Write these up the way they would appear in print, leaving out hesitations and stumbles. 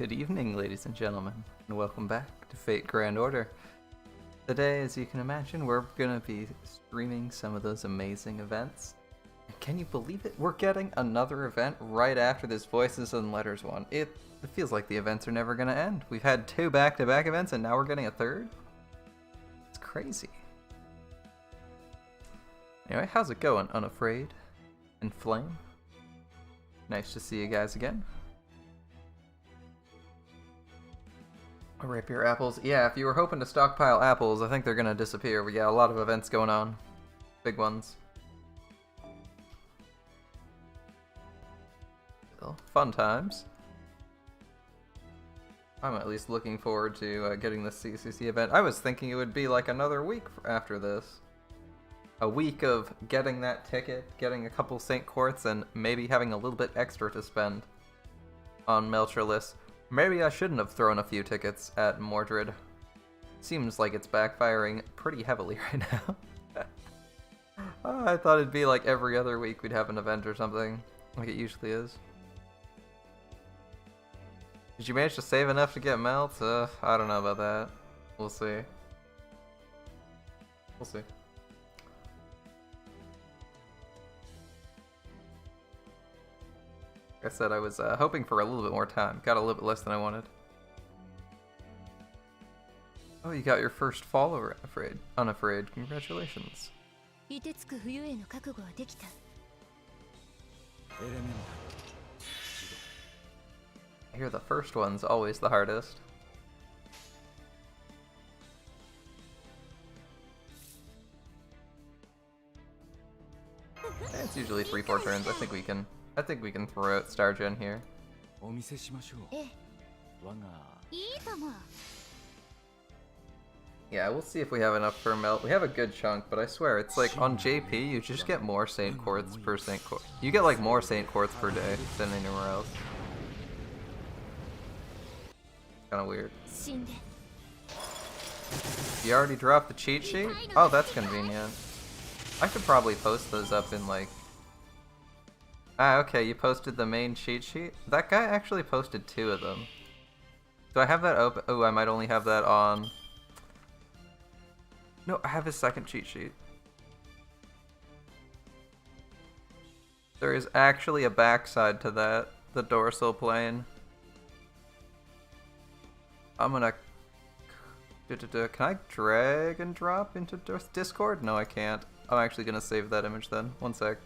Good evening, ladies and gentlemen, and welcome back to Fate Grand Order. Today, as you can imagine, we're going to be streaming some of those amazing events. And can you believe it? We're getting another event right after this Voices and Letters one. It feels like the events are never going to end. We've had 2 back-to-back events, and now we're getting a third? It's crazy. Anyway, how's it going, Unafraid and Flame? Nice to see you guys again. Rapier apples. Yeah, if you were hoping to stockpile apples, I think they're gonna disappear. We got a lot of events going on. Big ones. Still, fun times. I'm at least looking forward to getting the CCC event. I was thinking it would be like another week after this. A week of getting that ticket, getting a couple St. Quartz, and maybe having a little bit extra to spend on Melchorless. Maybe I shouldn't have thrown a few tickets at Mordred. Seems like it's backfiring pretty heavily right now. I thought it'd be like every other week we'd have an event or something, like it usually is. Did you manage to save enough to get Melt? I don't know about that. We'll see. We'll see. Like I said, I was hoping for a little bit more time. Got a little bit less than I wanted. Oh, you got your first follower, Unafraid. Congratulations. I hear the first one's always the hardest. It's usually 3-4 turns. I think we can throw out Star Gen here. Yeah, we'll see if we have enough for Melt. We have a good chunk, but I swear, it's like on JP, you just get more St. Quartz per St. Quartz. You get like more St. Quartz per day than anywhere else. Kinda weird. You already dropped the cheat sheet? Oh, that's convenient. I could probably post those up in like... Ah, okay, you posted the main cheat sheet? That guy actually posted 2 of them. Do I have that open? Oh, I might only have that on... No, I have his second cheat sheet. There is actually a backside to that, the dorsal plane. I'm gonna... Can I drag and drop into Discord? No, I can't. I'm actually gonna save that image then. One sec.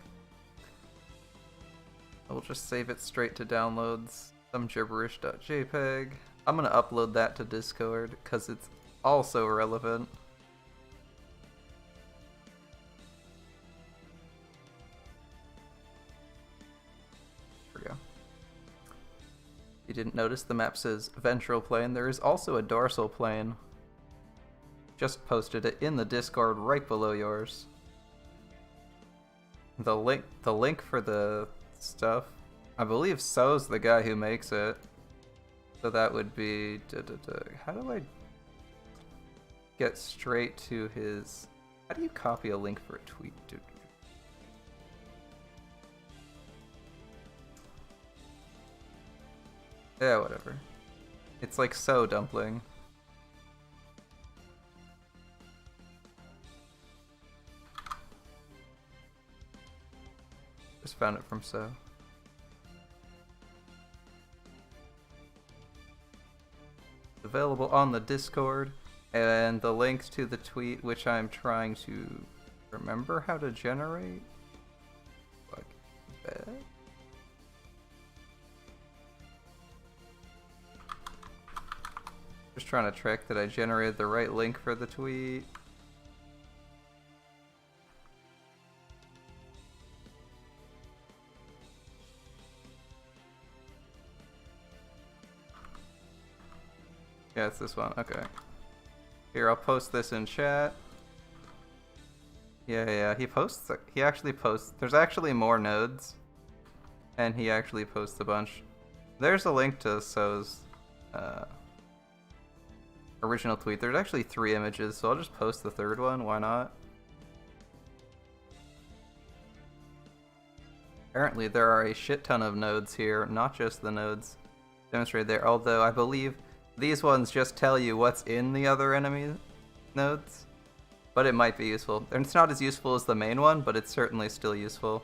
I'll just save it straight to downloads, some gibberish.jpg. I'm gonna upload that to Discord because it's also relevant. There we go. You didn't notice the map says ventral plane. There is also a dorsal plane. Just posted it in the Discord right below yours. The link for the stuff. I believe So's the guy who makes it. So that would be... How do I get straight to his... How do you copy a link for a tweet? Yeah, whatever. It's like So Dumpling. Just found it from So. Available on the Discord, and the links to the tweet, which I'm trying to remember how to generate. Like that. Just trying to check that I generated the right link for the tweet. Yeah, it's this one. Okay. Here, I'll post this in chat. Yeah, he posts. He actually posts. There's actually more nodes. And he actually posts a bunch. There's a link to So's original tweet. There's actually 3 images, so I'll just post the 3rd one. Why not? Apparently there are a shit ton of nodes here, not just the nodes demonstrated there, although I believe these ones just tell you what's in the other enemy nodes. But it might be useful. And it's not as useful as the main one, but it's certainly still useful.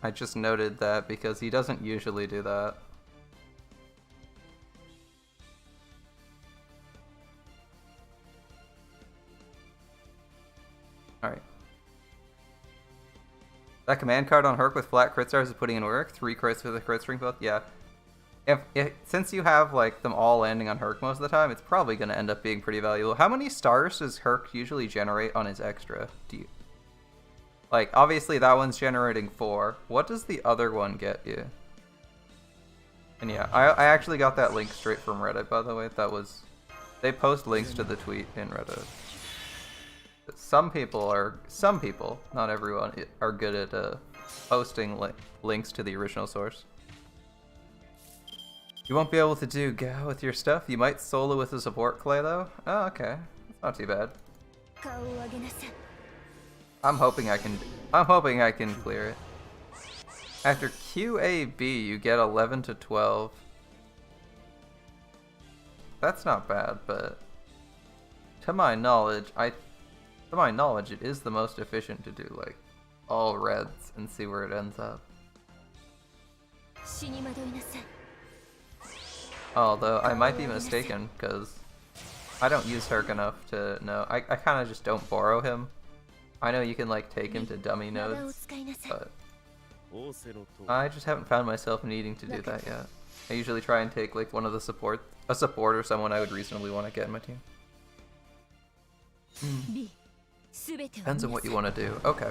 I just noted that because he doesn't usually do that. Alright. That command card on Herc with flat crit stars is putting in work. 3 crits with a crit string build. Yeah. Since you have like them all landing on Herc most of the time, it's probably going to end up being pretty valuable. How many stars does Herc usually generate on his extra? Do you... Like, obviously that one's generating 4. What does the other one get you? And yeah, I actually got that link straight from Reddit, by the way. That was... They post links to the tweet in Reddit. Some people, not everyone, are good at posting links to the original source. You won't be able to do Go with your stuff. You might solo with a support clay though. Oh, okay. That's not too bad. I'm hoping I can clear it. After QAB, you get 11 to 12. That's not bad, but to my knowledge, it is the most efficient to do like all reds and see where it ends up. Although I might be mistaken because I don't use Herc enough to know. I kind of just don't borrow him. I know you can like take him to dummy nodes, but I just haven't found myself needing to do that yet. I usually try and take like one of the support or someone I would reasonably want to get in my team. Depends on what you want to do. Okay.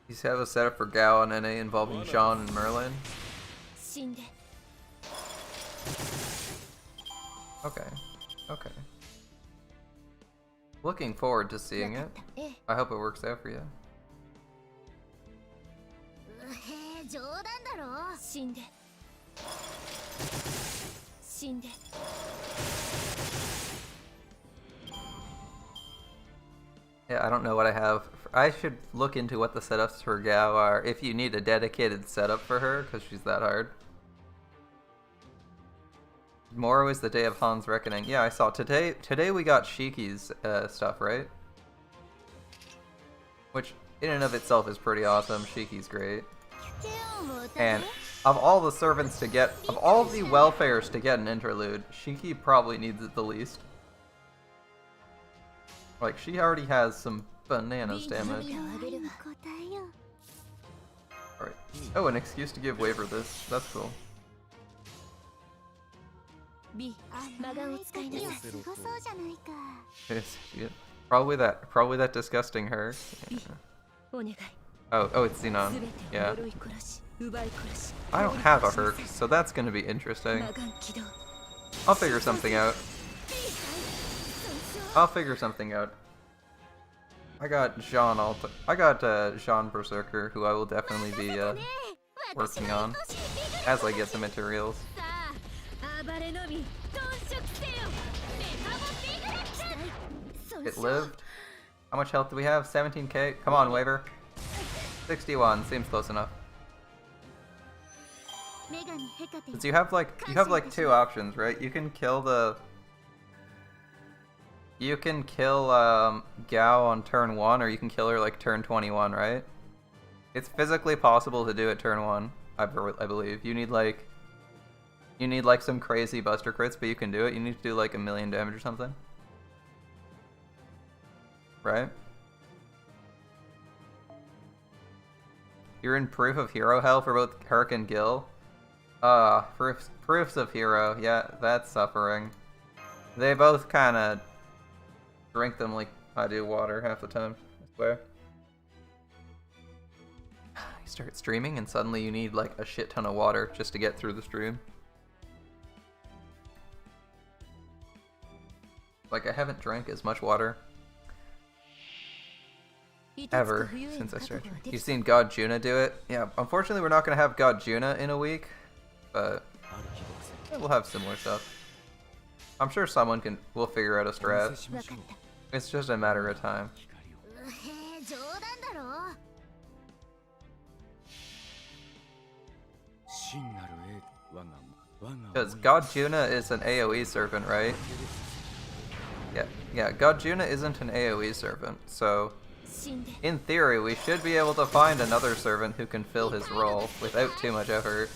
You have a setup for Gao on NA involving Jean and Merlin. Okay. Okay. Looking forward to seeing it. I hope it works out for you. Yeah, I don't know what I have. I should look into what the setups for Gao are if you need a dedicated setup for her, because she's that hard. Tomorrow is the day of Han's Reckoning. Yeah, I saw. Today we got Shiki's stuff, right? Which, in and of itself, is pretty awesome. Shiki's great. And of all the servants to get, of all the welfares to get an interlude, Shiki probably needs it the least. Like, she already has some bananas damage. Alright. Oh, an excuse to give waiver this. That's cool. Probably that disgusting her. Yeah. Oh, it's Xenon. Yeah. I don't have a Herc, so that's gonna be interesting. I'll figure something out. I got Jean Berserker, who I will definitely be working on as I get the materials. It lived. How much health do we have? 17k. Come on, waiver. 61 seems close enough. Since you have like two options, right? You can kill Gao on turn 1, or you can kill her like turn 21, right? It's physically possible to do it turn 1, I believe. You need like some crazy buster crits, but you can do it. You need to do like 1,000,000 damage or something. Right? You're in proof of hero hell for both Herc and Gil. Proofs of hero. Yeah, that's suffering. They both kind of drink them like I do water half the time, I swear. You start streaming and suddenly you need like a shit ton of water just to get through the stream. Like, I haven't drank as much water ever since I started. You've seen God Juna do it? Yeah, unfortunately we're not going to have God Juna in a week, but we'll have similar stuff. I'm sure someone will figure out a strat. It's just a matter of time. Because God Juna is an AoE servant, right? Yeah, God Juna isn't an AoE servant, so in theory we should be able to find another servant who can fill his role without too much effort.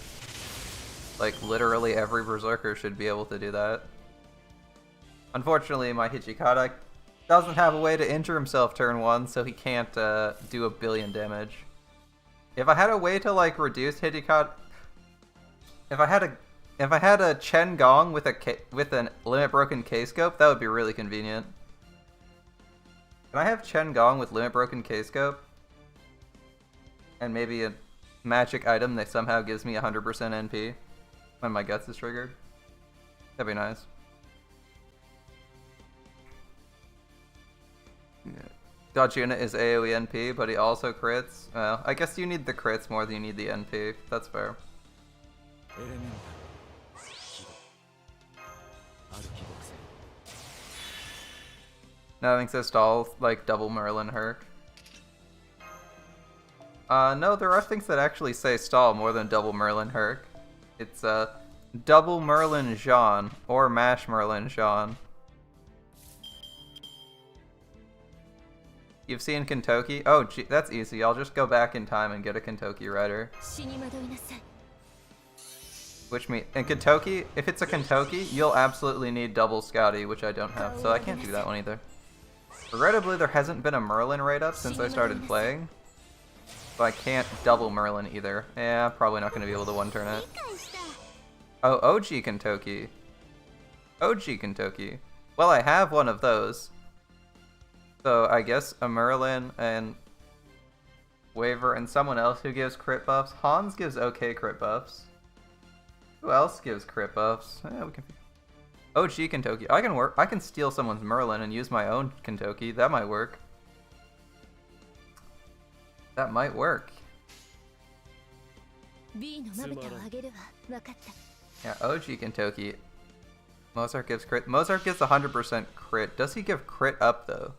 Like, literally every berserker should be able to do that. Unfortunately, my Hijikata doesn't have a way to injure himself turn 1, so he can't do a billion damage. If I had a way to, like, reduce Hijikata... If I had a Chen Gong with an limit broken K-scope, that would be really convenient. Can I have Chen Gong with limit broken K-scope? And maybe a magic item that somehow gives me 100% NP when my guts is triggered? That'd be nice. Yeah. Gajuna is AoE NP, but he also crits. Well, I guess you need the crits more than you need the NP. That's fair. Nothing says stall like double Merlin Herc. No, there are things that actually say stall more than double Merlin Herc. It's double Merlin Jean or mash Merlin Jean. You've seen Kentucky? Oh, gee, that's easy. I'll just go back in time and get a Kentucky rider. Which means, in Kentucky, if it's a Kentucky, you'll absolutely need double Scotty, which I don't have, so I can't do that one either. Regrettably, there hasn't been a Merlin write-up since I started playing, so I can't double Merlin either. Yeah, probably not going to be able to one-turn it. Oh, OG Kentucky. OG Kentucky. Well, I have one of those. So I guess a Merlin and Waver and someone else who gives crit buffs. Hans gives okay crit buffs. Who else gives crit buffs? Yeah, we can. OG Kentucky. I can steal someone's Merlin and use my own Kentucky. That might work. That might work. Yeah, OG Kentucky. Mozart gives crit. Mozart gives 100% crit. Does he give crit up though?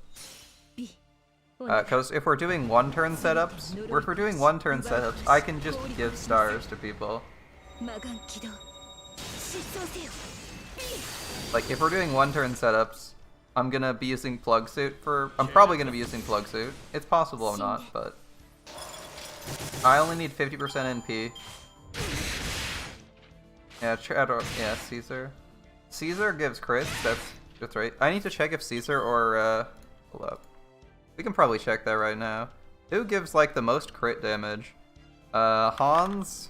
Because if we're doing one-turn setups, I can just give stars to people. Like, if we're doing one-turn setups, I'm gonna be using Plug Suit for... I'm probably gonna be using Plug Suit. It's possible I'm not, but... I only need 50% NP. Yeah, Caesar. Caesar gives crits, that's right. I need to check if Caesar or, hold up. We can probably check that right now. Who gives, like, the most crit damage? Hans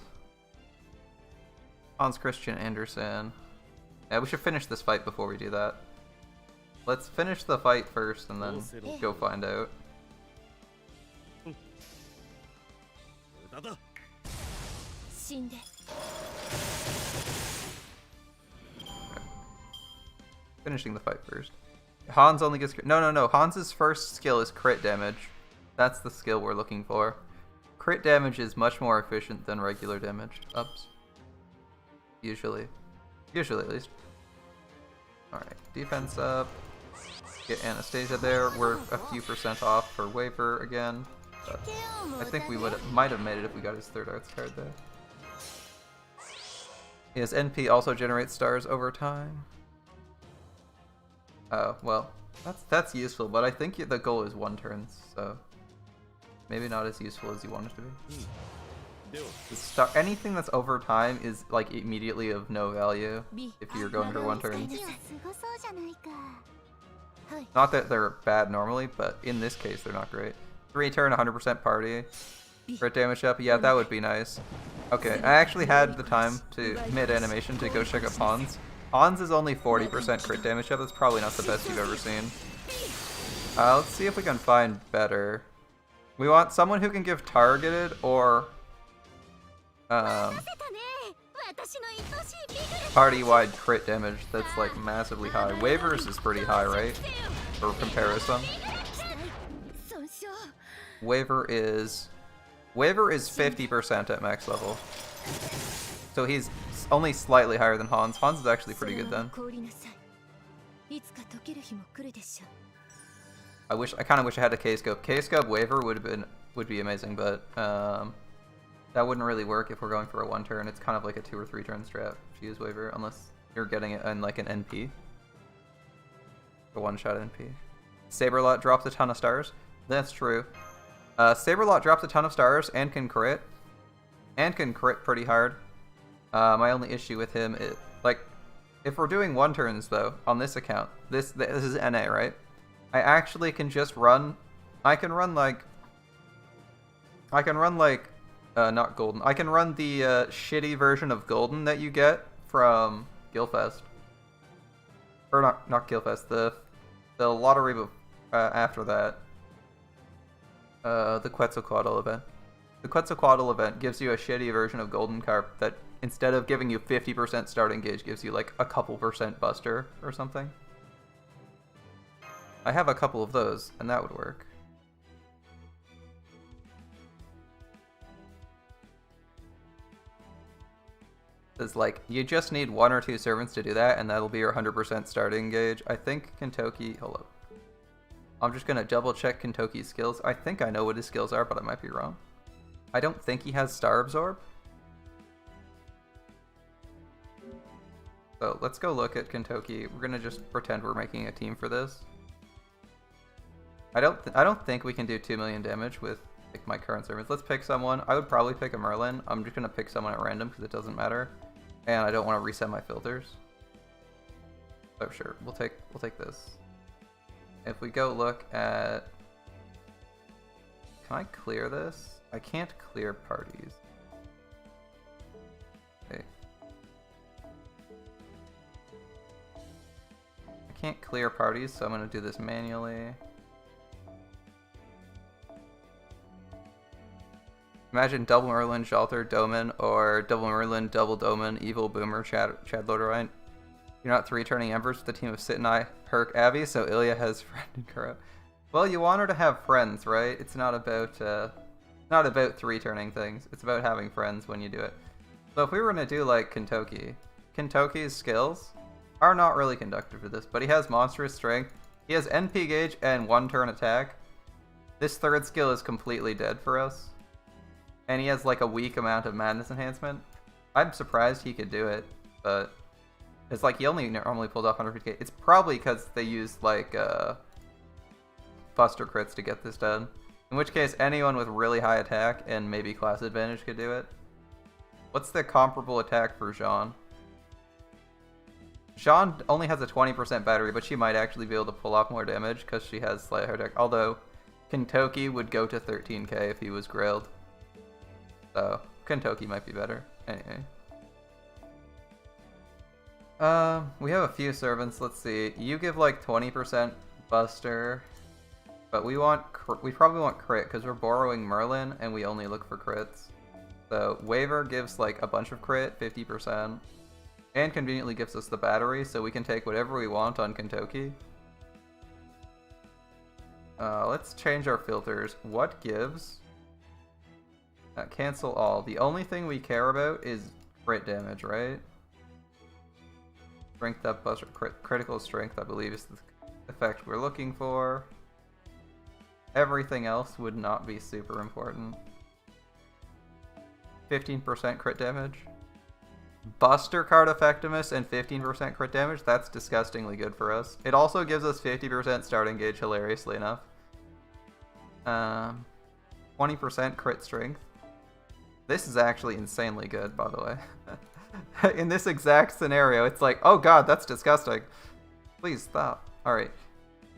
Christian Andersen. Yeah, we should finish this fight before we do that. Let's finish the fight first and then go find out. Finishing the fight first. Hans only gets crit. No. Hans's first skill is crit damage. That's the skill we're looking for. Crit damage is much more efficient than regular damage. Ups. Usually at least. Alright, defense up. Get Anastasia there. We're a few % off for Waver again. But I think we might have made it if we got his third arts card there. His NP also generates stars over time. Oh, well, that's useful, but I think the goal is one turns, so maybe not as useful as you want it to be. Anything that's over time is like immediately of no value if you're going for one turn. Not that they're bad normally, but in this case they're not great. 3-turn, 100% party. Crit damage up, yeah, that would be nice. Okay, I actually had the time to mid-animation to go check up Hans. Hans is only 40% crit damage up, that's probably not the best you've ever seen. Let's see if we can find better. We want someone who can give targeted or party-wide crit damage that's like massively high. Waivers is pretty high, right? For comparison. Waver is 50% at max level. So he's only slightly higher than Hans. Hans is actually pretty good then. I kind of wish I had a K-scope. K-scope Waver would be amazing, but that wouldn't really work if we're going for a 1 turn. It's kind of like a 2 or 3 turn strat if you use Waver, unless you're getting it in like an NP. A 1-shot NP. Saberlot drops a ton of stars. That's true. Saberlot drops a ton of stars and can crit. And can crit pretty hard. My only issue with him is, like, if we're doing 1 turns though, on this account, this is NA, right? I actually can just run, I can run like, not Golden. I can run the shitty version of Golden that you get from Gilfest. Or not Gilfest, the lottery after that. The Quetzalcoatl event. The Quetzalcoatl event gives you a shitty version of Golden Carp that instead of giving you 50% starting gauge gives you like a couple % buster or something. I have a couple of those, and that would work. It's like, you just need 1 or 2 servants to do that, and that'll be your 100% starting gauge. I think Kentoki, hold up. I'm just gonna double check Kentoki's skills. I think I know what his skills are, but I might be wrong. I don't think he has Star Absorb. So let's go look at Kentoki. We're gonna just pretend we're making a team for this. I don't think we can do 2 million damage with like, my current servants. Let's pick someone. I would probably pick a Merlin. I'm just gonna pick someone at random because it doesn't matter, and I don't want to reset my filters. Oh sure, we'll take this. If we go look at, can I clear this? I can't clear parties. Okay. I can't clear parties, so I'm gonna do this manually. Imagine double Merlin, Jalter, Doman, or double Merlin, double Doman, Evil Boomer, Chad Lodorite. You're not 3-turning Embers with the team of Sitanai, Herc, Abby, so Ilya has friend and Kuro. Well, you want her to have friends, right? It's not about 3-turning things. It's about having friends when you do it. So if we were gonna do like Kentoki's skills are not really conductive to this, but he has monstrous strength. He has NP gauge and 1-turn attack. This 3rd skill is completely dead for us. And he has like a weak amount of madness enhancement. I'm surprised he could do it, but it's like he only normally pulled off 150k. It's probably because they used like buster crits to get this done. In which case, anyone with really high attack and maybe class advantage could do it. What's the comparable attack for Jean? Jean only has a 20% battery, but she might actually be able to pull off more damage because she has slightly higher attack. Although, Kentoki would go to 13k if he was grailed. So, Kentoki might be better. Anyway. We have a few servants. Let's see. You give like 20% buster, but we probably want crit because we're borrowing Merlin and we only look for crits. So Waver gives like a bunch of crit, 50%, and conveniently gives us the battery, so we can take whatever we want on Kentoki. Let's change our filters. What gives? Cancel all. The only thing we care about is crit damage, right? Strength up, buster, critical strength, I believe, is the effect we're looking for. Everything else would not be super important. 15% crit damage. Buster card effectiveness and 15% crit damage, that's disgustingly good for us. It also gives us 50% starting gauge, hilariously enough. 20% crit strength. This is actually insanely good, by the way. In this exact scenario, it's like, oh god, that's disgusting. Please stop. Alright.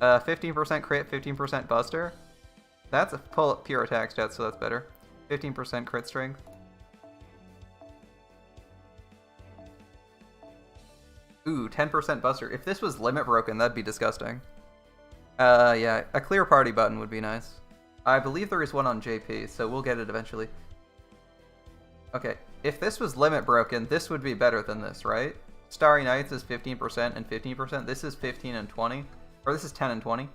15% crit, 15% buster. That's a pure attack stat, so that's better. 15% crit strength. Ooh, 10% buster. If this was limit broken, that'd be disgusting. Yeah, a clear party button would be nice. I believe there is one on JP, so we'll get it eventually. Okay, if this was limit broken, this would be better than this, right? Starry Nights is 15% and 15%. This is 15 and 20. Or this is 10 and 20.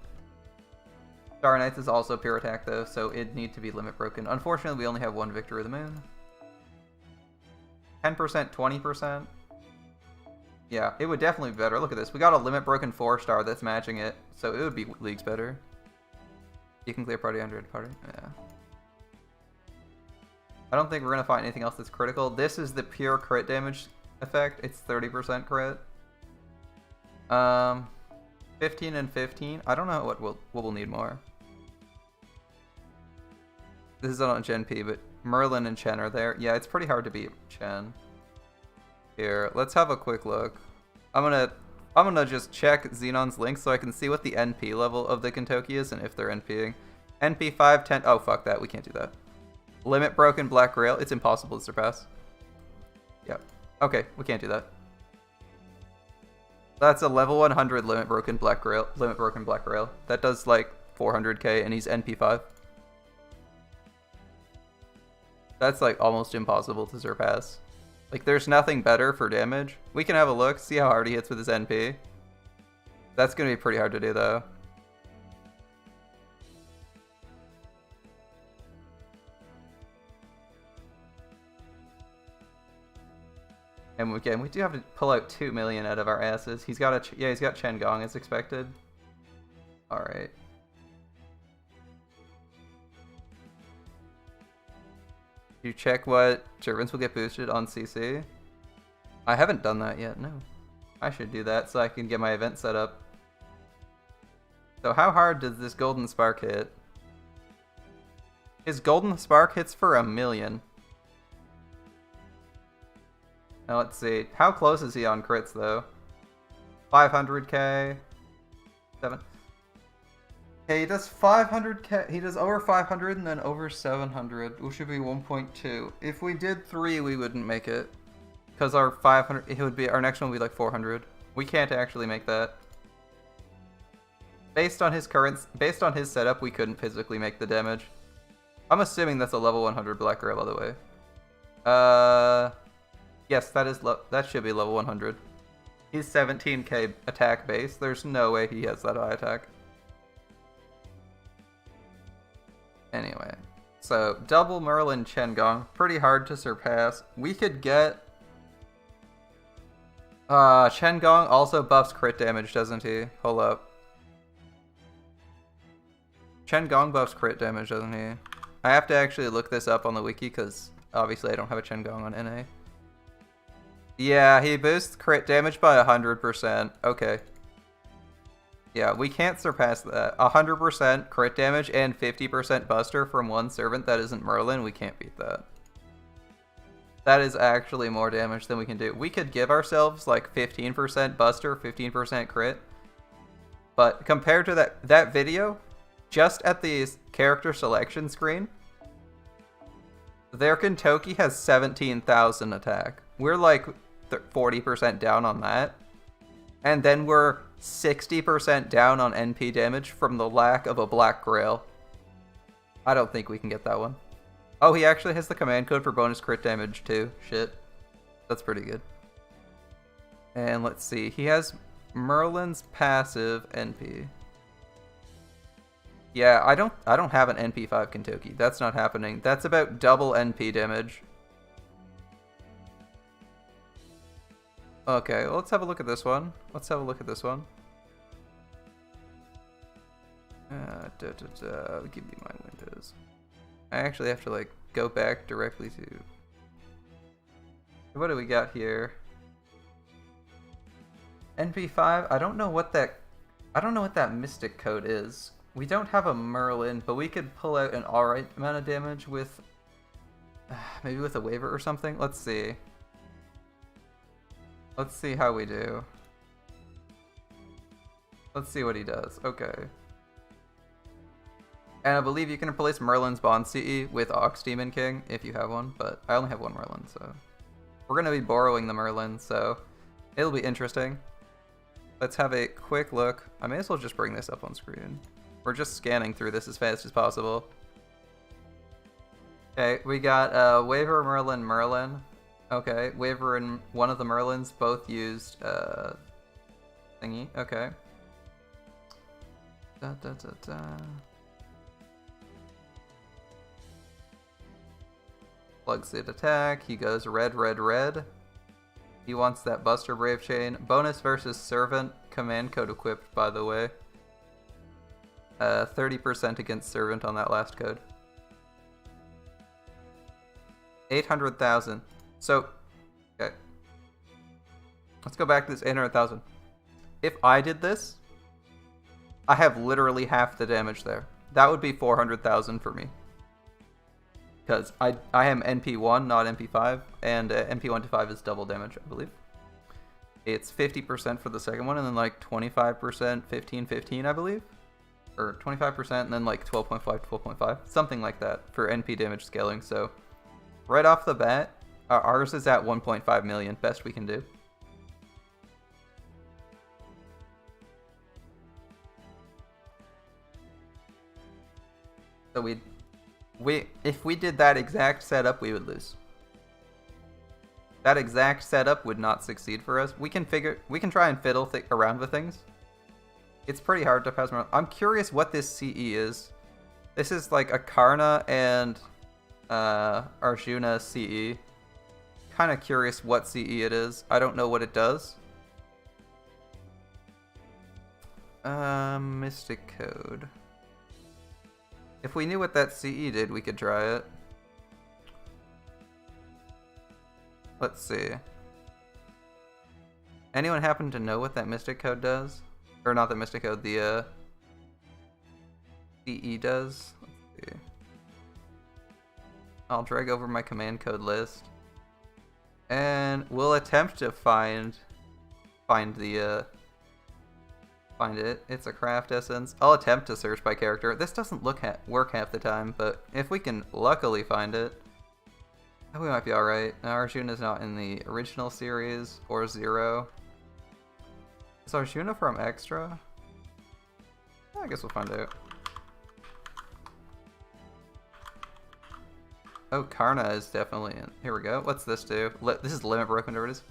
Star Knights is also pure attack though, so it'd need to be limit broken. Unfortunately, we only have one Victor of the Moon. 10%, 20%. Yeah, it would definitely be better. Look at this. We got a limit broken 4-star that's matching it, so it would be leagues better. You can clear party 100 party. Yeah. I don't think we're going to find anything else that's critical. This is the pure crit damage effect. It's 30% crit. 15 and 15. I don't know what we'll need more. This is on Gen P, but Merlin and Chen are there. Yeah, it's pretty hard to beat Chen. Here, let's have a quick look. I'm gonna just check Xenon's link so I can see what the NP level of the Kentucky is and if they're NPing. NP 5, 10. Oh, fuck that. We can't do that. Limit broken Black Grail. It's impossible to surpass. Yep. Okay, we can't do that. That's a level 100 limit broken Black Grail. Limit broken Black Grail. That does like 400k and he's NP 5. That's like almost impossible to surpass. Like there's nothing better for damage. We can have a look, see how hard he hits with his NP. That's gonna be pretty hard to do though. And again, we do have to pull out 2 million out of our asses. He's got he's got Chen Gong as expected. All right. You check what servants will get boosted on CC? I haven't done that yet, no. I should do that so I can get my event set up. So how hard does this Golden Spark hit? His Golden Spark hits for 1 million. Now let's see. How close is he on crits though? 500k? 7. Okay, he does 500k. He does over 500 and then over 700, which should be 1.2. If we did 3, we wouldn't make it. Because our 500, it would be, our next one would be like 400. We can't actually make that. Based on his setup, we couldn't physically make the damage. I'm assuming that's a level 100 Black Grail, by the way. Yes, that should be level 100. He's 17k attack base. There's no way he has that high attack. Anyway, so double Merlin Chen Gong, pretty hard to surpass. We could get Chen Gong also buffs crit damage, doesn't he? Hold up. Chen Gong buffs crit damage, doesn't he? I have to actually look this up on the wiki because obviously I don't have a Chen Gong on NA. Yeah, he boosts crit damage by 100%. Okay. Yeah, we can't surpass that. 100% crit damage and 50% buster from one servant that isn't Merlin. We can't beat that. That is actually more damage than we can do. We could give ourselves like 15% buster, 15% crit. But compared to that video, just at the character selection screen, their Kentucky has 17,000 attack. We're like 40% down on that. And then we're 60% down on NP damage from the lack of a Black Grail. I don't think we can get that one. Oh, he actually has the command code for bonus crit damage too. Shit. That's pretty good. And let's see. He has Merlin's passive NP. Yeah, I don't have an NP5 Kentucky. That's not happening. That's about double NP damage. Okay, well, let's have a look at this one. Give me my windows. I actually have to like go back directly to. What do we got here? NP5. I don't know what that mystic code is. We don't have a Merlin, but we could pull out an alright amount of damage with maybe with a waiver or something. Let's see. Let's see how we do. Let's see what he does. Okay. And I believe you can replace Merlin's Bond CE with Ox Demon King if you have one, but I only have one Merlin, so we're gonna be borrowing the Merlin, so it'll be interesting. Let's have a quick look. I may as well just bring this up on screen. We're just scanning through this as fast as possible. Okay, we got Waiver, Merlin. Okay, Waiver and one of the Merlins both used thingy. Okay. Plugs it attack. He goes red, red, red. He wants that Buster Brave Chain. Bonus versus Servant. Command code equipped, by the way. 30% against Servant on that last code. 800,000. So, okay. Let's go back to this 800,000. If I did this, I have literally half the damage there. That would be 400,000 for me. Because I am NP1, not NP5, and NP1 to 5 is double damage, I believe. It's 50% for the second one, and then like 25%, 15, 15, I believe. Or 25%, and then like 12.5, 12.5. Something like that for NP damage scaling. So, right off the bat, ours is at 1.5 million, best we can do. So if we did that exact setup, we would lose. That exact setup would not succeed for us. We can try and fiddle around with things. It's pretty hard to pass around. I'm curious what this CE is. This is like a Karna and Arjuna CE. Kind of curious what CE it is. I don't know what it does. Mystic Code. If we knew what that CE did, we could try it. Let's see. Anyone happen to know what that Mystic Code does? Or not the Mystic Code, the CE does? Let's see. I'll drag over my command code list. And we'll attempt to find it. It's a craft essence. I'll attempt to search by character. This doesn't work half the time, but if we can luckily find it, we might be alright. Now, Arjuna is not in the original series or Zero. Is Arjuna from Extra? I guess we'll find out. Oh, Karna is definitely in. Here we go. What's this do? This is Limit Broken, whatever it is.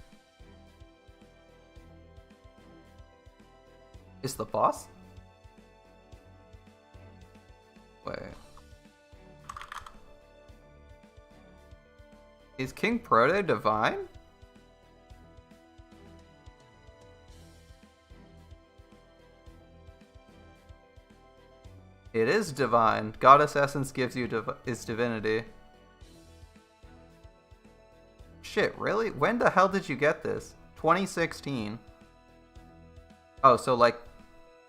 Is the boss? Wait. Is King Proto divine? It is divine. Goddess Essence gives you is divinity. Shit, really? When the hell did you get this? 2016. Oh, so like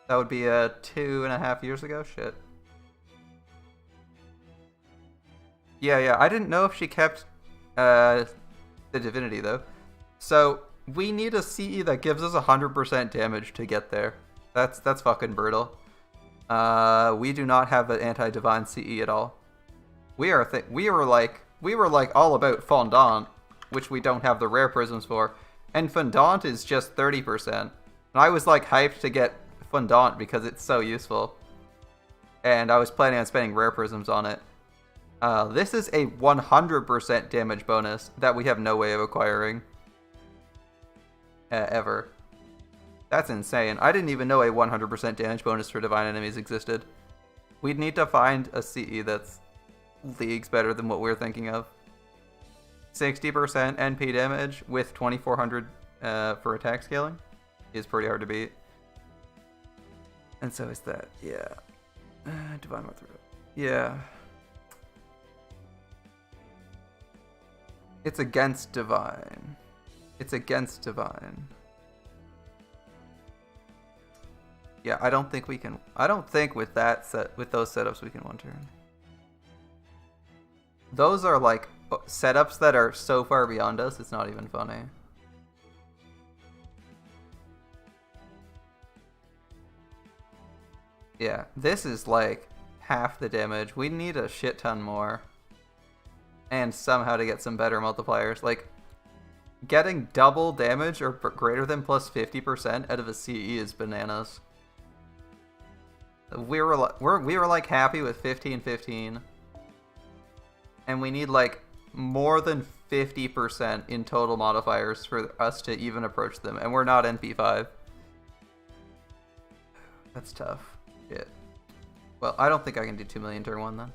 that would be 2.5 years ago? Shit. Yeah, I didn't know if she kept the divinity though. So we need a CE that gives us 100% damage to get there. That's fucking brutal. We do not have an anti-divine CE at all. We were like all about Fondant, which we don't have the rare prisms for, and Fondant is just 30%. And I was like hyped to get Fondant because it's so useful, and I was planning on spending rare prisms on it. This is a 100% damage bonus that we have no way of acquiring. Ever. That's insane. I didn't even know a 100% damage bonus for divine enemies existed. We'd need to find a CE that's leagues better than what we're thinking of. 60% NP damage with 2400 for attack scaling is pretty hard to beat. And so is that. Yeah. Divine Mother. Yeah. It's against divine. It's against divine. Yeah, I don't think we can. I don't think with that with those setups we can one turn. Those are like setups that are so far beyond us, it's not even funny. Yeah, this is like half the damage. We need a shit ton more. And somehow to get some better multipliers. Like, getting double damage or greater than plus 50% out of a CE is bananas. We were like happy with 15-15. And we need like more than 50% in total modifiers for us to even approach them. And we're not NP5. That's tough. Shit. Well, I don't think I can do 2 million turn 1 then.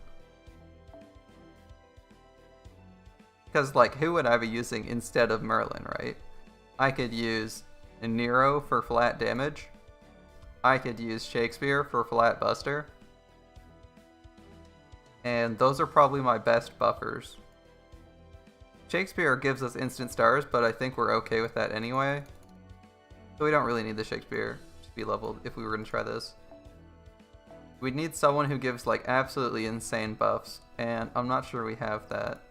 Because, like, who would I be using instead of Merlin, right? I could use Nero for flat damage. I could use Shakespeare for flat buster. And those are probably my best buffers. Shakespeare gives us instant stars, but I think we're okay with that anyway. So we don't really need the Shakespeare to be leveled if we were going to try this. We'd need someone who gives, like, absolutely insane buffs, and I'm not sure we have that.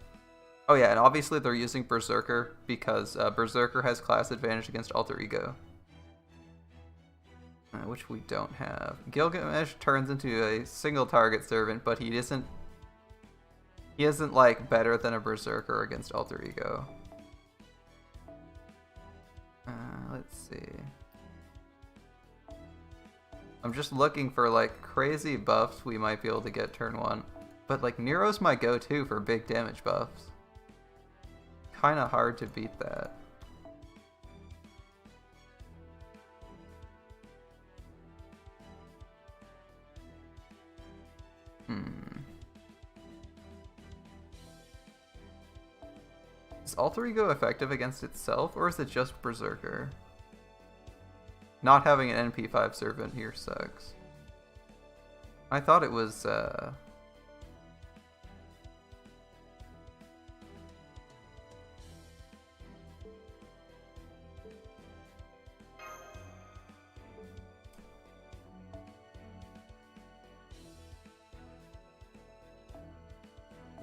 Oh yeah, and obviously they're using Berserker, because Berserker has class advantage against Alter Ego. Which we don't have. Gilgamesh turns into a single target servant, but he isn't like better than a Berserker against Alter Ego. Let's see. I'm just looking for like crazy buffs we might be able to get turn 1. But like Nero's my go-to for big damage buffs. Kinda hard to beat that. Is Alter Ego effective against itself, or is it just Berserker? Not having an NP5 servant here sucks. I thought it was, yeah,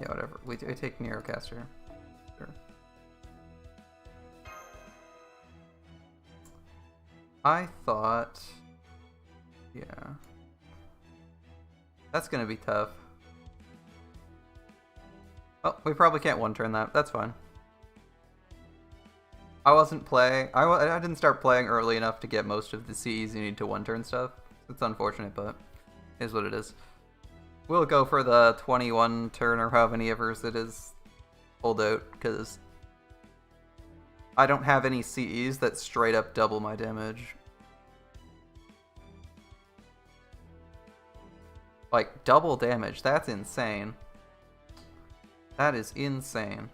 whatever. We take Nerocaster. Sure. I thought... yeah. That's gonna be tough. Oh, we probably can't one-turn that. That's fine. I wasn't playing... I didn't start playing early enough to get most of the CEs you need to one-turn stuff. It's unfortunate, but it is what it is. We'll go for the 21 turn or how many evers it is pulled out, because I don't have any CEs that straight up double my damage. Like, double damage, that's insane. That is insane.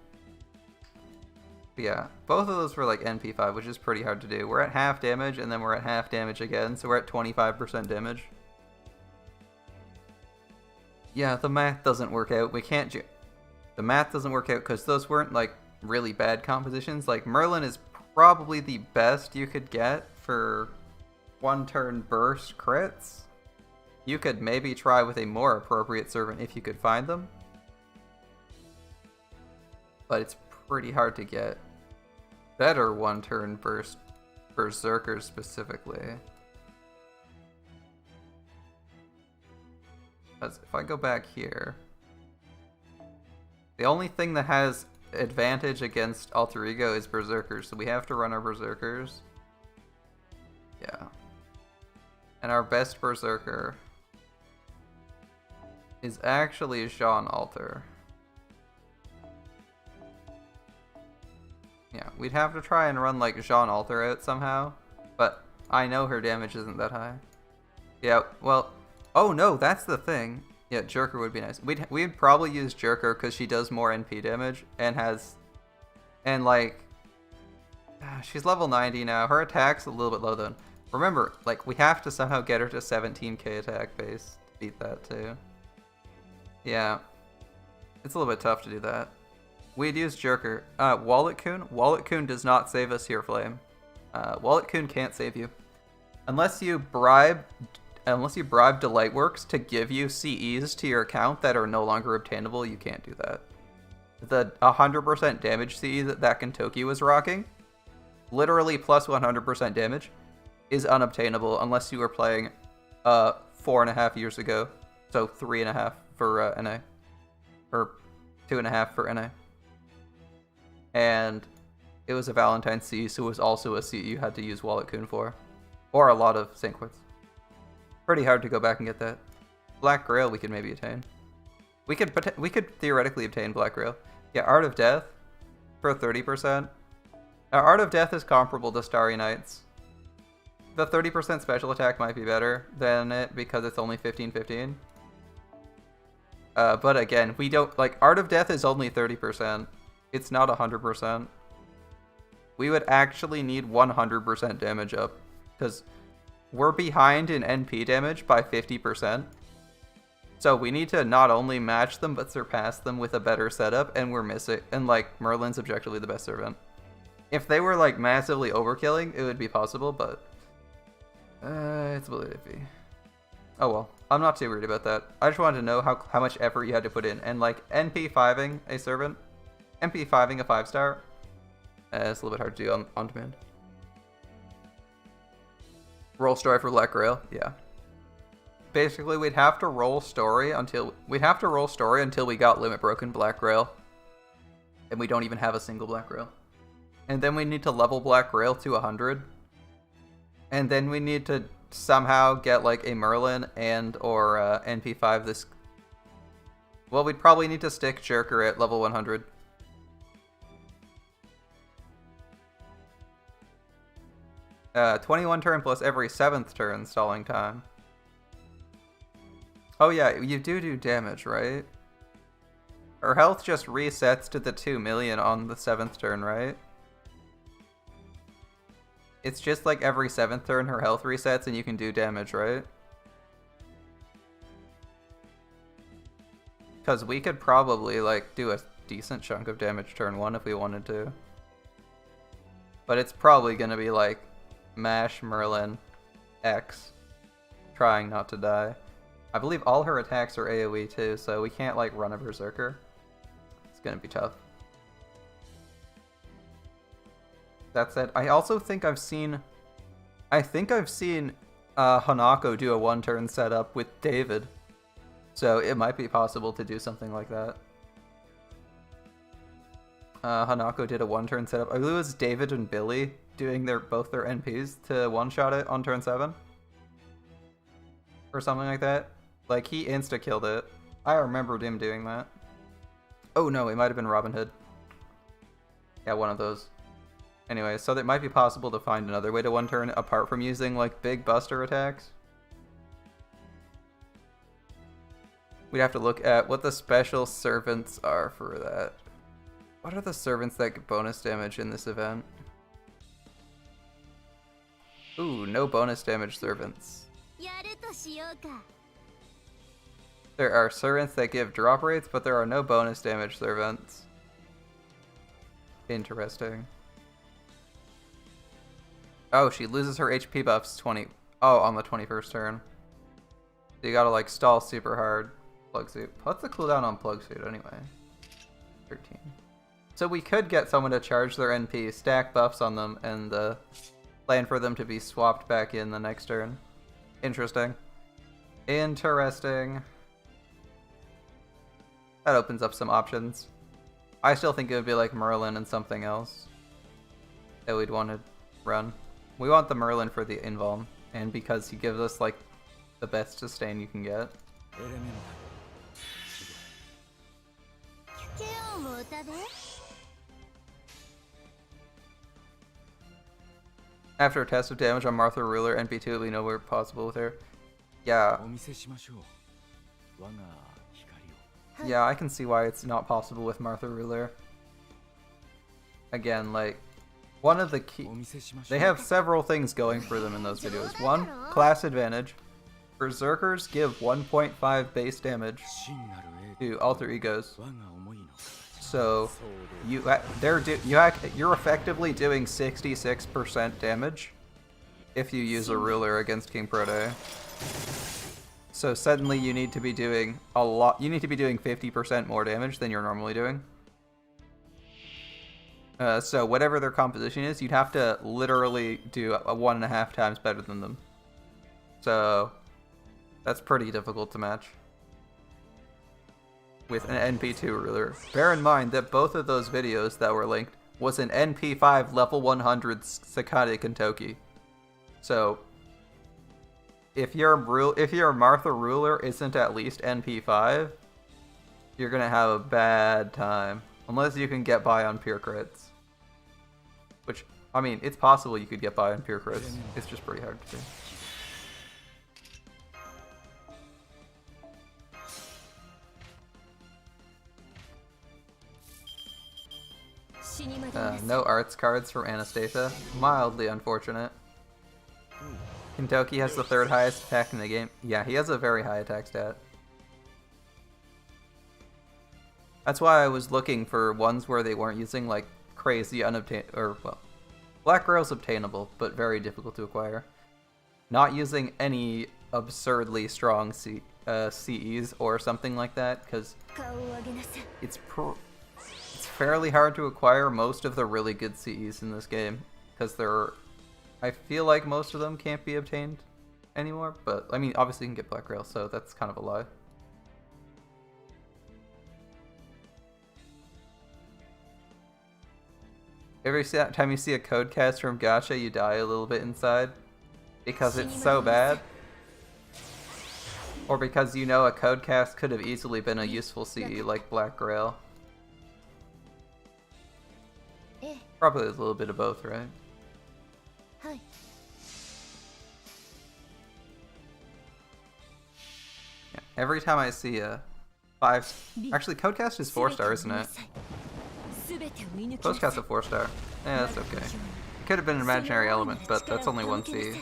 But yeah, both of those were like NP5, which is pretty hard to do. We're at half damage, and then we're at half damage again, so we're at 25% damage. Yeah, the math doesn't work out. We can't the math doesn't work out because those weren't like really bad compositions. Like Merlin is probably the best you could get for one turn burst crits. You could maybe try with a more appropriate servant if you could find them. But it's pretty hard to get better one turn burst berserkers specifically. Because if I go back here, the only thing that has advantage against Alter Ego is Berserkers, so we have to run our Berserkers. Yeah. And our best Berserker is actually Jean Alter. Yeah, we'd have to try and run like Jean Alter out somehow, but I know her damage isn't that high. Yeah, well... oh no, that's the thing. Yeah, Jerker would be nice. We'd probably use Jerker because she does more NP damage and has... and like... she's level 90 now. Her attack's a little bit low though. Remember, like, we have to somehow get her to 17k attack base to beat that too. Yeah. It's a little bit tough to do that. We'd use Jerker. Wallet Coon? Wallet Coon does not save us here, Flame. Wallet Coon can't save you. Unless you bribe Delightworks to give you CEs to your account that are no longer obtainable, you can't do that. The 100% damage CE that Kentucky was rocking, literally plus 100% damage, is unobtainable unless you were playing 4.5 years ago. So 3.5 for NA. Or 2.5 for NA. And it was a Valentine CE, so it was also a CE you had to use Wallet Coon for. Or a lot of Saint Quits. Pretty hard to go back and get that. Black Grail we could maybe attain. We could theoretically obtain Black Grail. Yeah, Art of Death for 30%. Art of Death is comparable to Starry Nights. The 30% special attack might be better than it because it's only 15-15. But again, we don't like Art of Death is only 30%. It's not 100%. We would actually need 100% damage up, because we're behind in NP damage by 50%. So we need to not only match them, but surpass them with a better setup, and we're missing. And like, Merlin's objectively the best servant. If they were like massively overkilling, it would be possible, but it's a little iffy. Oh well, I'm not too worried about that. I just wanted to know how much effort you had to put in, and like NP5ing a servant, NP5ing a 5-star, it's a little bit hard to do on demand. Roll story for Black Grail, yeah. Basically, we'd have to roll story until we got limit broken Black Grail, and we don't even have a single Black Grail. And then we need to level Black Grail to 100, and then we need to somehow get like a Merlin and or NP5 this. Well, we'd probably need to stick Jerker at level 100. 21 turn plus every 7th turn stalling time. Oh yeah, you do damage, right? Her health just resets to the 2 million on the 7th turn, right? It's just like every 7th turn her health resets and you can do damage, right? Because we could probably like do a decent chunk of damage turn 1 if we wanted to. But it's probably gonna be like Mash, Merlin, X, trying not to die. I believe all her attacks are AoE too, so we can't like run a Berserker. It's gonna be tough. That said, I also think I've seen Hanako do a 1-turn setup with David. So it might be possible to do something like that. Hanako did a 1-turn setup. I believe it was David and Billy doing both their NPs to one-shot it on turn 7. Or something like that. Like, he insta-killed it. I remembered him doing that. Oh no, it might have been Robin Hood. Yeah, one of those. Anyway, so it might be possible to find another way to 1-turn apart from using, like, big buster attacks. We'd have to look at what the special servants are for that. What are the servants that get bonus damage in this event? Ooh, no bonus damage servants. There are servants that give drop rates, but there are no bonus damage servants. Interesting. Oh, she loses her HP buffs on the 21st turn. So you gotta like stall super hard. Plug suit. What's the cooldown on plug suit anyway? 13. So we could get someone to charge their NP, stack buffs on them, and plan for them to be swapped back in the next turn. Interesting. Interesting. That opens up some options. I still think it would be like Merlin and something else that we'd want to run. We want the Merlin for the invuln, and because he gives us like the best sustain you can get. After a test of damage on Martha Ruler, NP2 we know we're possible with her. Yeah. Yeah, I can see why it's not possible with Martha Ruler. Again, like, one of the key... They have several things going for them in those videos. One, class advantage. Berserkers give 1.5 base damage to alter egos. So, you're effectively doing 66% damage if you use a ruler against King Prote. So suddenly you need to be doing a lot. You need to be doing 50% more damage than you're normally doing. So whatever their composition is, you'd have to literally do a 1.5 times better than them. So that's pretty difficult to match with an NP2 ruler. Bear in mind that both of those videos that were linked was an NP5 level 100 Sakate Kentoki. So if your Martha Ruler isn't at least NP5, you're gonna have a bad time. Unless you can get by on pure crits. Which, I mean, it's possible you could get by on pure crits. It's just pretty hard to do. No arts cards from Anastasia. Mildly unfortunate. Kentoki has the third highest attack in the game. Yeah, he has a very high attack stat. That's why I was looking for ones where they weren't using like crazy unobtainable, well, Black Rail's obtainable, but very difficult to acquire. Not using any absurdly strong CEs or something like that, because it's fairly hard to acquire most of the really good CEs in this game, because I feel like most of them can't be obtained anymore, but I mean, obviously you can get Black Rail, so that's kind of a lie. Every time you see a code cast from Gacha, you die a little bit inside because it's so bad. Or because you know a code cast could have easily been a useful CE like Black Rail. Probably a little bit of both, right? Yeah, every time I see a 5... Actually, Codecast is 4-star, isn't it? Codecast a 4-star. Yeah, that's okay. It could have been an imaginary element, but that's only 1 C.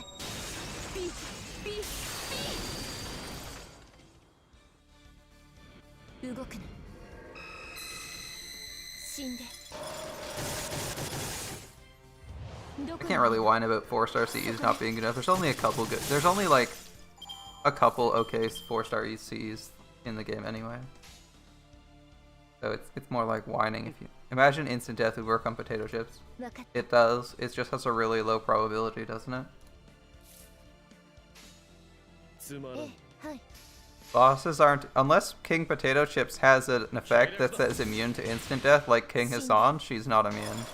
I can't really whine about 4-star CEs not being good enough. There's only a couple good. There's only like a couple okay 4-star CEs in the game anyway. So it's more like whining. If you imagine instant death would work on potato chips, it does. It just has a really low probability, doesn't it? Bosses aren't, unless King Potato Chips has an effect that says immune to instant death, like King Hassan, she's not immune.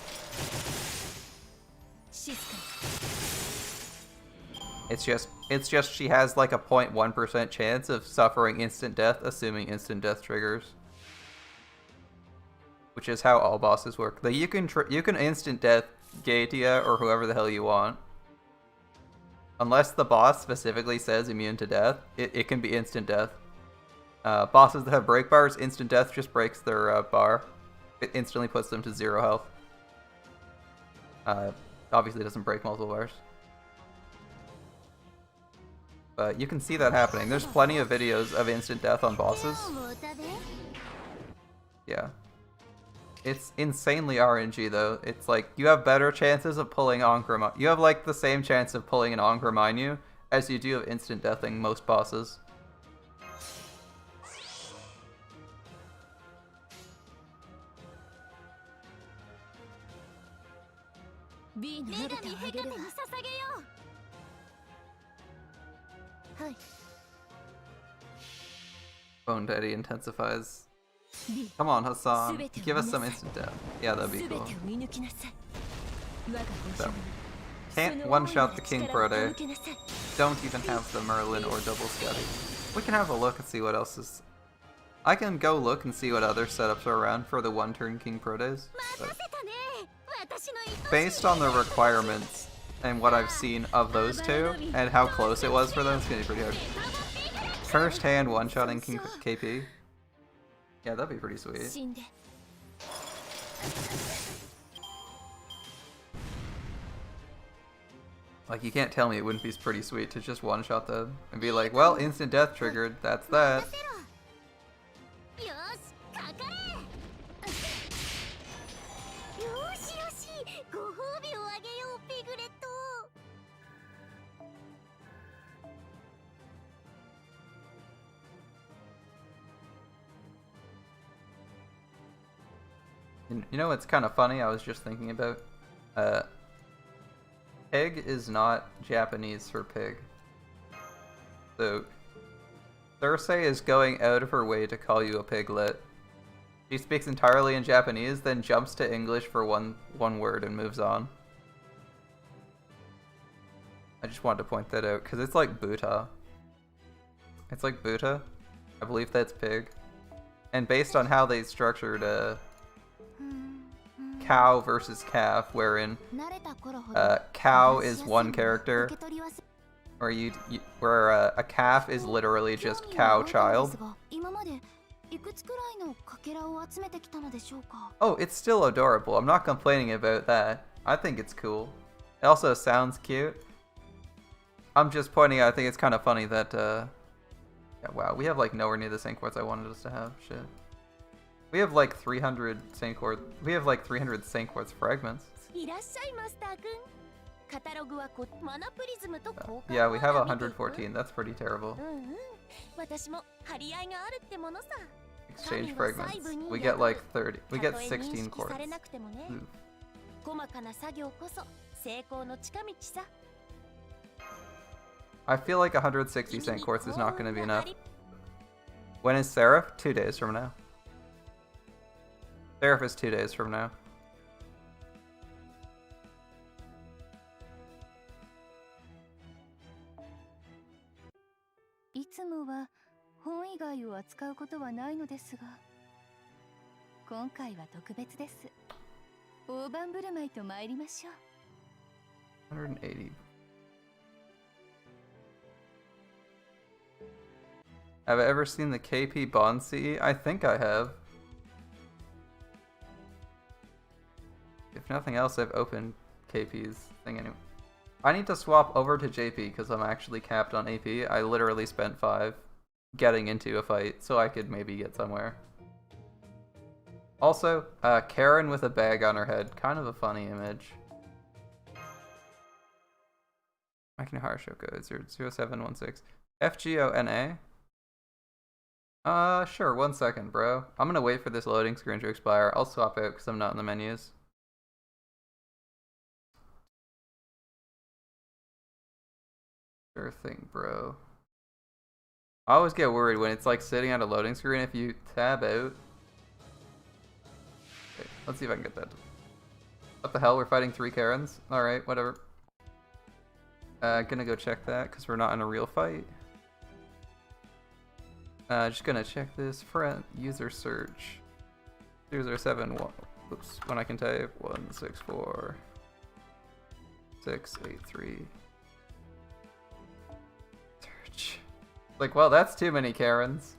It's just she has like a 0.1% chance of suffering instant death, assuming instant death triggers. Which is how all bosses work. Like you can instant death Gaetia or whoever the hell you want. Unless the boss specifically says immune to death, it can be instant death. Bosses that have break bars, instant death just breaks their bar. It instantly puts them to 0 health. Obviously it doesn't break multiple bars. But you can see that happening. There's plenty of videos of instant death on bosses. Yeah. It's insanely RNG though. It's like, you have better chances of pulling Ankh-Ramainu. You have like the same chance of pulling an Ankh-Ramainu as you do of instant deathing most bosses. Bone Daddy intensifies. Come on, Hassan. Give us some instant death. Yeah, that'd be cool. So, can't one-shot the King Prode. Don't even have the Merlin or Double Scotty. We can have a look and see what else is... I can go look and see what other setups are around for the one-turn King Prodes. Based on the requirements and what I've seen of those two, and how close it was for them, it's gonna be pretty hard. First hand one-shotting King KP. Yeah, that'd be pretty sweet. Like, you can't tell me it wouldn't be pretty sweet to just one-shot them and be like, well, instant death triggered, that's that. You know what's kind of funny? I was just thinking about. Pig is not Japanese for pig. So, Thursday is going out of her way to call you a piglet. She speaks entirely in Japanese, then jumps to English for one word and moves on. I just wanted to point that out, because it's like Buta. It's like Buta. I believe that's pig. And based on how they structured cow versus calf, wherein cow is one character, where a calf is literally just cow child. Oh, it's still adorable. I'm not complaining about that. I think it's cool. It also sounds cute. I'm just pointing out, I think it's kind of funny that, yeah, wow, we have like nowhere near the Saint Quartz I wanted us to have. Shit. We have like 300 Saint Quartz. We have like 300 Saint Quartz fragments. Yeah, we have 114. That's pretty terrible. Exchange fragments. We get like 30. We get 16 quartz. I feel like 160 Saint Quartz is not going to be enough. When is Seraph? 2 days from now. Seraph is 2 days from now. $180. Have I ever seen the KP Bond CE? I think I have. If nothing else, I've opened KP's thing anyway. I need to swap over to JP because I'm actually capped on AP. I literally spent 5 getting into a fight so I could maybe get somewhere. Also, Karen with a bag on her head. Kind of a funny image. Makinahara Shoko 00716. FGO NA? Sure, 1 second, bro. I'm gonna wait for this loading screen to expire. I'll swap out because I'm not in the menus. Sure thing, bro. I always get worried when it's like sitting on a loading screen if you tab out. Okay, let's see if I can get that. What the hell? We're fighting 3 Karens? Alright, whatever. Gonna go check that because we're not in a real fight. Just gonna check this friend user search. 0071. Oops, when I can type 164 683. Search. Like, well, that's too many Karens.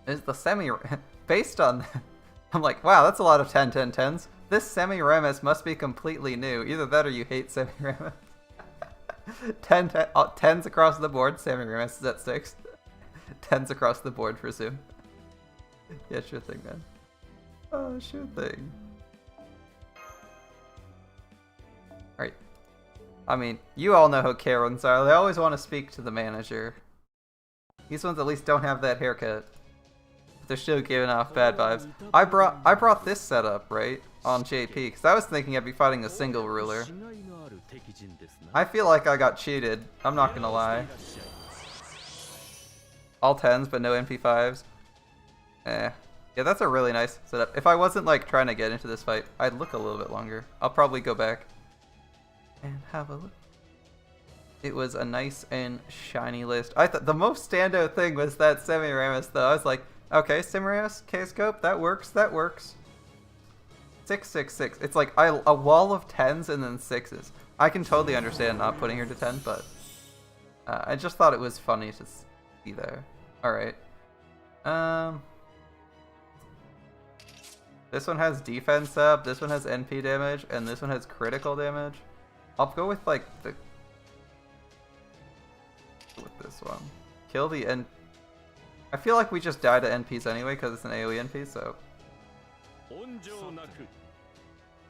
Is the semi based on that? I'm like, wow, that's a lot of 10-10-10s. This Semiramis must be completely new. Either that or you hate Semiramis. 10s across the board. Semiramis is at 6. 10s across the board for Zoom. Yeah, sure thing, man. Oh, sure thing. Alright. I mean, you all know how Karens are. They always want to speak to the manager. These ones at least don't have that haircut. They're still giving off bad vibes. I brought this setup, right, on JP, because I was thinking I'd be fighting a single ruler. I feel like I got cheated. I'm not gonna lie. All 10s, but no MP5s. Yeah, that's a really nice setup. If I wasn't like trying to get into this fight, I'd look a little bit longer. I'll probably go back and have a look. It was a nice and shiny list. I thought the most standout thing was that Semiramis, though. I was like, okay, Semiramis, K-scope, that works, that works. 666. It's like a wall of 10s and then 6s. I can totally understand not putting her to 10, but I just thought it was funny to see there. Alright. This one has defense up, this one has NP damage, and this one has critical damage. I'll go with like the... with this one. Kill the N... I feel like we just die to NPs anyway because it's an AoE NP, so...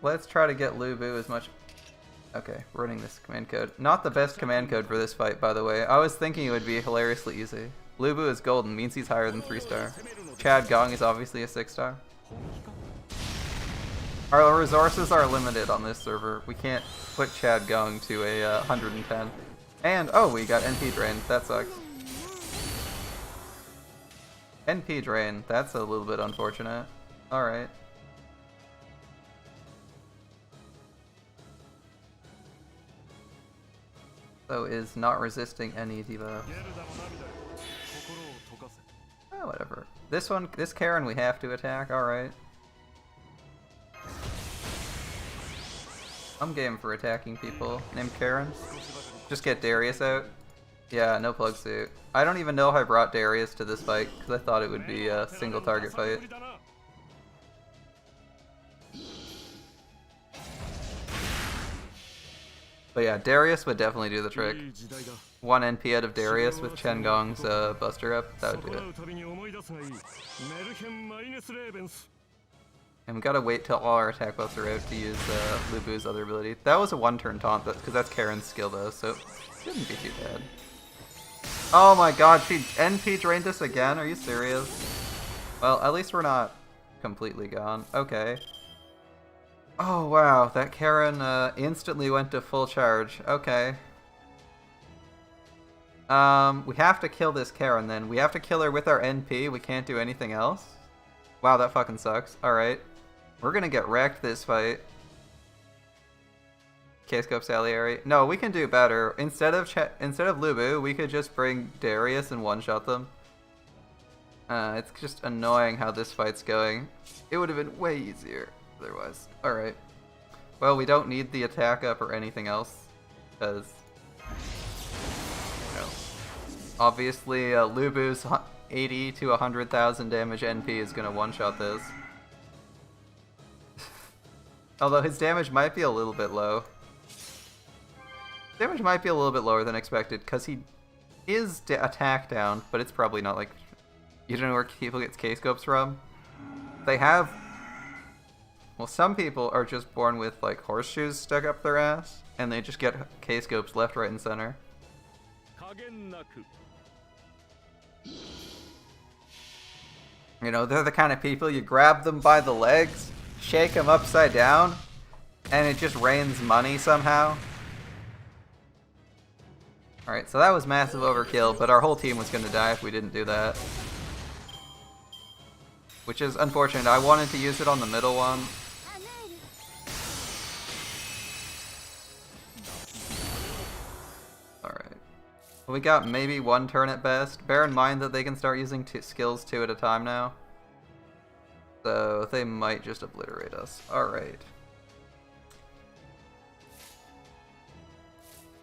let's try to get Lubu as much... Okay, running this command code. Not the best command code for this fight, by the way. I was thinking it would be hilariously easy. Lubu is golden, means he's higher than 3-star. Chad Gong is obviously a 6-star. Our resources are limited on this server. We can't put Chad Gong to a 110. And, oh, we got NP drained. That sucks. NP drain. That's a little bit unfortunate. Alright. So is not resisting any debuff. Oh, whatever. This one, this Karen we have to attack. Alright. I'm game for attacking people named Karen. Just get Darius out. Yeah, no plug suit. I don't even know if I brought Darius to this fight, because I thought it would be a single target fight. But yeah, Darius would definitely do the trick. 1 NP out of Darius with Chen Gong's Buster up, that would do it. And we gotta wait till all our attack buffs are out to use Lu Bu's other ability. That was a 1-turn taunt, because that's Karen's skill though, so it shouldn't be too bad. Oh my god, she NP drained us again? Are you serious? Well, at least we're not completely gone. Okay. Oh wow, that Karen instantly went to full charge. Okay. We have to kill this Karen then. We have to kill her with our NP. We can't do anything else. Wow, that fucking sucks. Alright. We're gonna get wrecked this fight. K-Scope Salieri. No, we can do better. Instead of Lu Bu, we could just bring Darius and one-shot them. It's just annoying how this fight's going. It would have been way easier otherwise. Alright. Well, we don't need the attack up or anything else, because, you know, obviously Lu Bu's 80 to 100,000 damage NP is going to one-shot this. Although his damage might be a little bit low. Damage might be a little bit lower than expected, because he is attack down, but it's probably not like... You don't know where people get K-Scopes from? They have... Well, some people are just born with, like, horseshoes stuck up their ass, and they just get K-Scopes left, right, and center. You know, they're the kind of people you grab them by the legs, shake them upside down, and it just rains money somehow. Alright, so that was massive overkill, but our whole team was going to die if we didn't do that. Which is unfortunate. I wanted to use it on the middle one. Alright. Well, we got maybe 1 turn at best. Bear in mind that they can start using skills 2 at a time now. So they might just obliterate us. Alright.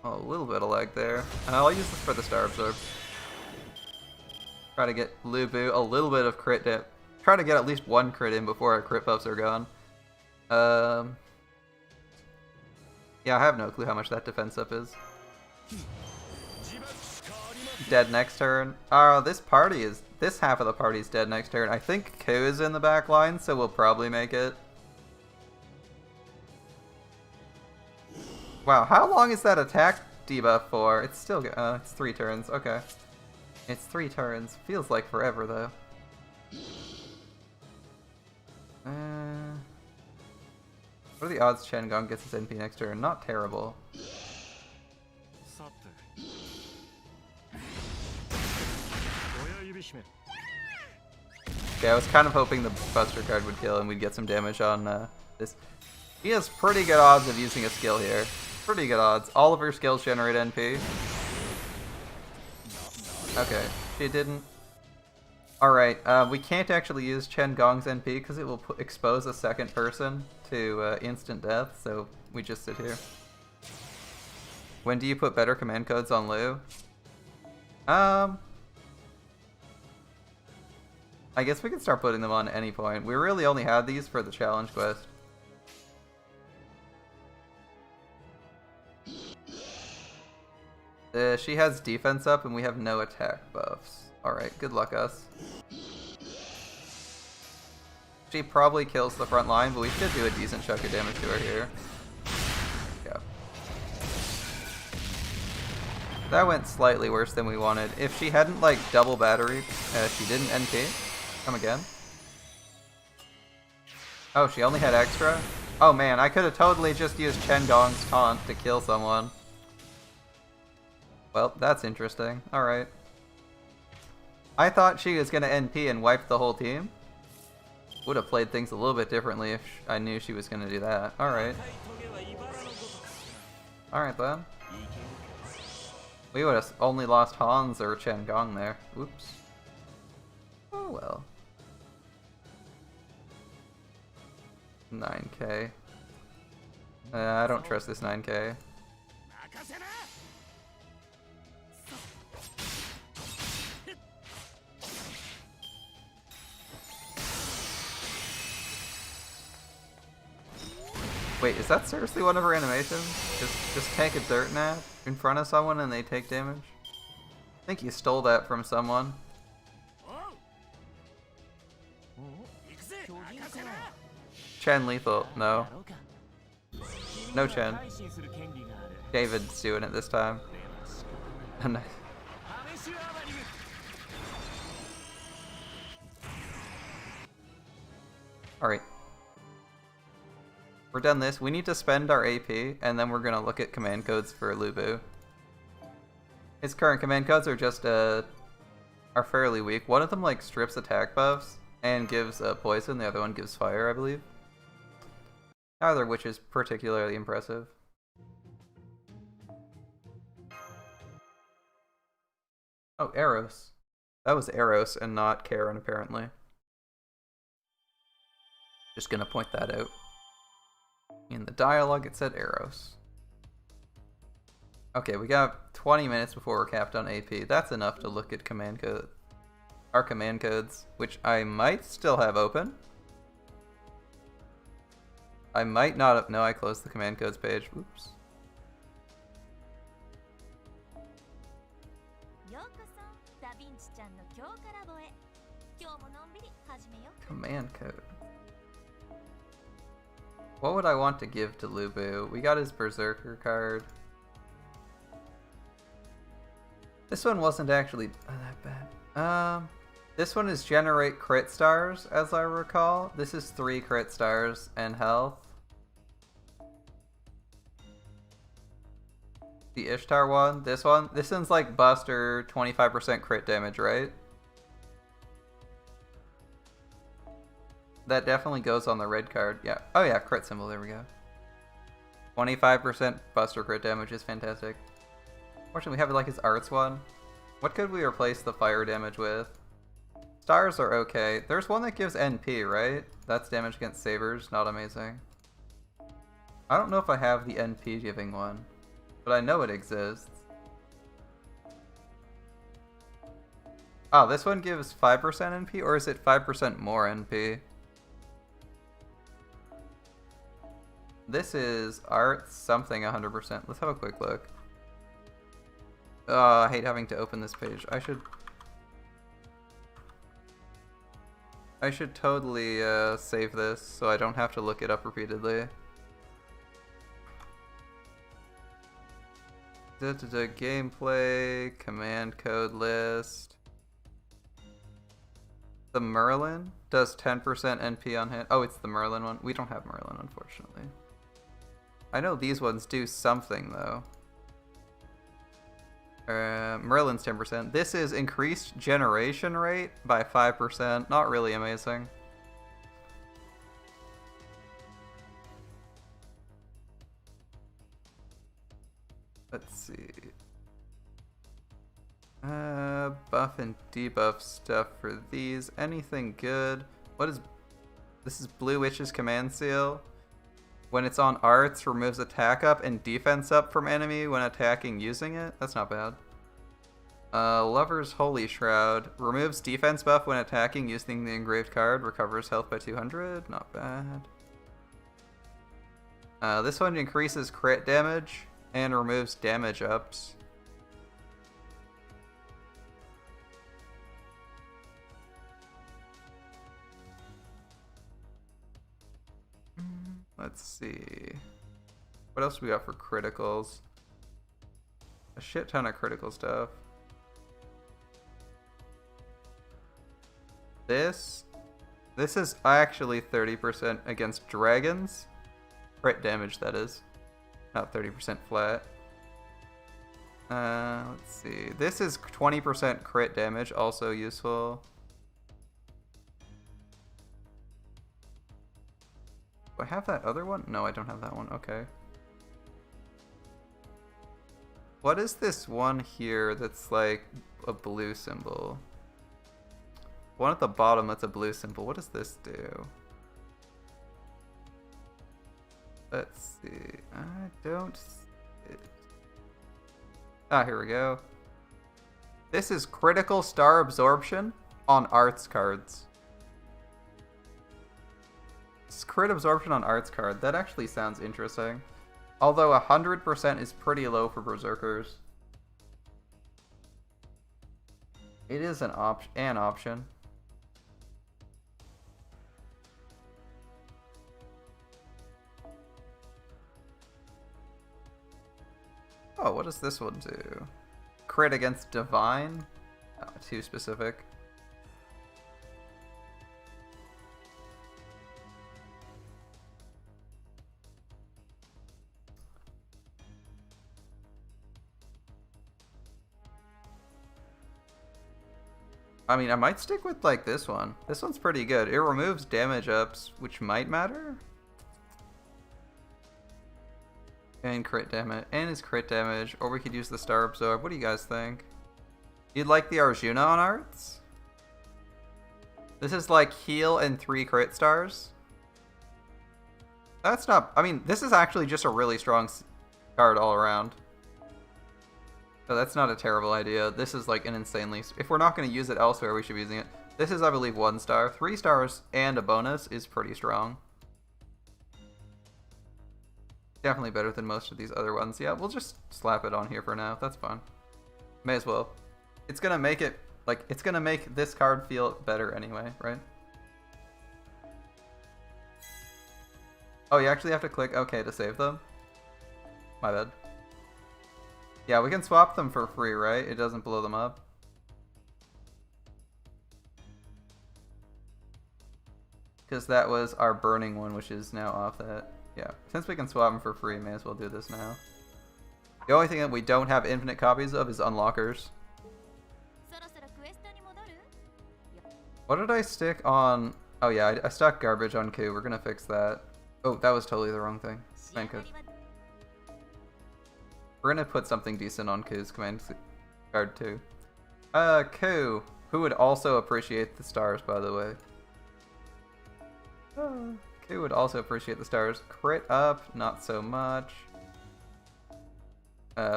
Oh, a little bit of lag there. I'll use this for the Star Absorb. Try to get Lu Bu a little bit of crit dip. Try to get at least 1 crit in before our crit buffs are gone. Yeah, I have no clue how much that defense up is. Dead next turn. Oh, this half of the party is dead next turn. I think Ku is in the back line, so we'll probably make it. Wow, how long is that attack debuff for? It's still it's 3 turns. Okay. It's 3 turns. Feels like forever though. What are the odds Chen Gong gets his NP next turn? Not terrible. Okay, I was kind of hoping the Buster card would kill and we'd get some damage on this. He has pretty good odds of using a skill here. Pretty good odds. All of her skills generate NP. Okay, she didn't. Alright, we can't actually use Chen Gong's NP because it will expose a second person to instant death, so we just sit here. When do you put better command codes on Lu? I guess we can start putting them on at any point. We really only had these for the challenge quest. She has defense up and we have no attack buffs. Alright, good luck us. She probably kills the front line, but we should do a decent chunk of damage to her here. Yeah. That went slightly worse than we wanted. If she hadn't, like, double battery, she didn't NP. Come again. Oh, she only had extra? Oh man, I could have totally just used Chen Gong's taunt to kill someone. Well, that's interesting. Alright. I thought she was gonna NP and wipe the whole team. Would have played things a little bit differently if I knew she was gonna do that. Alright. Alright then. We would have only lost Hans or Chen Gong there. Oops. Oh well. 9k. I don't trust this 9k. Wait, is that seriously one of her animations? Just take a dirt nap in front of someone and they take damage? I think you stole that from someone. Chen lethal. No. No Chen. David's doing it this time. Alright. We're done this. We need to spend our AP, and then we're gonna look at command codes for Lubu. His current command codes are just, are fairly weak. One of them, like, strips attack buffs and gives poison. The other one gives fire, I believe. Neither of which is particularly impressive. Oh, Eros. That was Eros and not Karen, apparently. Just gonna point that out. In the dialogue, it said Eros. Okay, we got 20 minutes before we're capped on AP. That's enough to look at command code. Our command codes, which I might still have open. I might not have. No, I closed the command codes page. Oops. Command code. What would I want to give to Lubu? We got his Berserker card. This one wasn't actually that bad. This one is generate crit stars, as I recall. This is 3 crit stars and health. The Ishtar one, this one's like Buster, 25% crit damage, right? That definitely goes on the red card. Yeah. Oh yeah, crit symbol, there we go. 25% Buster crit damage is fantastic. Fortunately, we have like his arts one. What could we replace the fire damage with? Stars are okay. There's one that gives NP, right? That's damage against sabers, not amazing. I don't know if I have the NP giving one, but I know it exists. Oh, this one gives 5% NP, or is it 5% more NP? This is art something 100%. Let's have a quick look. I hate having to open this page. I should totally save this so I don't have to look it up repeatedly. Gameplay, command code list. The Merlin does 10% NP on hit. Oh, it's the Merlin one. We don't have Merlin, unfortunately. I know these ones do something, though. Merlin's 10%. This is increased generation rate by 5%. Not really amazing. Let's see. Buff and debuff stuff for these. Anything good? What is... This is Blue Witch's command seal. When it's on arts, removes attack up and defense up from enemy when attacking using it. That's not bad. Lover's Holy Shroud. Removes defense buff when attacking using the engraved card. Recovers health by 200. Not bad. This one increases crit damage and removes damage ups. Let's see. What else do we got for criticals? A shit ton of critical stuff. This is actually 30% against dragons. Crit damage, that is. Not 30% flat. Let's see. This is 20% crit damage, also useful. Do I have that other one? No, I don't have that one. Okay. What is this one here that's like a blue symbol? One at the bottom that's a blue symbol. What does this do? Let's see. I don't see it. Ah, here we go. This is critical star absorption on arts cards. Crit absorption on arts card. That actually sounds interesting. Although 100% is pretty low for berserkers. It is an option. Oh, what does this one do? Crit against Divine? Oh, too specific. I mean, I might stick with, like, this one. This one's pretty good. It removes damage ups, which might matter. And crit damage. And his crit damage. Or we could use the Star Absorb. What do you guys think? You'd like the Arjuna on arts? This is, like, heal and 3 crit stars. That's not... I mean, this is actually just a really strong card all around. So that's not a terrible idea. This is like an insanely... If we're not going to use it elsewhere, we should be using it. This is, I believe, 1 star. 3 stars and a bonus is pretty strong. Definitely better than most of these other ones. Yeah, we'll just slap it on here for now. That's fine. May as well. It's going to make it... Like, it's going to make this card feel better anyway, right? Oh, you actually have to click OK to save them? My bad. Yeah, we can swap them for free, right? It doesn't blow them up. Because that was our burning one, which is now off that. Yeah, since we can swap them for free, may as well do this now. The only thing that we don't have infinite copies of is unlockers. What did I stick on? Oh yeah, I stuck garbage on Q. We're gonna fix that. Oh, that was totally the wrong thing. Thank you. We're gonna put something decent on Ku's command card too. Ku, who would also appreciate the stars, by the way. Ku would also appreciate the stars. Crit up, not so much.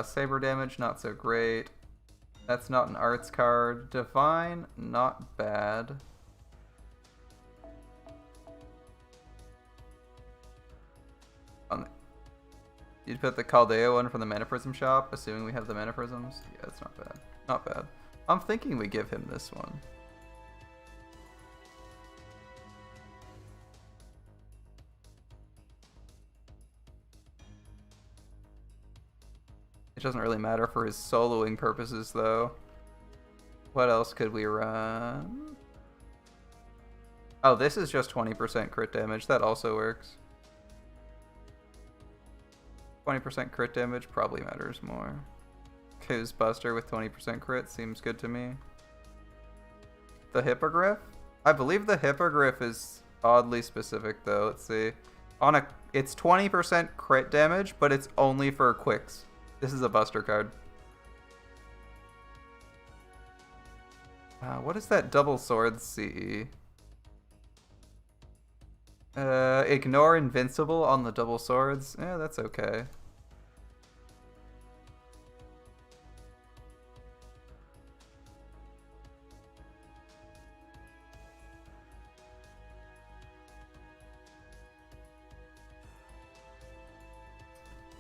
Saber damage, not so great. That's not an arts card. Divine, not bad. You'd put the Caldeo one from the Mana Prism shop, assuming we have the Mana Prisms. Yeah, it's not bad. Not bad. I'm thinking we give him this one. It doesn't really matter for his soloing purposes, though. What else could we run? Oh, this is just 20% crit damage. That also works. 20% crit damage probably matters more. Ku's Buster with 20% crit seems good to me. The Hippogriff? I believe the Hippogriff is oddly specific though. Let's see. It's 20% crit damage, but it's only for quicks. This is a Buster card. What is that double sword CE? Ignore invincible on the double swords. Yeah, that's okay.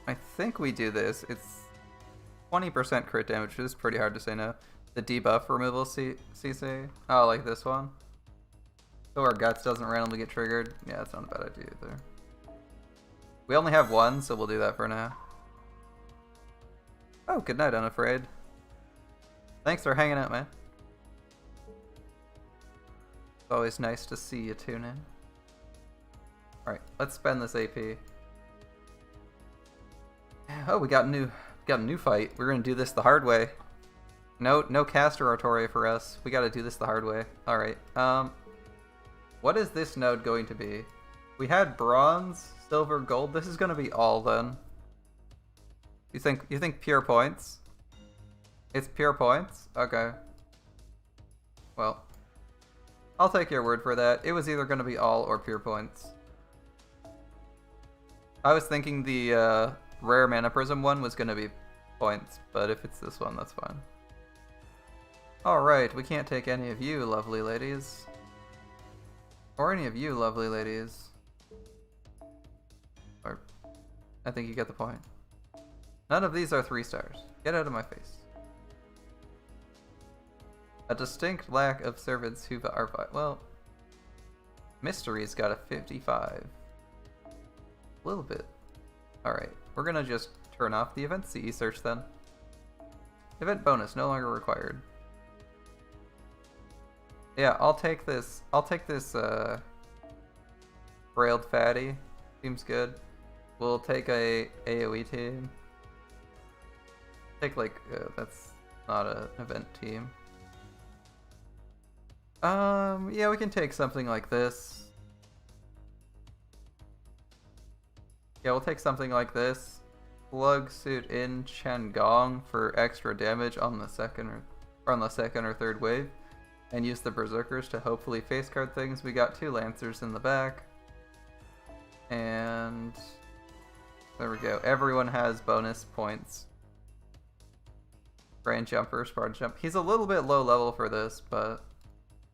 I think we do this. It's 20% crit damage, which is pretty hard to say no. The debuff removal CC. Oh, like this one. So our guts doesn't randomly get triggered. Yeah, that's not a bad idea either. We only have one, so we'll do that for now. Oh, good night, Unafraid. Thanks for hanging out, man. It's always nice to see you tune in. Alright, let's spend this AP. Oh, we got a new fight. We're gonna do this the hard way. No caster Artoria for us. We gotta do this the hard way. Alright, what is this node going to be? We had bronze, silver, gold. This is gonna be all then. You think pure points? It's pure points? Okay. Well, I'll take your word for that. It was either gonna be all or pure points. I was thinking the rare Mana Prism one was gonna be points, but if it's this one, that's fine. Alright, we can't take any of you, lovely ladies. Or any of you, lovely ladies. I think you get the point. None of these are 3 stars. Get out of my face. A distinct lack of servants who are well. Mystery's got a 55. A little bit. Alright, we're gonna just turn off the event CE search then. Event bonus no longer required. Yeah, I'll take this Brailed Fatty. Seems good. We'll take a AoE team. Take like that's not an event team. Yeah, we can take something like this. Yeah, we'll take something like this. Plug suit in Changong for extra damage on the second or third wave, and use the berserkers to hopefully face card things. We got 2 lancers in the back, and there we go. Everyone has bonus points. Grand jumper, Spartan jump. He's a little bit low level for this, but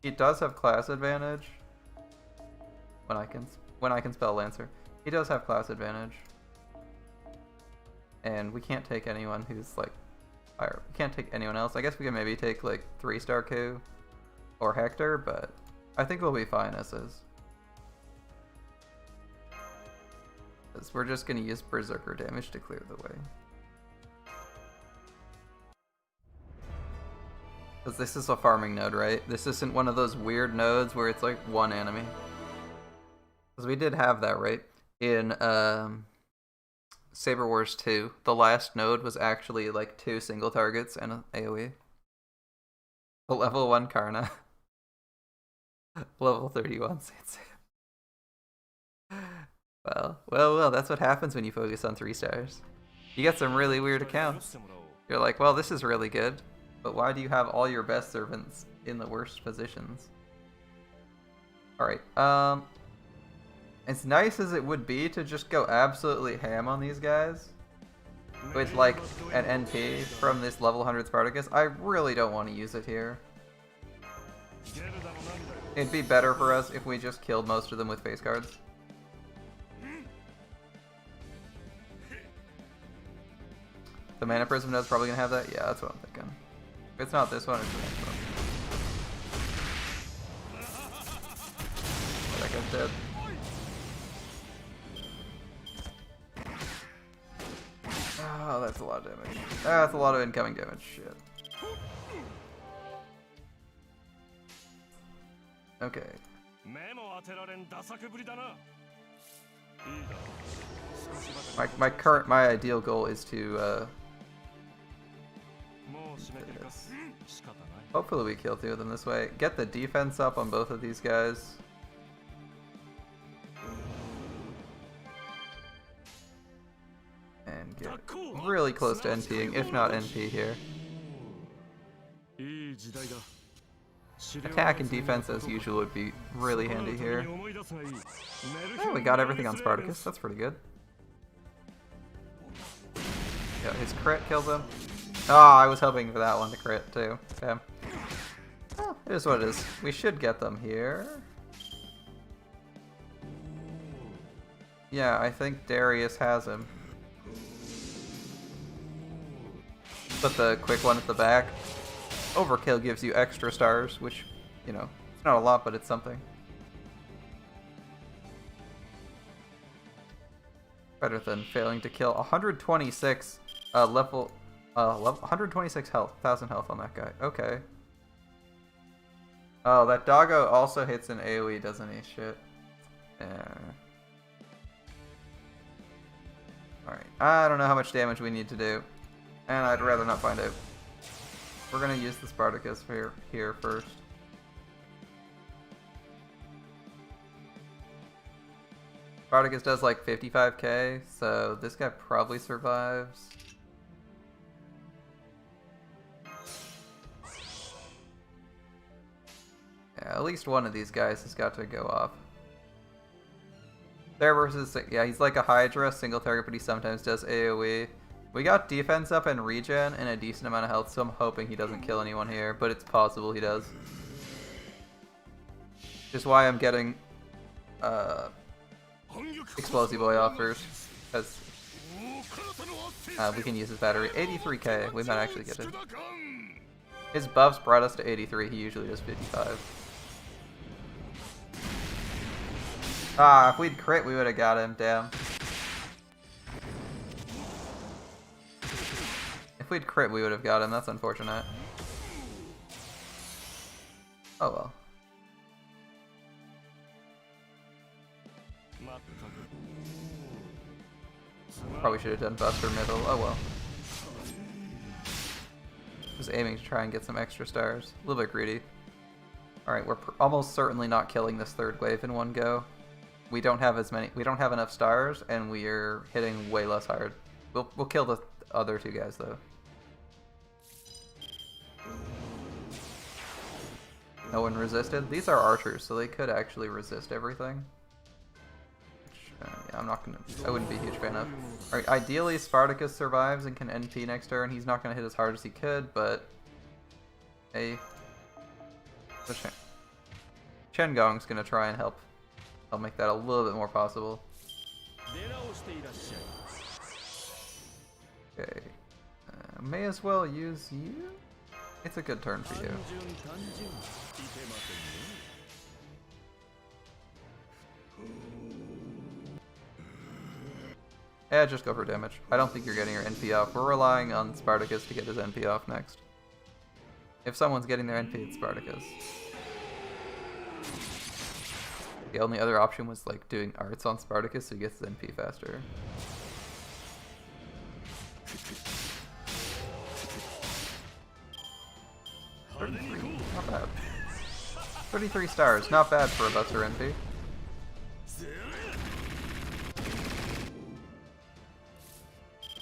he does have class advantage. When I can spell Lancer, he does have class advantage, and we can't take anyone who's like higher. We can't take anyone else. I guess we can maybe take like 3-star Ku or Hector, but I think we'll be fine as is. Because we're just gonna use berserker damage to clear the way. Because this is a farming node, right? This isn't one of those weird nodes where it's like one enemy. Because we did have that, right? In Saber Wars 2, the last node was actually like 2 single targets and an AoE. A level 1 Karna. Level 31 Saint Sam. Well, that's what happens when you focus on 3 stars. You get some really weird accounts. You're like, well, this is really good, but why do you have all your best servants in the worst positions? Alright, as nice as it would be to just go absolutely ham on these guys with like an NP from this level 100 Spartacus, I really don't want to use it here. It'd be better for us if we just killed most of them with face cards. The Mana Prism node's probably gonna have that? Yeah, that's what I'm thinking. If it's not this one, it's the next one. Oh, that guy's dead. Oh, that's a lot of damage. That's a lot of incoming damage. Shit. Okay. My ideal goal is to hopefully we kill 2 of them this way. Get the defense up on both of these guys. And get really close to NPing, if not NP here. Attack and defense as usual would be really handy here. Oh, we got everything on Spartacus, that's pretty good. Yeah, his crit kills him. Oh, I was hoping for that one to crit too. Okay. Well, it is what it is. We should get them here. Yeah, I think Darius has him. Put the quick one at the back. Overkill gives you extra stars, which, you know, it's not a lot, but it's something. Better than failing to kill 126 level 126 health, 1000 health on that guy. Okay. Oh, that doggo also hits an AoE, doesn't he? Shit. Yeah. Alright, I don't know how much damage we need to do, and I'd rather not find out. We're gonna use the Spartacus here first. Spartacus does like 55k, so this guy probably survives. Yeah, at least one of these guys has got to go off. There versus, yeah, he's like a Hydra, single target, but he sometimes does AoE. We got defense up and regen and a decent amount of health, so I'm hoping he doesn't kill anyone here, but it's possible he does. Which is why I'm getting Explosive Boy off first, because We can use his battery. 83k, we might actually get it. His buffs brought us to 83, he usually does 55. Ah, if we'd crit, we would have got him, damn. If we'd crit, we would have got him, that's unfortunate. Oh well. Probably should have done Buster middle, oh well. Was aiming to try and get some extra stars. A little bit greedy. Alright, we're almost certainly not killing this third wave in one go. We don't have enough stars, and we are hitting way less hard. We'll kill the other two guys though. No one resisted? These are archers, so they could actually resist everything. Which, yeah, I wouldn't be a huge fan of. Alright, ideally Spartacus survives and can NP next turn. He's not gonna hit as hard as he could, but hey. Chen Gong's gonna try and help. I'll make that a little bit more possible. Okay. May as well use you? It's a good turn for you. Yeah, just go for damage. I don't think you're getting your NP off. We're relying on Spartacus to get his NP off next. If someone's getting their NP, it's Spartacus. The only other option was like doing arts on Spartacus so he gets his NP faster. Not bad. 33 stars, not bad for a Buster NP.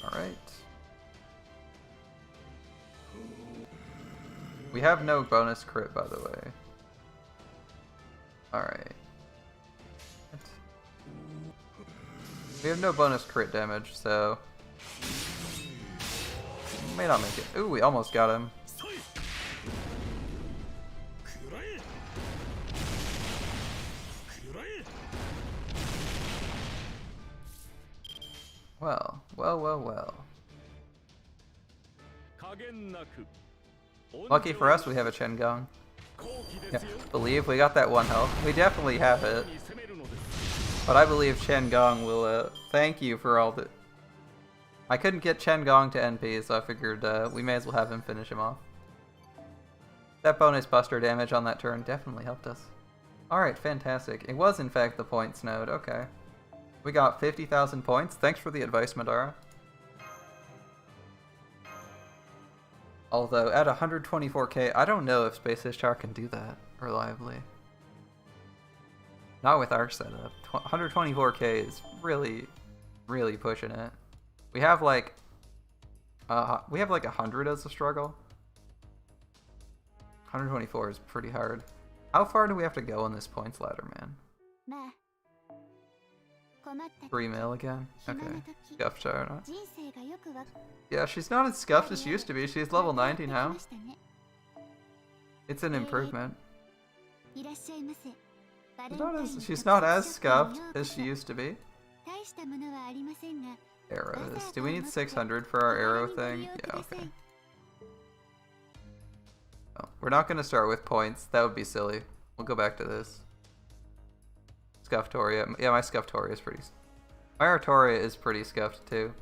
Alright. We have no bonus crit, by the way. Alright. We have no bonus crit damage, so may not make it. Ooh, we almost got him. Well. Lucky for us, we have a Chen Gong. Yeah, believe we got that 1 health. We definitely have it. But I believe Chen Gong will, thank you for all the... I couldn't get Chen Gong to NP, so I figured we may as well have him finish him off. That bonus Buster damage on that turn definitely helped us. Alright, fantastic. It was in fact the points node, okay. We got 50,000 points. Thanks for the advice, Madara. Although, at 124k, I don't know if Space Ishtar can do that reliably. Not with our setup. 124k is really, really pushing it. We have like 100 as a struggle. 124 is pretty hard. How far do we have to go on this points ladder, man? 3 mil again? Okay. Scuffed her, not. Yeah, she's not as scuffed as she used to be. She's level 90 now. It's an improvement. She's not as scuffed as she used to be. Arrows. Do we need 600 for our arrow thing? Yeah, okay. Oh, we're not going to start with points. That would be silly. We'll go back to this. Scufftoria. Yeah, my Scufftoria is pretty... My Artoria is pretty scuffed too.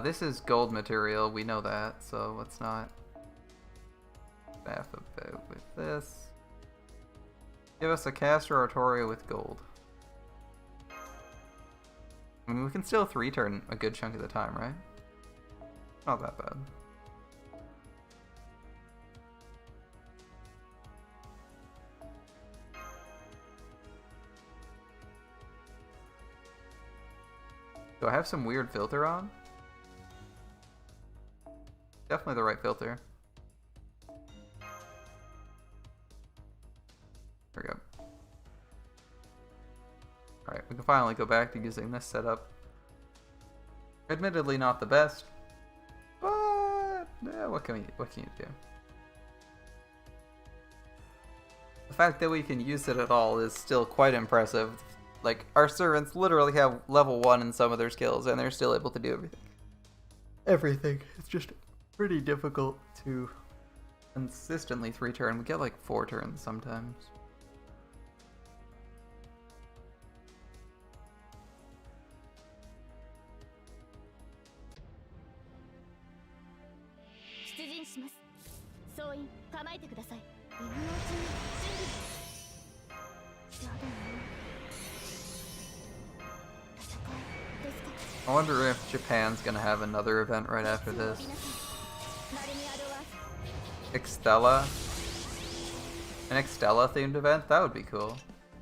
This is gold material. We know that, so let's not faff about with this. Give us a caster Artoria with gold. I mean, we can still 3-turn a good chunk of the time, right? Not that bad. Do I have some weird filter on? Definitely the right filter. There we go. Alright, we can finally go back to using this setup. Admittedly not the best, but yeah, what can you do? The fact that we can use it at all is still quite impressive. Like, our servants literally have level 1 in some of their skills, and they're still able to do everything. everything. It's just pretty difficult to consistently 3-turn. We get like 4 turns sometimes. I wonder if Japan's gonna have another event right after this. Extella? An Extella themed event? That would be cool.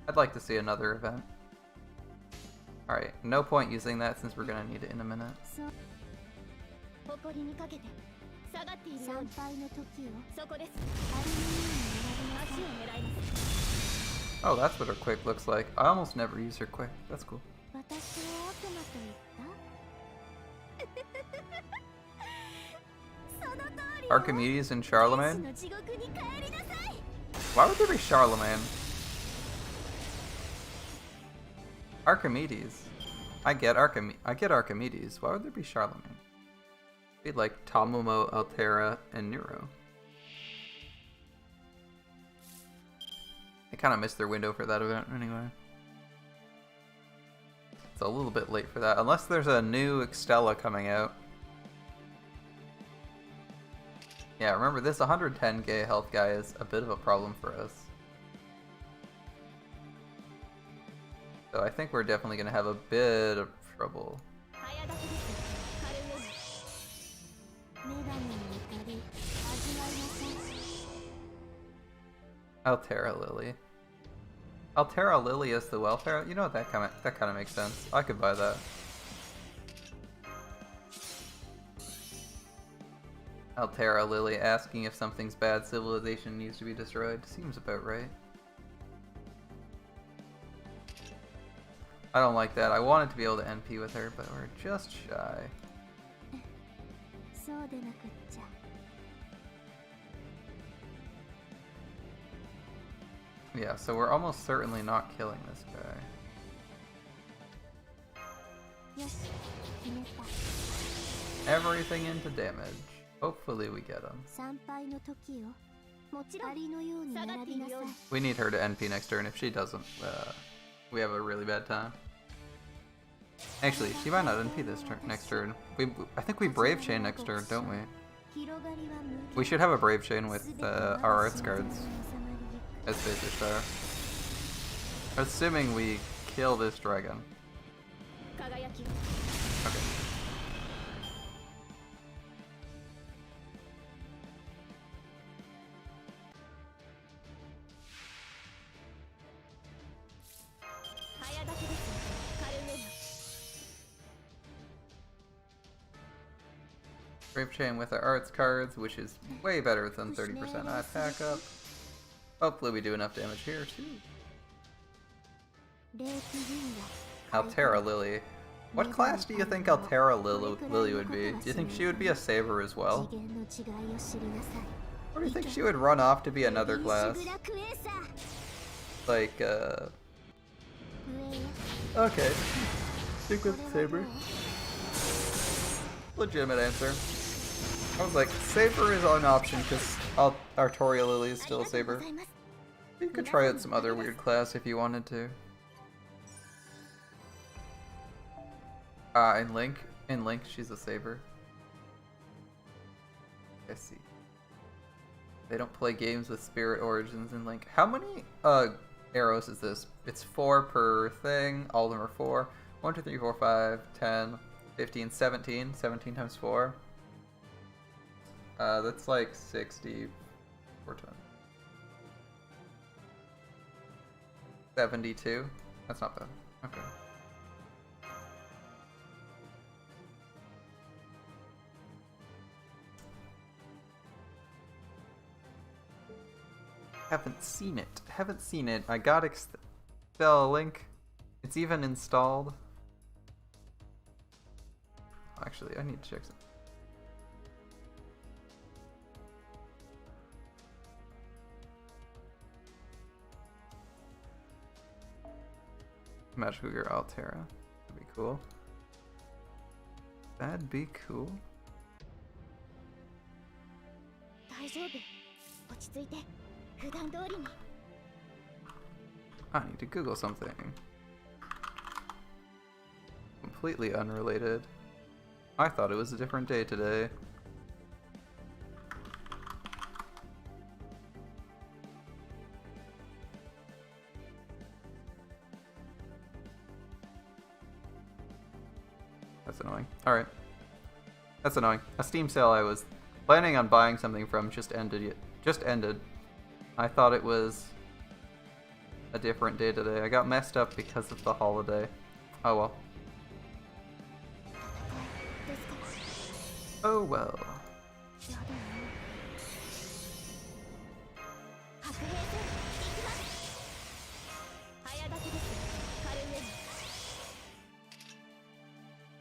I'd like to see another event. Alright, no point using that since we're gonna need it in a minute. Oh, that's what her quick looks like. I almost never use her quick. That's cool. Archimedes and Charlemagne? Why would there be Charlemagne? Archimedes. I get Archimedes. Why would there be Charlemagne? Be like Tamumo, Altera, and Nero. I kind of missed their window for that event anyway. It's a little bit late for that, unless there's a new Extella coming out. Yeah, remember this 110k health guy is a bit of a problem for us. So I think we're definitely going to have a bit of trouble. Altera Lily. Altera Lily is the welfare? You know what, that kind of makes sense. I could buy that. Altera Lily asking if something's bad, civilization needs to be destroyed. Seems about right. I don't like that. I wanted to be able to NP with her, but we're just shy. Yeah, so we're almost certainly not killing this guy. Everything into damage. Hopefully we get him. We need her to NP next turn. If she doesn't, we have a really bad time. Actually, she might not NP this next turn. I think we Brave Chain next turn, don't we? We should have a Brave Chain with our Arts Guards as Phaser Star. Assuming we kill this dragon. Okay. Brave Chain with our Arts cards, which is way better than 30% attack up. Hopefully we do enough damage here too. Altera Lily. What class do you think Altera Lily would be? Do you think she would be a Saber as well? Or do you think she would run off to be another class? Like, okay. Stick with Saber. Legitimate answer. I was like, Saber is an option because Artoria Lily is still a Saber. You could try out some other weird class if you wanted to. In Link, she's a Saber. I see. They don't play games with Spirit Origins in Link. How many arrows is this? It's 4 per thing. All of them are 4. 1, 2, 3, 4, 5, 10, 15, 17. 17 times 4. That's like 60. 4 times. 72. That's not bad. Okay. Haven't seen it. I got Expel Link. It's even installed. Actually, I need to check some. Magical Girl Altera. That'd be cool. That'd be cool. I need to Google something. Completely unrelated. I thought it was a different day today. That's annoying. Alright. That's annoying. A Steam sale I was planning on buying something from just ended. I thought it was a different day today. I got messed up because of the holiday. Oh well. Oh well.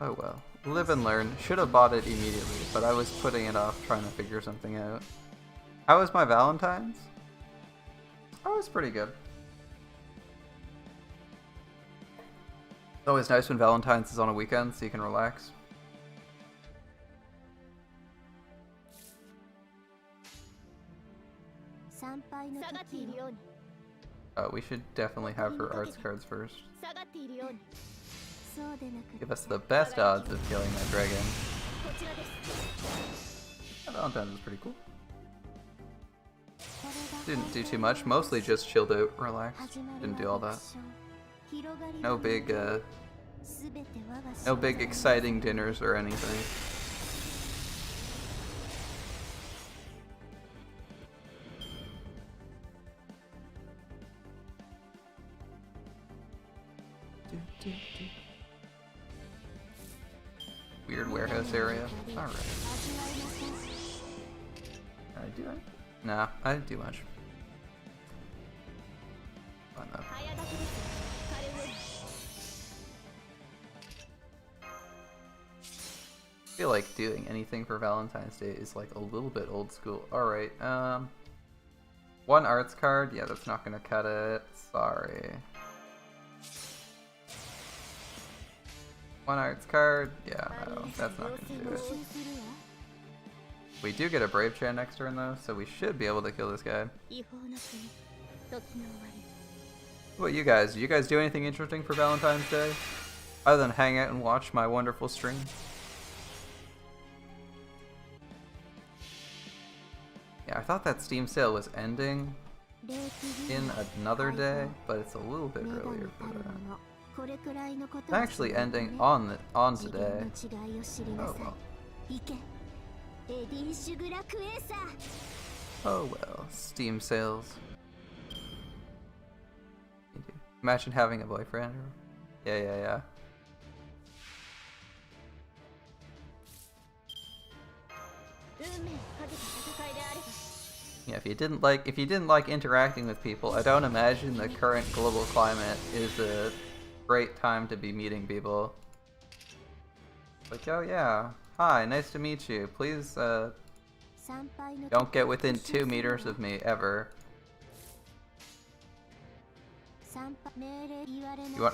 Oh well. Live and learn. Should have bought it immediately, but I was putting it off trying to figure something out. How was my Valentine's? Oh, it was pretty good. It's always nice when Valentine's is on a weekend so you can relax. We should definitely have her arts cards first. Give us the best odds of killing that dragon. Valentine's was pretty cool. Didn't do too much, mostly just chilled out, relaxed. Didn't do all that. No big exciting dinners or anything. Weird warehouse area. Alright. Did I do it? Nah, I didn't do much. Fun though. I feel like doing anything for Valentine's Day is like a little bit old school. Alright, one arts card? Yeah, that's not gonna cut it. Sorry. One arts card? Yeah, no, that's not gonna do it. We do get a Brave Chair next turn though, so we should be able to kill this guy. What about you guys? Do you guys do anything interesting for Valentine's Day? Other than hang out and watch my wonderful stream? Yeah, I thought that Steam sale was ending in another day, but it's a little bit earlier for that. It's actually ending on today. Oh well. Oh well. Steam sales. Imagine having a boyfriend. Yeah. Yeah, if you didn't like interacting with people, I don't imagine the current global climate is a great time to be meeting people. Like, oh yeah, hi, nice to meet you. Please, don't get within 2 meters of me, ever.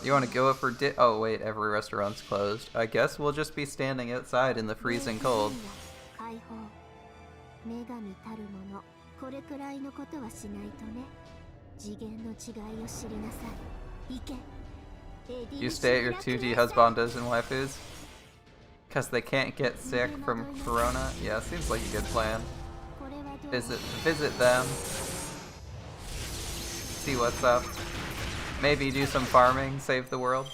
You want to go up for oh wait, every restaurant's closed. I guess we'll just be standing outside in the freezing cold. You stay at your 2D husbandos and waifus? Because they can't get sick from corona? Yeah, seems like a good plan. Visit them. See what's up. Maybe do some farming, save the world.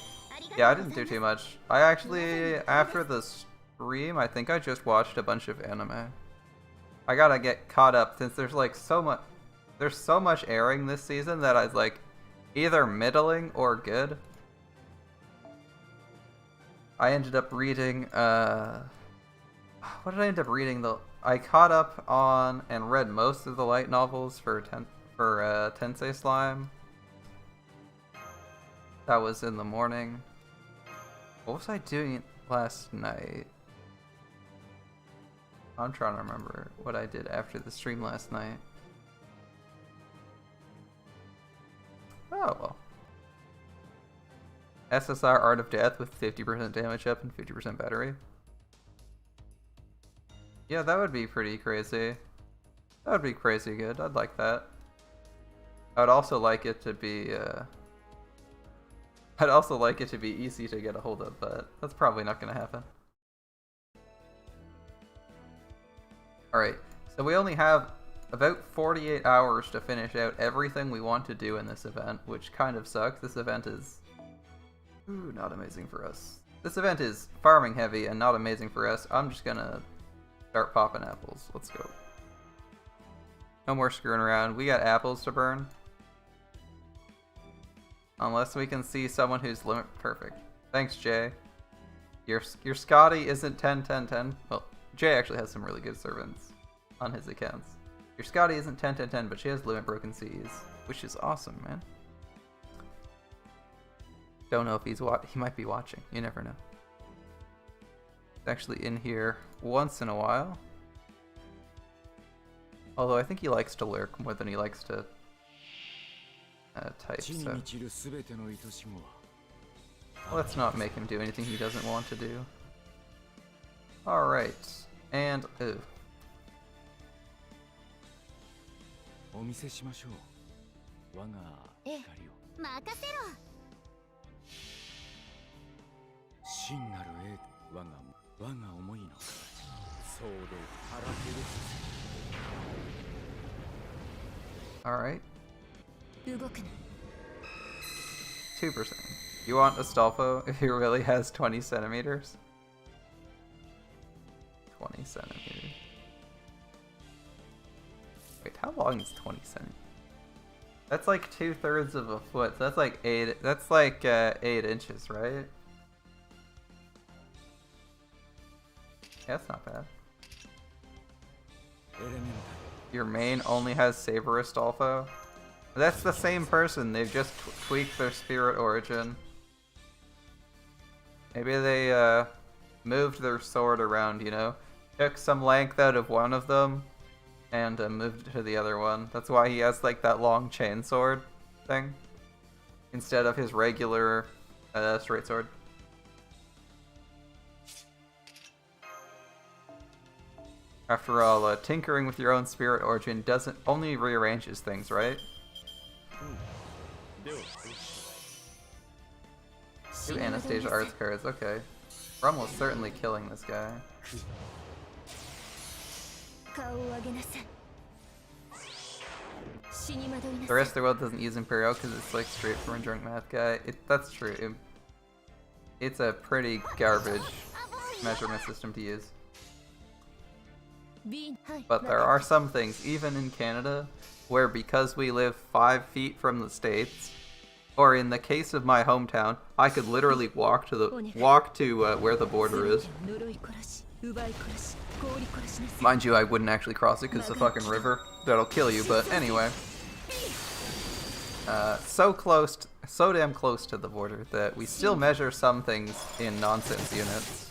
Yeah, I didn't do too much. I actually, after the stream, I think I just watched a bunch of anime. I gotta get caught up since there's like there's so much airing this season that I was like either middling or good. I ended up reading, what did I end up reading though? I caught up on and read most of the light novels for Tensei Slime. That was in the morning. What was I doing last night? I'm trying to remember what I did after the stream last night. Oh well. SSR Art of Death with 50% damage up and 50% battery. Yeah, that would be pretty crazy. That would be crazy good. I'd like that. I'd also like it to be I'd also like it to be easy to get a hold of, but that's probably not gonna happen. Alright, so we only have about 48 hours to finish out everything we want to do in this event, which kind of sucks. This event is not amazing for us. This event is farming heavy and not amazing for us. I'm just gonna start popping apples. Let's go. No more screwing around. We got apples to burn. Unless we can see someone who's limit perfect. Thanks, Jay. Your Scotty isn't 10-10-10. Well, Jay actually has some really good servants on his accounts. Your Scotty isn't 10-10-10, but she has limit broken seas, which is awesome, man. Don't know if he might be watching. You never know. He's actually in here once in a while. Although I think he likes to lurk more than he likes to type, so let's not make him do anything he doesn't want to do. Alright, and ooh. Alright. 2%. You want Astolfo if he really has 20 centimeters? 20 centimeters. Wait, how long is 20 centimeters? That's like 2/3 of a foot. So that's like 8. That's like 8 inches, right? Yeah, that's not bad. Your main only has Saber Astolfo? That's the same person. They've just tweaked their spirit origin. Maybe they moved their sword around, you know? Took some length out of one of them and moved it to the other one. That's why he has like that long chain sword thing instead of his regular straight sword. After all, tinkering with your own spirit origin doesn't only rearranges things, right? Two Anastasia Arts cards, okay. We're almost certainly killing this guy. The rest of the world doesn't use Imperial because it's like straight from a drunk math guy. That's true. It's a pretty garbage measurement system to use. But there are some things, even in Canada, where because we live 5 feet from the States, or in the case of my hometown, I could literally walk to where the border is. Mind you, I wouldn't actually cross it because it's a fucking river that'll kill you, but anyway. So damn close to the border that we still measure some things in nonsense units.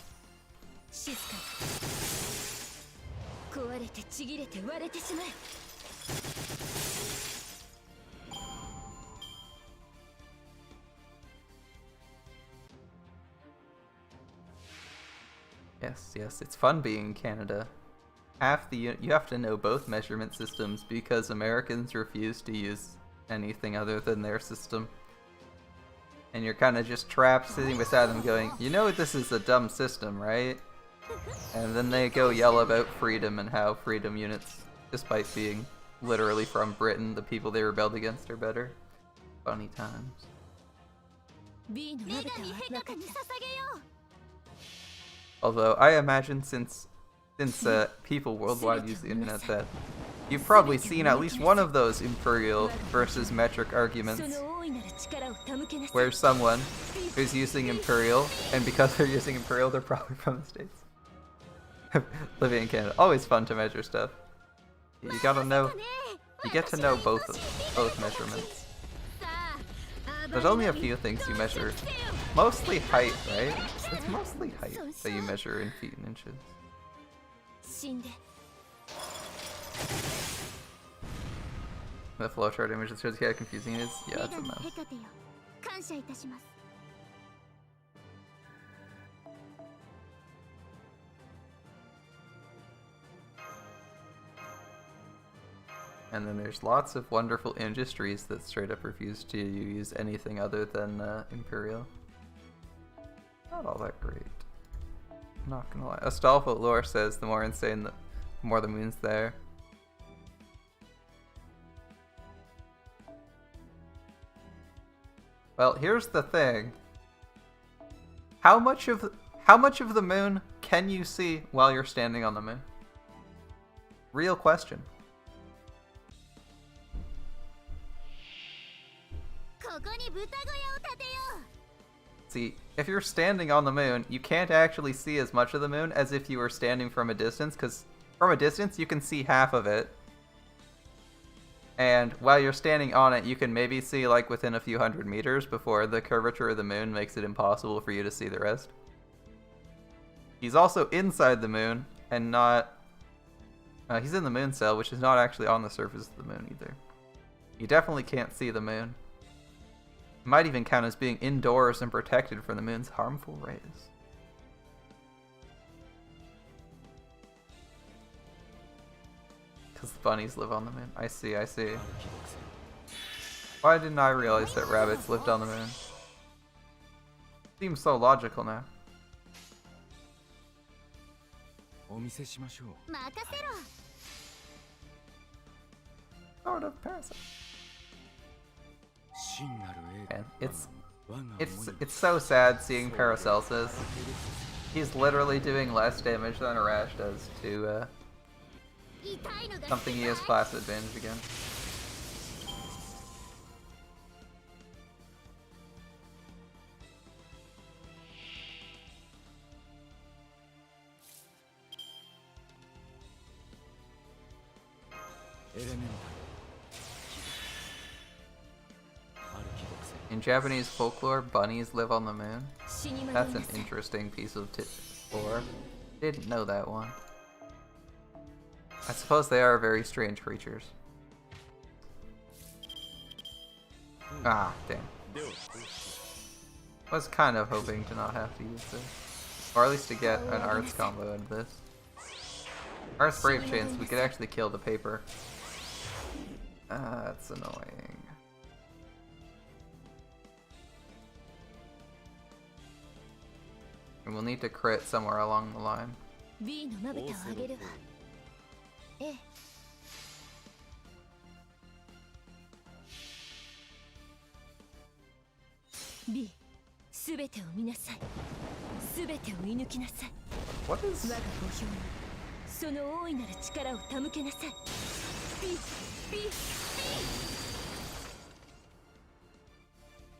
Yes, it's fun being in Canada. You have to know both measurement systems because Americans refuse to use anything other than their system. And you're kind of just trapped sitting beside them going, you know this is a dumb system, right? And then they go yell about freedom and how freedom units, despite being literally from Britain, the people they rebelled against are better. Funny times. Although I imagine since people worldwide use the internet that you've probably seen at least one of those Imperial versus metric arguments where someone who's using Imperial, and because they're using Imperial they're probably from the States. Living in Canada. Always fun to measure stuff. You gotta know, you get to know both measurements. There's only a few things you measure. Mostly height, right? It's mostly height that you measure in feet and inches. The flowchart image that shows you how confusing it is? Yeah, it's a mess. And then there's lots of wonderful industries that straight up refuse to use anything other than Imperial. Not all that great. I'm not gonna lie. Astolfo lore says the more insane, the more the moon's there. Well, here's the thing. How much of the moon can you see while you're standing on the moon? Real question. See, if you're standing on the moon, you can't actually see as much of the moon as if you were standing from a distance, because from a distance you can see half of it. And while you're standing on it, you can maybe see like within a few hundred meters before the curvature of the moon makes it impossible for you to see the rest. He's also inside the moon and not... he's in the moon cell, which is not actually on the surface of the moon either. You definitely can't see the moon. Might even count as being indoors and protected from the moon's harmful rays. Because the bunnies live on the moon. I see, I see. Why didn't I realize that rabbits lived on the moon? Seems so logical now. Sort of parasite. And it's so sad seeing Paracelsus. He's literally doing less damage than Arash does to something he has class advantage against. In Japanese folklore, bunnies live on the moon. That's an interesting piece of lore. Didn't know that one. I suppose they are very strange creatures. Ah, damn. Was kind of hoping to not have to use this. Or at least to get an arts combo out of this. Arts Brave Chains, we could actually kill the paper. That's annoying. And we'll need to crit somewhere along the line. What is...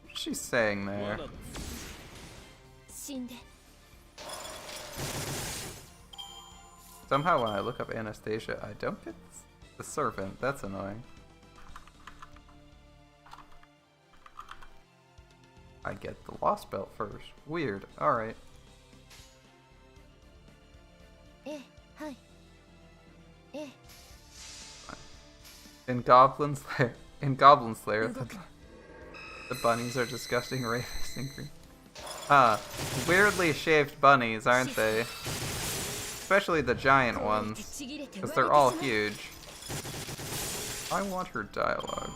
What's she saying there? Somehow when I look up Anastasia, I don't get the servant. That's annoying. I get the lost belt first. Weird. Alright. In Goblin Slayer, the bunnies are disgusting, ray-faced and green. Weirdly shaped bunnies, aren't they? Especially the giant ones, because they're all huge. I want her dialogue.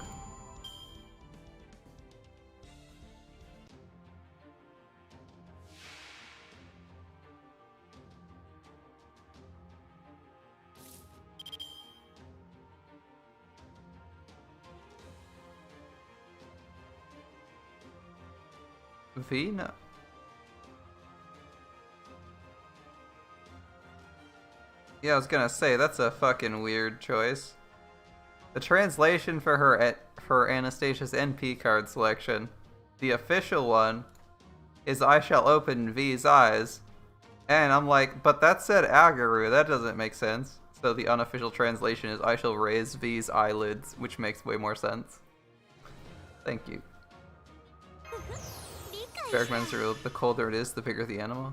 V? No. Yeah, I was gonna say, that's a fucking weird choice. The translation for her for Anastasia's NP card selection, the official one, is I shall open V's eyes. And I'm like, but that said Agaru, that doesn't make sense. So the unofficial translation is I shall raise V's eyelids, which makes way more sense. Thank you. Bergman's rule, the colder it is, the bigger the animal.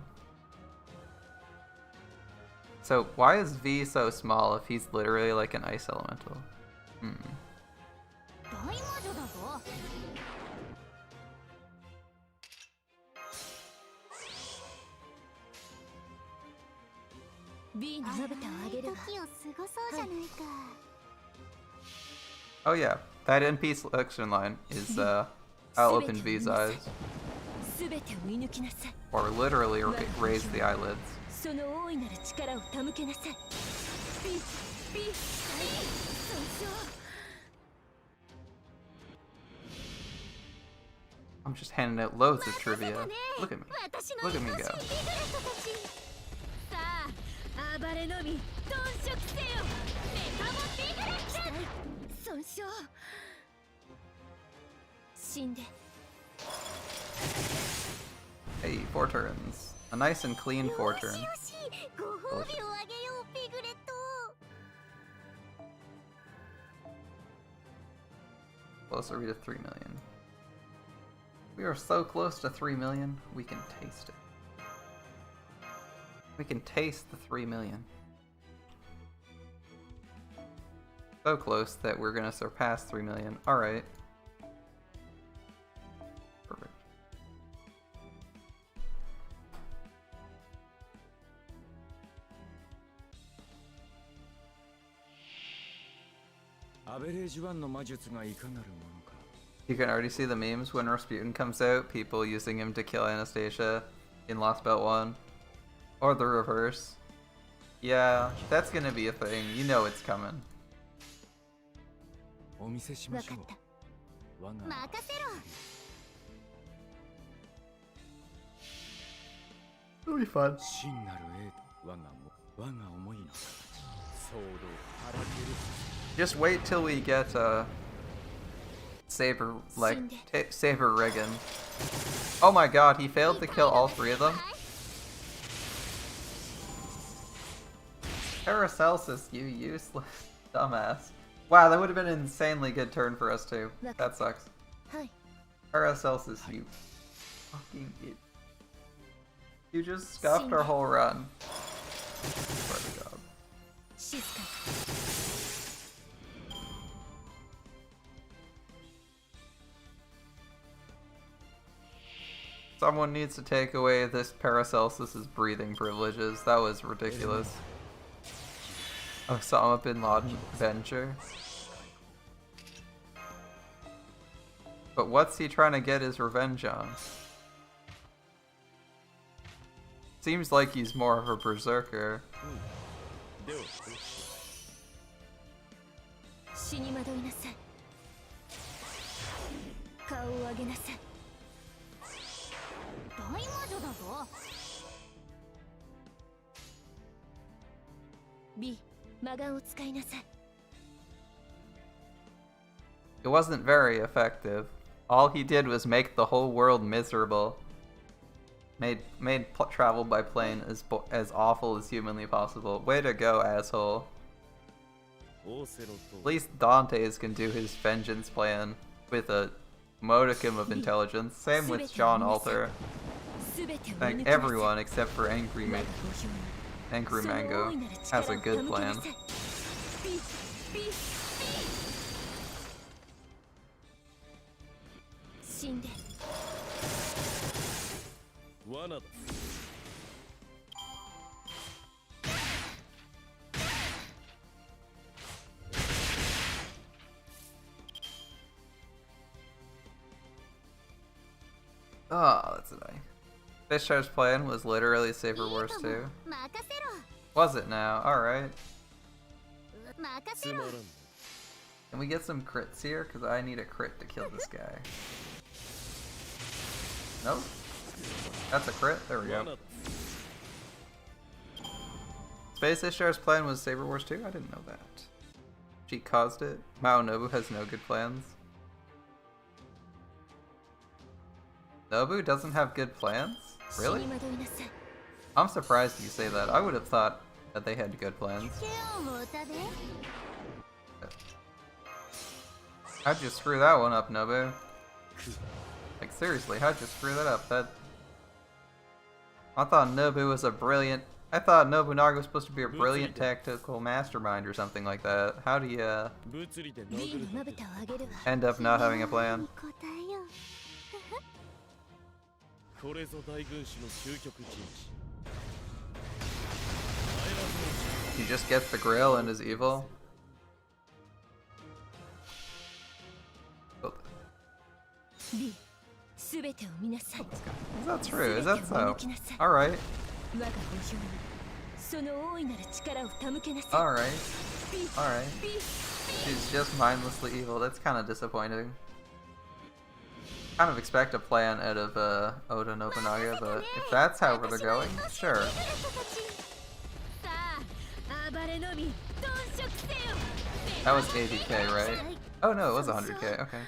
So why is V so small if he's literally like an ice elemental? Oh yeah, that NP selection line is I'll open V's eyes. Or literally raise the eyelids. I'm just handing out loads of trivia. Look at me. Look at me go. Hey, 4 turns. A nice and clean 4 turn. Closer to 3 million. We are so close to 3 million, we can taste it. We can taste the 3 million. So close that we're gonna surpass 3 million. Alright. Perfect. You can already see the memes when Rasputin comes out, people using him to kill Anastasia in Lost Belt 1. Or the reverse. Yeah, that's gonna be a thing. You know it's coming. It'll be fun. Just wait till we get Saber, like, Saber Regan. Oh my god, he failed to kill all 3 of them? Paracelsus, you useless dumbass. Wow, that would have been an insanely good turn for us too. That sucks. Paracelsus, you fucking idiot. You just scuffed our whole run. Swear to God. Someone needs to take away this Paracelsus's breathing privileges. That was ridiculous. Osama bin Laden venture. But what's he trying to get his revenge on? Seems like he's more of a berserker. It wasn't very effective. All he did was make the whole world miserable. Made travel by plane as awful as humanly possible. Way to go, asshole. At least Dante's can do his vengeance plan with a modicum of intelligence. Same with John Alter. Like everyone except for Angry Mango has a good plan. Oh, that's an eye. Fishar's plan was literally Saber Wars 2. Was it now? Alright. Can we get some crits here? Because I need a crit to kill this guy. Nope. That's a crit. There we go. Space Ishar's plan was Saber Wars 2? I didn't know that. She caused it. Mao Nobu has no good plans. Nobu doesn't have good plans? Really? I'm surprised you say that. I would have thought that they had good plans. How'd you screw that one up, Nobu? Like seriously, how'd you screw that up? I thought Nobu was a brilliant... I thought Nobunaga was supposed to be a brilliant tactical mastermind or something like that. How do you end up not having a plan? He just gets the grill and is evil. Is that true? Is that so? Alright. Alright. Alright. She's just mindlessly evil. That's kind of disappointing. Kind of expect a plan out of Oda Nobunaga, but if that's how they're going, sure. That was 80k, right? Oh no, it was 100k, okay.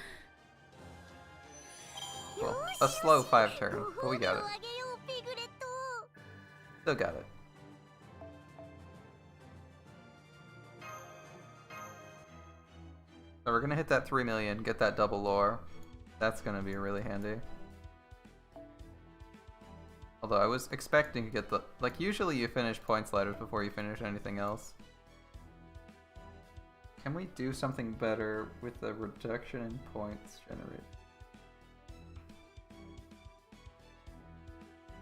Cool. A slow 5 turn, but we got it. Still got it. So we're gonna hit that 3 million, get that double lore. That's gonna be really handy. Although I was expecting to get the... Like, usually you finish point sliders before you finish anything else. Can we do something better with the reduction in points generated?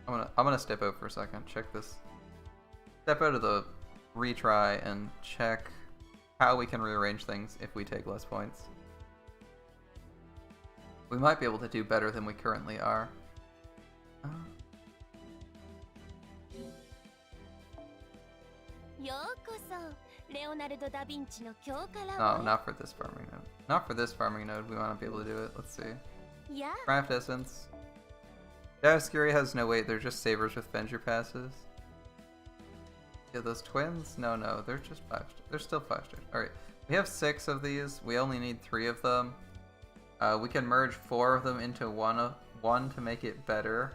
I'm gonna step out for a second, check this. Step out of the retry and check how we can rearrange things if we take less points. We might be able to do better than we currently are. No, not for this farming node. Not for this farming node, we want to be able to do it. Let's see. Craft Essence. Daoskiri has no weight, they're just sabers with Venger passes. Yeah, those twins? No, they're just 5 stars. They're still 5 stars. Alright, we have 6 of these, we only need 3 of them. We can merge 4 of them into one to make it better.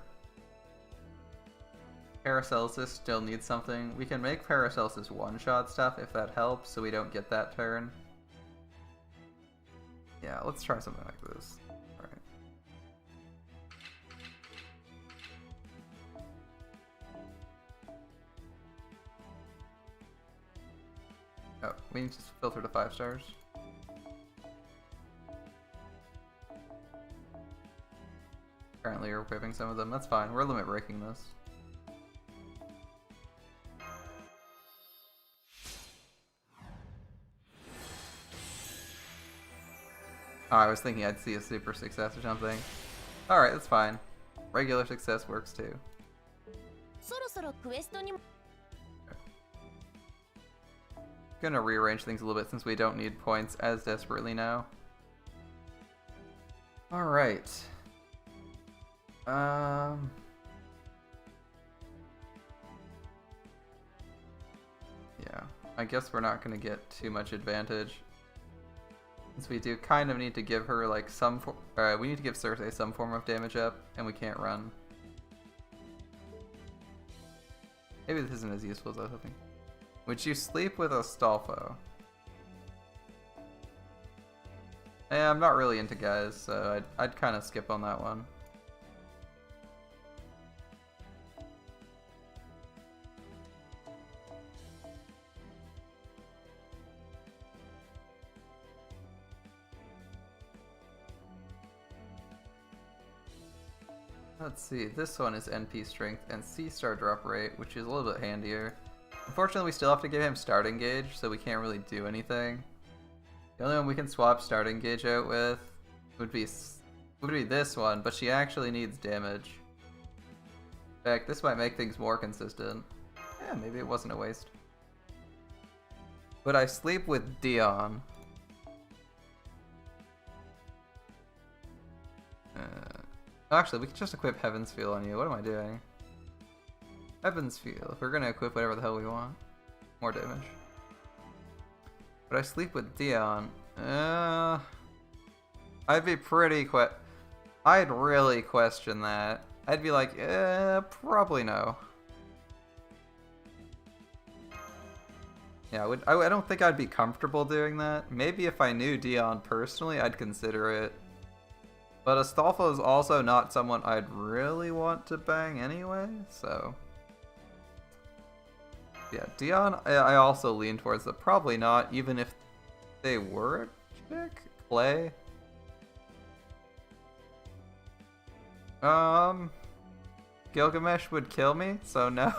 Paracelsus still needs something. We can make Paracelsus one-shot stuff if that helps, so we don't get that turn. Yeah, let's try something like this. Alright. Oh, we need to filter to 5 stars. Apparently you're equipping some of them. That's fine. We're limit breaking this. Oh, I was thinking I'd see a super success or something. Alright, that's fine. Regular success works too. Okay. Gonna rearrange things a little bit since we don't need points as desperately now. Alright. Yeah, I guess we're not gonna get too much advantage. Since we do kind of need to give her like some we need to give Cersei some form of damage up, and we can't run. Maybe this isn't as useful as I was hoping. Would you sleep with Astolfo? Yeah, I'm not really into guys, so I'd kind of skip on that one. Let's see, this one is NP strength and C-star drop rate, which is a little bit handier. Unfortunately, we still have to give him starting gauge, so we can't really do anything. The only one we can swap starting gauge out with would be this one, but she actually needs damage. In fact, this might make things more consistent. Yeah, maybe it wasn't a waste. But I sleep with Dion. Actually, we can just equip Heaven's Feel on you. What am I doing? Heaven's Feel. If we're gonna equip whatever the hell we want. More damage. But I sleep with Dion. I'd be pretty I'd really question that. I'd be like, probably no. Yeah, I don't think I'd be comfortable doing that. Maybe if I knew Dion personally, I'd consider it. But Astolfo is also not someone I'd really want to bang anyway, so... Yeah, Dion, I also lean towards the probably not, even if they were a chick. Clay? Gilgamesh would kill me, so no.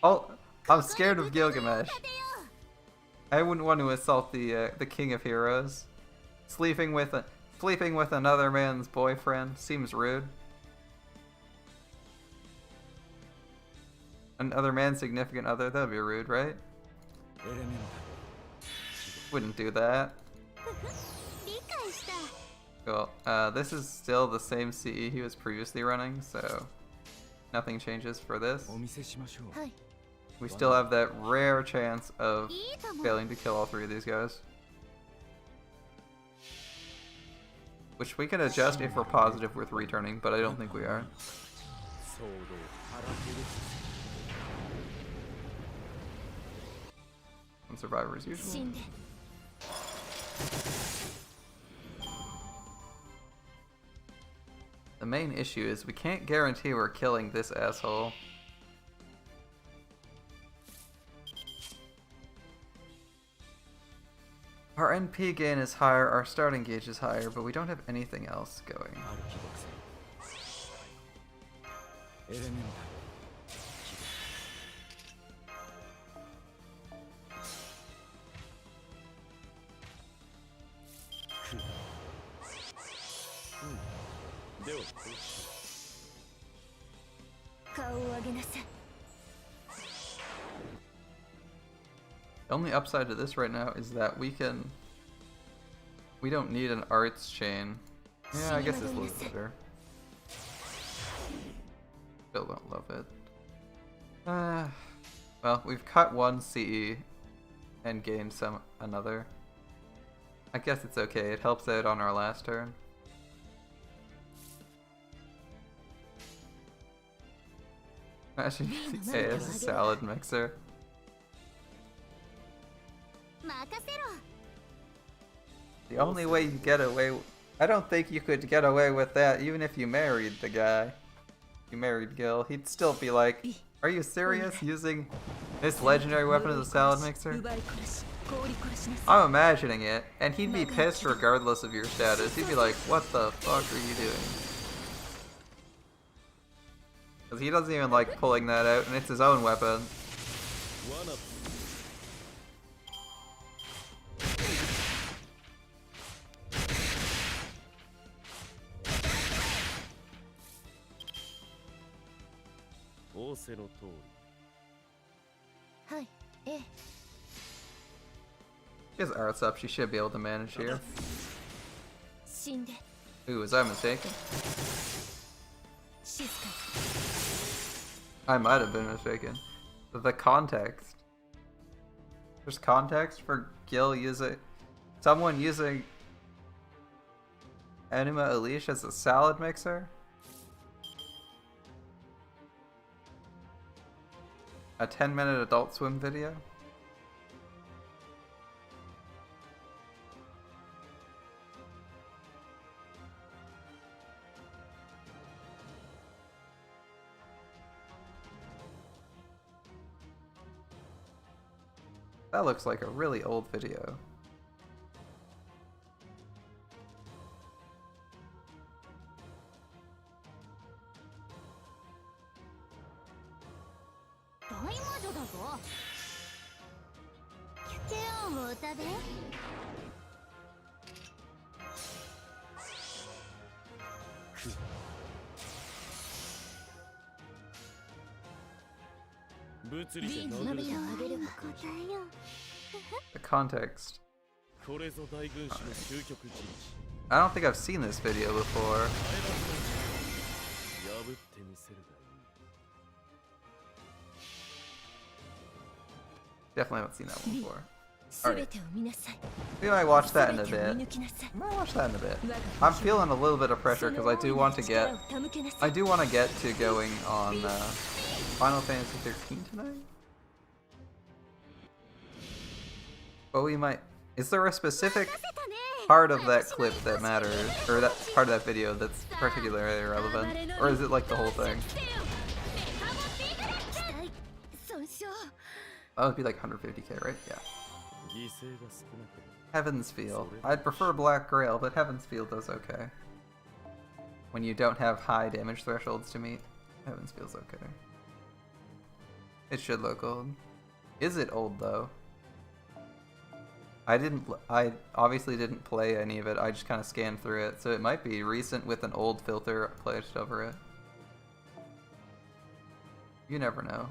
Oh, I'm scared of Gilgamesh. I wouldn't want to assault the King of Heroes. Sleeping with another man's boyfriend seems rude. Another man's significant other, that'd be rude, right? Wouldn't do that. Cool. This is still the same CE he was previously running, so nothing changes for this. We still have that rare chance of failing to kill all three of these guys. Which we can adjust if we're positive with returning, but I don't think we are. And Survivor as usual. The main issue is we can't guarantee we're killing this asshole. Our NP gain is higher, our starting gauge is higher, but we don't have anything else going. The only upside to this right now is that we don't need an arts chain. Yeah, I guess this looks better. Still don't love it. Well, we've cut one CE and gained another. I guess it's okay, it helps out on our last turn. Imagine using A as a salad mixer. The only way you get away... I don't think you could get away with that even if you married the guy. You married Gil, he'd still be like, are you serious using this legendary weapon as a salad mixer? I'm imagining it, and he'd be pissed regardless of your status. He'd be like, what the fuck are you doing? Because he doesn't even like pulling that out, and it's his own weapon. She has arts up, she should be able to manage here. Ooh, was I mistaken? I might have been mistaken. The context. There's context for Gil using... someone using... Anima Elish as a salad mixer? A 10-minute Adult Swim video? That looks like a really old video. The context. Right. I don't think I've seen this video before. Definitely haven't seen that one before. Alright. We might watch that in a bit. I'm feeling a little bit of pressure because I do want to get to going on Final Fantasy 13 tonight. But we might... Is there a specific part of that clip that matters, or that part of that video that's particularly relevant, or is it like the whole thing? That would be like 150k, right? Yeah. Heaven's Field. I'd prefer Black Grail, but Heaven's Field does okay. When you don't have high damage thresholds to meet, Heaven's Field's okay. It should look old. Is it old though? I obviously didn't play any of it. I just kind of scanned through it, so it might be recent with an old filter placed over it. You never know.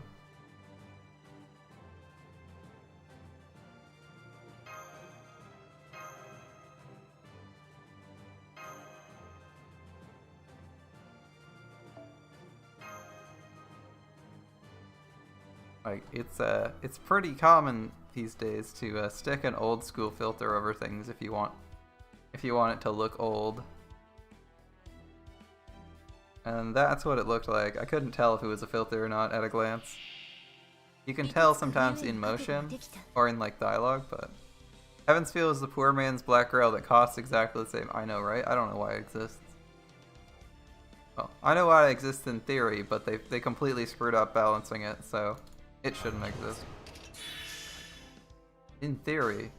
Like it's pretty common these days to stick an old school filter over things if you want it to look old. And that's what it looked like. I couldn't tell if it was a filter or not at a glance. You can tell sometimes in motion or in like dialogue, but Heaven's Feel is the poor man's black grail that costs exactly the same. I know, right? I don't know why it exists. Well, I know why it exists in theory, but they completely screwed up balancing it, so it shouldn't exist. In theory,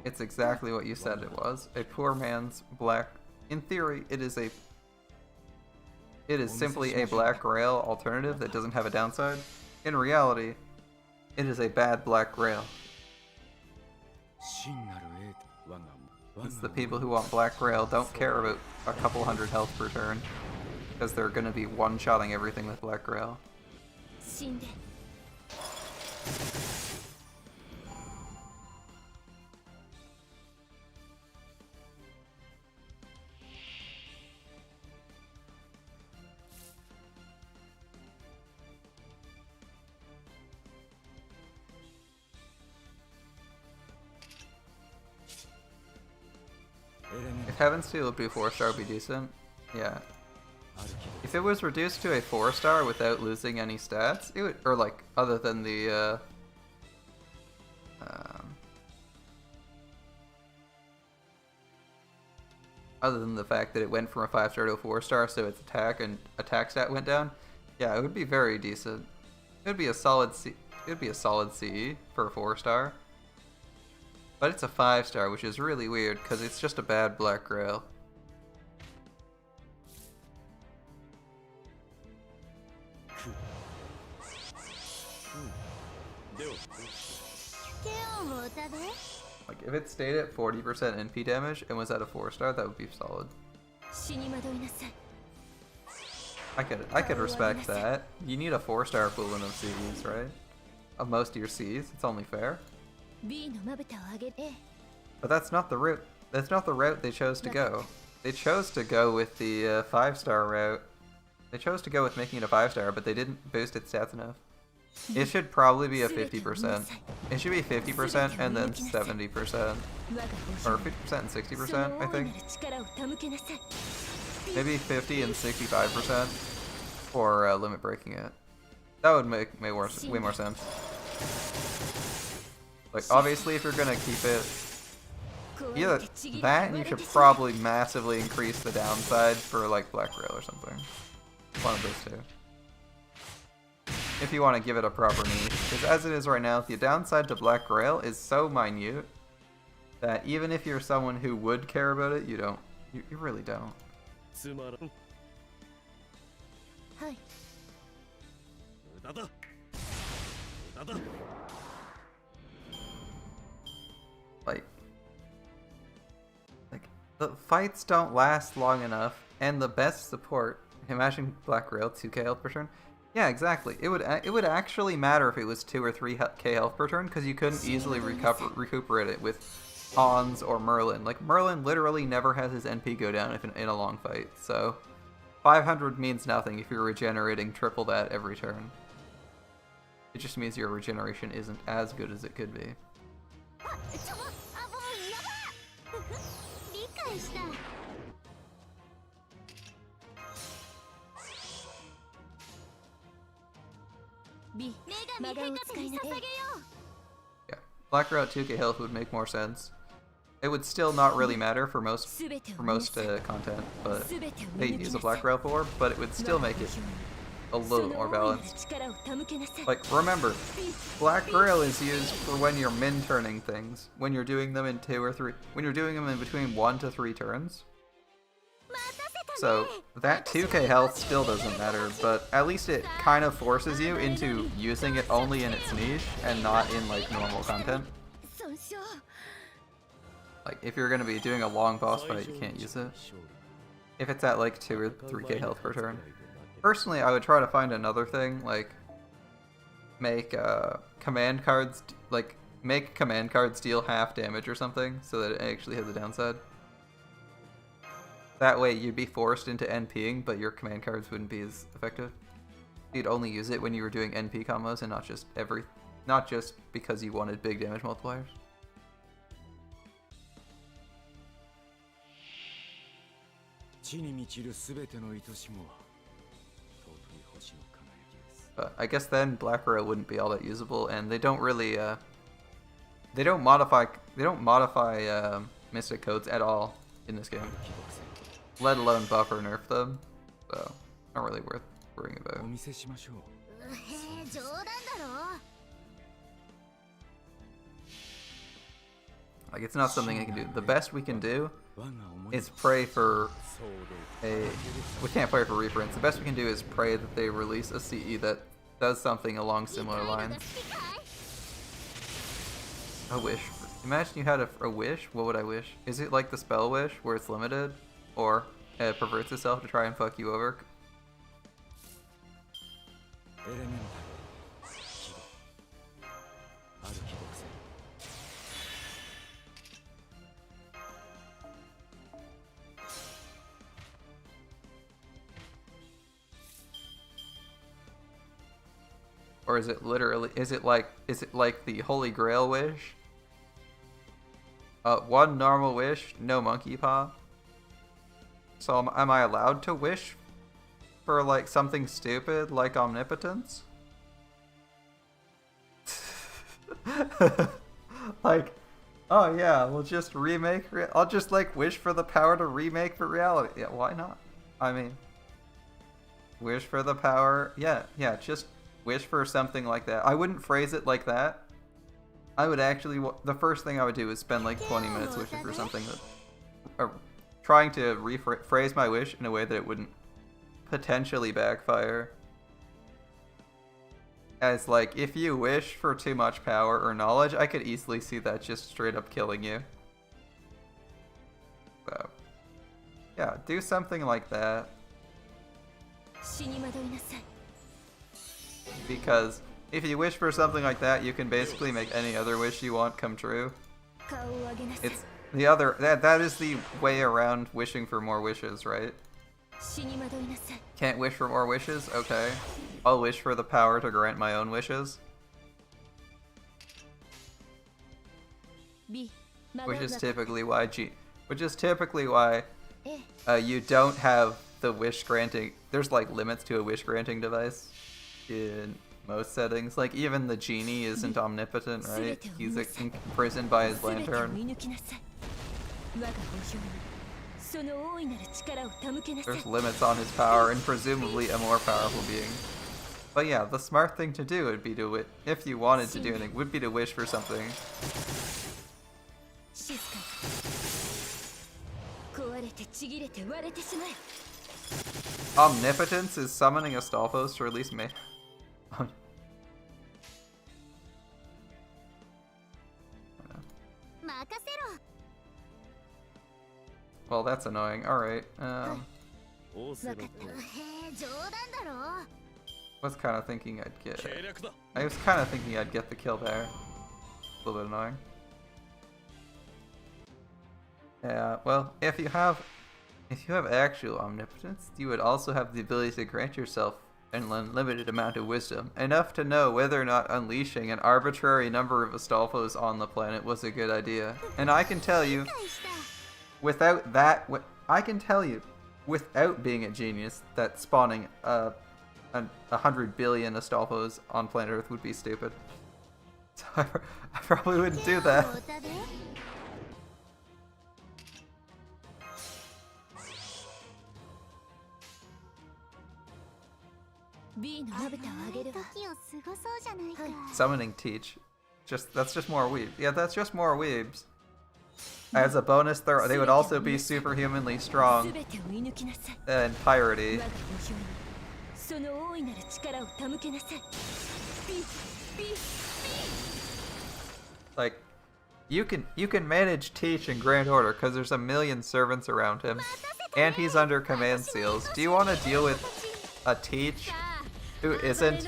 it's exactly what you said it was. A poor man's black... In theory, it is simply a black grail alternative that doesn't have a downside. In reality, it is a bad black grail. It's the people who want black grail don't care about a couple hundred health per turn, because they're gonna be one-shotting everything with black grail. If Heaven's Feel would be 4-star, would be decent. Yeah. If it was reduced to a 4-star without losing any stats, it would, or like other than the other than the fact that it went from a 5-star to a 4-star, so its attack stat went down. Yeah, it would be very decent. It would be a solid C. It would be a solid CE for a 4-star. But it's a 5-star, which is really weird because it's just a bad black grail. Like if it stayed at 40% NP damage and was at a 4-star, that would be solid. I could respect that. You need a 4-star equivalent of Cs, right? Of most of your Cs. It's only fair. But that's not the route. That's not the route they chose to go. They chose to go with the 5-star route. They chose to go with making it a 5-star, but they didn't boost its stats enough. It should probably be a 50%. It should be 50% and then 70%. Or 50% and 60%, I think. Maybe 50 and 65% for limit breaking it. That would make way more sense. Like, obviously, if you're gonna keep it, either that and you should probably massively increase the downside for, like, Black Grail or something. One of those two. If you want to give it a proper niche. Because as it is right now, the downside to Black Grail is so minute that even if you're someone who would care about it, you don't. You really don't. Like, the fights don't last long enough, and the best support, imagine Black Grail, 2k health per turn. Yeah, exactly. It would actually matter if it was 2 or 3k health per turn, because you couldn't easily recuperate it with Hans or Merlin. Like, Merlin literally never has his NP go down if in a long fight, so 500 means nothing if you're regenerating triple that every turn. It just means your regeneration isn't as good as it could be. Yeah, Black Route 2k health would make more sense. It would still not really matter for most content, but they use a Black Rail for, but it would still make it a little more balanced. Like, remember, Black Grail is used for when you're min-turning things, when you're doing them in 2 or 3, when you're doing them in between 1 to 3 turns. So that 2k health still doesn't matter, but at least it kind of forces you into using it only in its niche and not in like normal content. Like if you're gonna be doing a long boss fight, you can't use it. If it's at like 2 or 3k health per turn. Personally, I would try to find another thing, like make command cards, like make command cards deal half damage or something, so that it actually has a downside. That way you'd be forced into NPing, but your command cards wouldn't be as effective. You'd only use it when you were doing NP combos and not just because you wanted big damage multipliers. But I guess then Black Arrow wouldn't be all that usable, and they don't really they don't modify Mystic Codes at all in this game, let alone buff or nerf them. So not really worth worrying about. Like it's not something I can do. The best we can do is pray for we can't pray for reprints. The best we can do is pray that they release a CE that does something along similar lines. A wish. Imagine you had a wish. What would I wish? Is it like the spell wish where it's limited, or it perverts itself to try and fuck you over? Or is it literally, is it like the Holy Grail wish? One normal wish, no monkey paw. So am I allowed to wish for like something stupid like omnipotence? Like, oh yeah, we'll just remake, I'll just like wish for the power to remake for reality. Yeah, why not? I mean, wish for the power, yeah, just wish for something like that. I wouldn't phrase it like that. I would actually, the first thing I would do is spend like 20 minutes wishing for something that, trying to rephrase my wish in a way that it wouldn't potentially backfire. As like, if you wish for too much power or knowledge, I could easily see that just straight up killing you. So, yeah, do something like that. Because if you wish for something like that, you can basically make any other wish you want come true. It's the other, that is the way around wishing for more wishes, right? Can't wish for more wishes? Okay. I'll wish for the power to grant my own wishes. Which is typically why you don't have the wish granting. There's like limits to a wish granting device in most settings. Like even the genie isn't omnipotent, right? He's imprisoned by his lantern. There's limits on his power and presumably a more powerful being. But yeah, the smart thing to do would be to, if you wanted to do anything, would be to wish for something. Omnipotence is summoning Astolfos to release me. Well, that's annoying. Alright, was kind of thinking I'd get the kill there. A little bit annoying. Yeah, well, if you have actual omnipotence, you would also have the ability to grant yourself an unlimited amount of wisdom, enough to know whether or not unleashing an arbitrary number of Astolfos on the planet was a good idea. And I can tell you, without that, without being a genius, that spawning 100 billion Astolfos on planet Earth would be stupid. So I probably wouldn't do that. Summoning Teach. That's just more weeb. Yeah, that's just more weebs. As a bonus, they would also be superhumanly strong and piratey. Like, you can manage Teach in Grand Order because there's a million servants around him, and he's under command seals. Do you want to deal with a Teach who isn't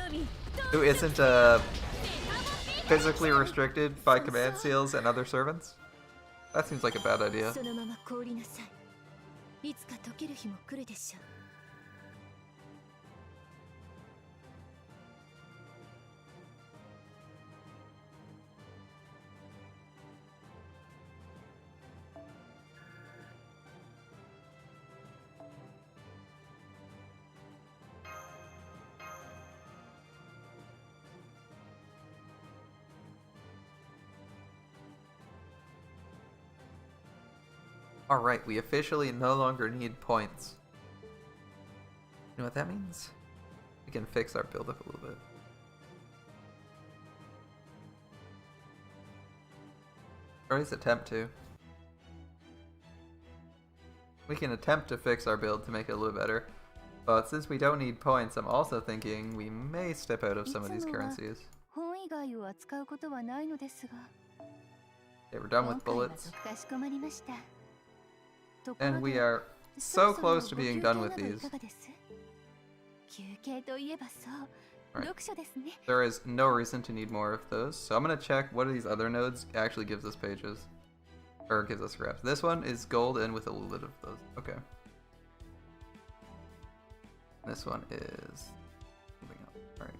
physically restricted by command seals and other servants? That seems like a bad idea. Alright, we officially no longer need points. You know what that means? We can fix our build up a little bit. Or at least attempt to. We can attempt to fix our build to make it a little better. But since we don't need points, I'm also thinking we may step out of some of these currencies. Okay, we're done with bullets. And we are so close to being done with these. Right. There is no reason to need more of those, so I'm gonna check what of these other nodes actually gives us pages. Or gives us scraps. This one is gold and with a little bit of those. Okay. This one is something else. Alright.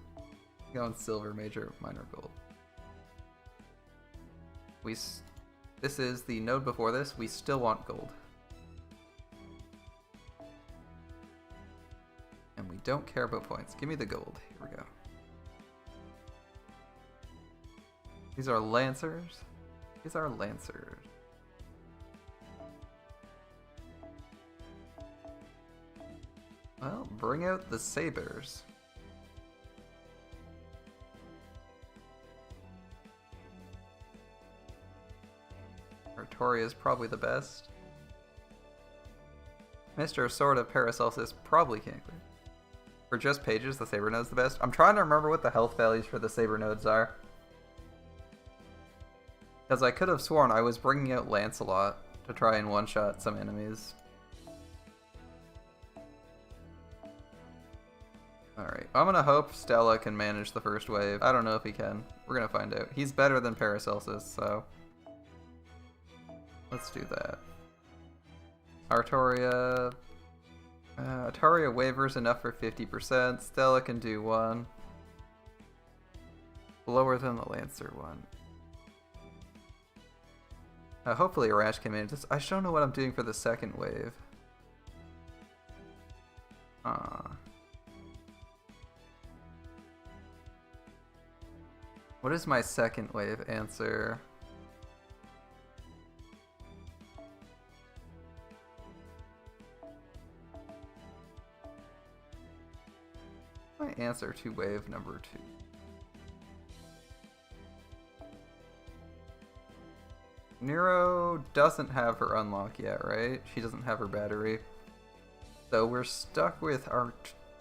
Going silver, major, minor, gold. This is the node before this. We still want gold. And we don't care about points. Give me the gold. Here we go. These are lancers. These are lancers. Well, bring out the sabers. Artoria is probably the best. Mr. Sword of Paracelsus probably can't clear. For just pages, the Saber Node's the best. I'm trying to remember what the health values for the Saber Nodes are. Because I could have sworn I was bringing out Lancelot to try and one-shot some enemies. Alright, I'm gonna hope Stella can manage the first wave. I don't know if he can. We're gonna find out. He's better than Paracelsus, so... let's do that. Artoria... Artoria wavers enough for 50%. Stella can do 1. Lower than the Lancer one. Hopefully Arash can manage this. I just don't know what I'm doing for the second wave. What is my second wave answer? My answer to wave number 2. Nero doesn't have her unlock yet, right? She doesn't have her battery. So we're stuck with our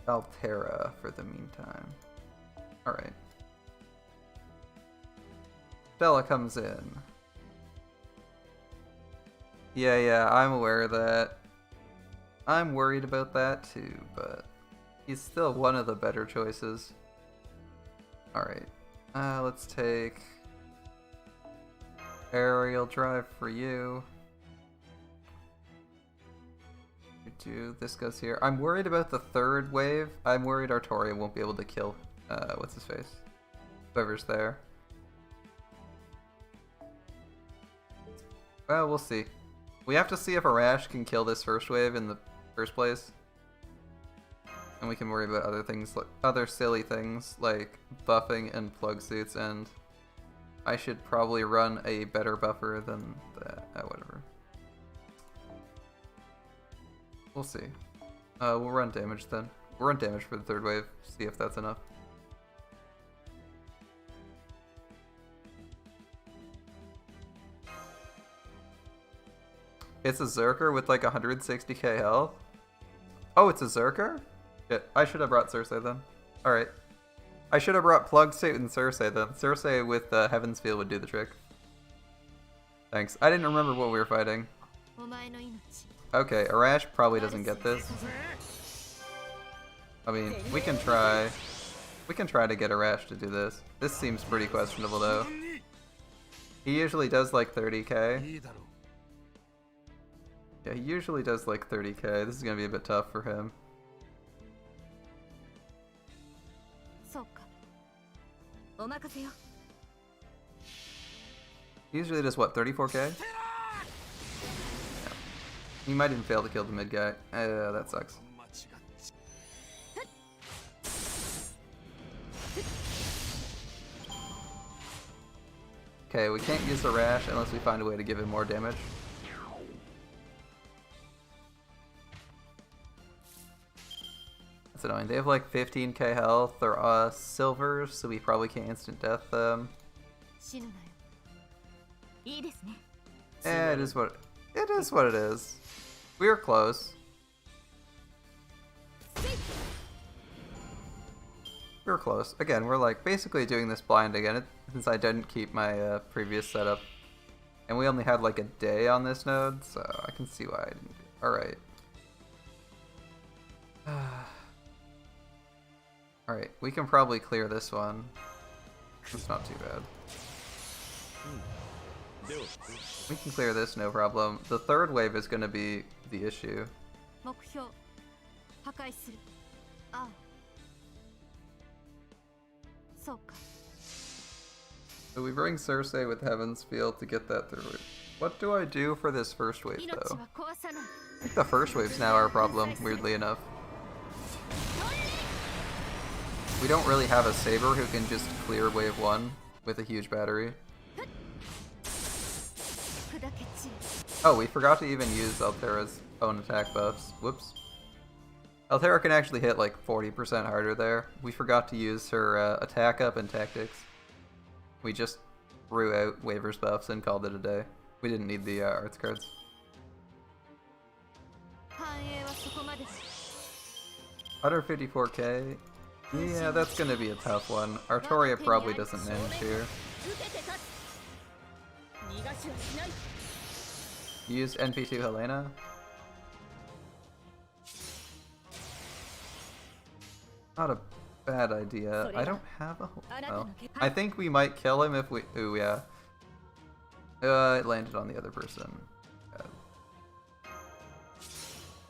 Altera for the meantime. Alright. Stella comes in. Yeah, I'm aware of that. I'm worried about that too, but he's still one of the better choices. Alright. Let's take aerial drive for you. This goes here. I'm worried about the third wave. I'm worried Artoria won't be able to kill what's his face? Whoever's there. Well, we'll see. We have to see if Arash can kill this first wave in the first place. And we can worry about other things, like other silly things like buffing and plug suits, and I should probably run a better buffer than that. Whatever. We'll see. We'll run damage then. We'll run damage for the third wave, see if that's enough. It's a Zerker with like 160k health? Oh, it's a Zerker? Shit, I should have brought Cersei then. Alright. I should have brought Plug Suit and Cersei then. Cersei with Heaven's Field would do the trick. Thanks. I didn't remember what we were fighting. Okay, Arash probably doesn't get this. I mean, we can try. We can try to get Arash to do this. This seems pretty questionable though. He usually does like 30k. Yeah, he usually does like 30k. This is gonna be a bit tough for him. He usually does what, 34k? Yeah. He might even fail to kill the mid guy. That sucks. Okay, we can't use the Rash unless we find a way to give him more damage. That's annoying. They have like 15k health. They're silvers, so we probably can't instant death them. It is what it is. We were close. We were close. Again, we're like basically doing this blind again since I didn't keep my previous setup. And we only had like a day on this node, so I can see why I didn't do it. Alright. Alright, we can probably clear this one. It's not too bad. We can clear this, no problem. The third wave is going to be the issue. So we bring Cersei with Heaven's Field to get that third wave. What do I do for this first wave, though? I think the first wave's now our problem, weirdly enough. We don't really have a Saber who can just clear wave 1 with a huge battery. Oh, we forgot to even use Altera's own attack buffs. Whoops. Altera can actually hit like 40% harder there. We forgot to use her attack up and tactics. We just threw out waivers buffs and called it a day. We didn't need the arts cards. 154k. Yeah, that's gonna be a tough one. Artoria probably doesn't manage here. Use NP2 Helena. Not a bad idea. I don't have a... Oh. I think we might kill him if we... Ooh, yeah. It landed on the other person.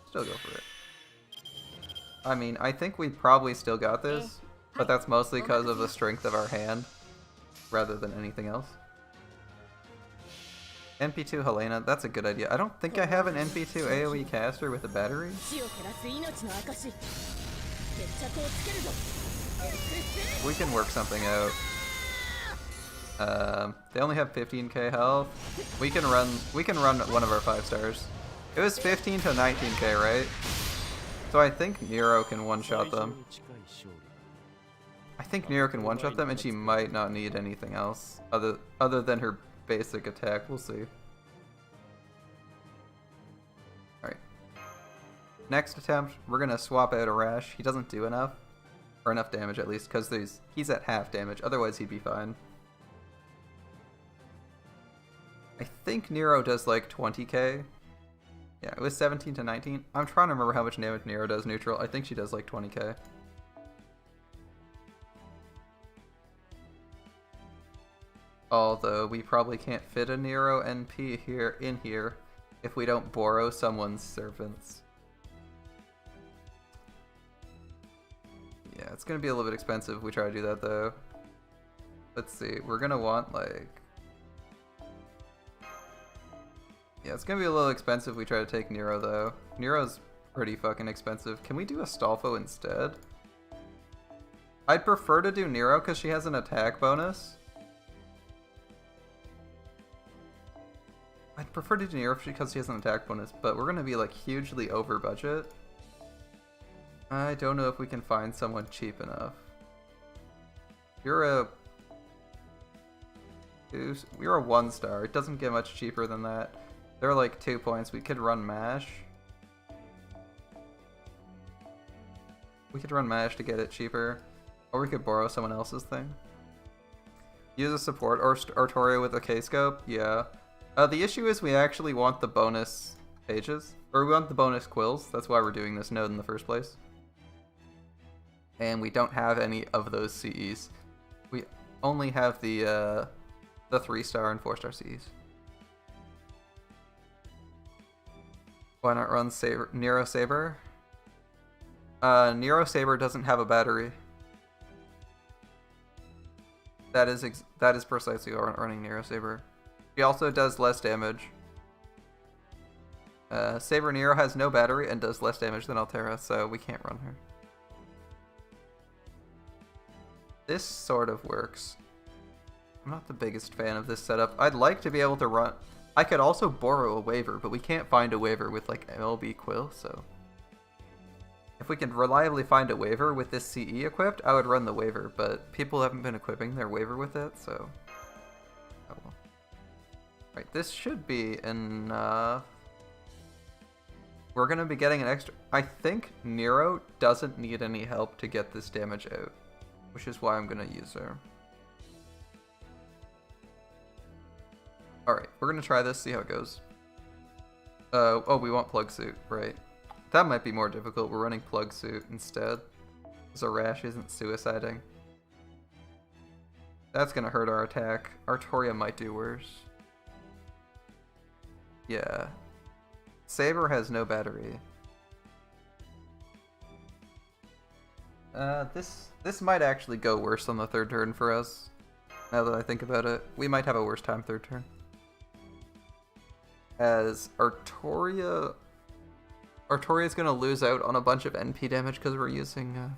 Still go for it. I mean, I think we probably still got this, but that's mostly because of the strength of our hand, rather than anything else. NP2 Helena, that's a good idea. I don't think I have an NP2 AoE caster with a battery. We can work something out. They only have 15k health. We can run one of our 5 stars. It was 15 to 19k, right? So I think Nero can one-shot them. I think Nero can one-shot them, and she might not need anything else other than her basic attack. We'll see. Alright. Next attempt, we're gonna swap out Arash. He doesn't do enough. Or enough damage at least, because he's at half damage. Otherwise he'd be fine. I think Nero does like 20k. Yeah, it was 17 to 19. I'm trying to remember how much damage Nero does neutral. I think she does like 20k. Although we probably can't fit a Nero NP in here if we don't borrow someone's servants. Yeah, it's gonna be a little bit expensive if we try to do that though. Let's see, we're gonna want like... Yeah, it's gonna be a little expensive if we try to take Nero though. Nero's pretty fucking expensive. Can we do Astolfo instead? I'd prefer to do Nero because she has an attack bonus. I'd prefer to do Nero because she has an attack bonus, but we're gonna be like hugely over budget. I don't know if we can find someone cheap enough. You're a 1 star. It doesn't get much cheaper than that. They're like 2 points. We could run Mash. We could run Mash to get it cheaper. Or we could borrow someone else's thing. Use a support or Artoria with a K-scope? Yeah. The issue is we actually want the bonus pages. Or we want the bonus quills. That's why we're doing this node in the first place. And we don't have any of those CEs. We only have the 3-star and 4-star CEs. Why not run Nero Saber? Nero Saber doesn't have a battery. That is precisely why we're not running Nero Saber. She also does less damage. Saber Nero has no battery and does less damage than Altera, so we can't run her. This sort of works. I'm not the biggest fan of this setup. I'd like to be able to run... I could also borrow a waiver, but we can't find a waiver with like MLB Quill, so... If we can reliably find a waiver with this CE equipped, I would run the waiver, but people haven't been equipping their waiver with it, so... Oh well. Right, this should be enough. We're gonna be getting an extra... I think Nero doesn't need any help to get this damage out, which is why I'm gonna use her. Alright, we're gonna try this, see how it goes. Oh, we want Plug Suit, right. That might be more difficult. We're running Plug Suit instead, because our Rash isn't suiciding. That's gonna hurt our attack. Artoria might do worse. Yeah. Saber has no battery. This might actually go worse on the third turn for us. Now that I think about it, we might have a worse time third turn. As Artoria's gonna lose out on a bunch of NP damage because we're using.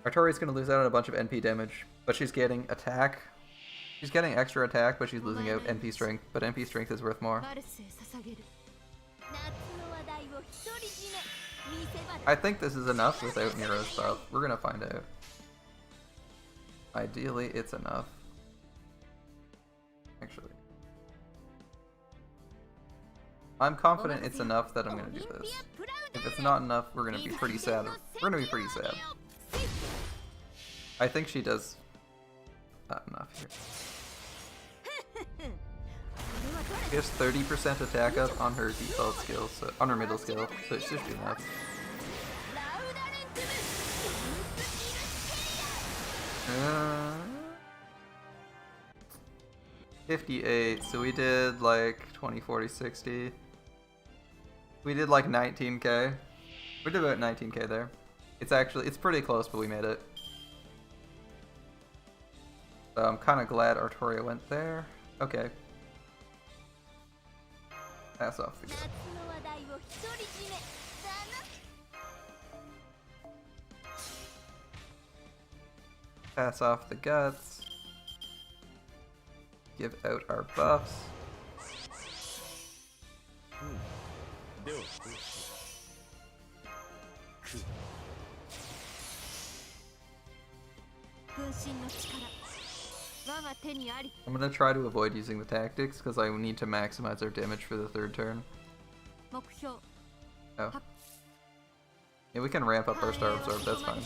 Artoria's gonna lose out on a bunch of NP damage, but she's getting attack. She's getting extra attack, but she's losing out NP strength. But NP strength is worth more. I think this is enough without Nero's buff. We're gonna find out. Ideally, it's enough. Actually. I'm confident it's enough that I'm gonna do this. If it's not enough, we're gonna be pretty sad. We're gonna be pretty sad. I think she does not enough here. She has 30% attack up on her default skill, so on her middle skill, so it should be enough. 58, so we did like 20, 40, 60. We did like 19k. We did about 19k there. It's pretty close, but we made it. So I'm kind of glad Artoria went there. Okay. Pass off the gut. Pass off the guts. Give out our buffs. I'm gonna try to avoid using the tactics because I need to maximize our damage for the third turn. Oh. Yeah, we can ramp up our Star Absorb, that's fine.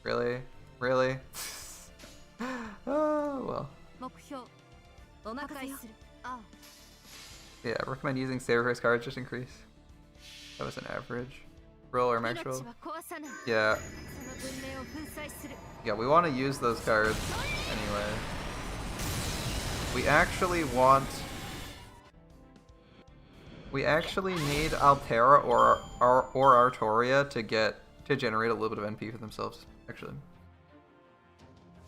Really? Really? Oh, well. Yeah, I recommend using Saber cards just increase. That was an average. Roll or max roll? Yeah. Yeah, we want to use those cards anyway. We actually need Altera or Artoria to generate a little bit of NP for themselves, actually.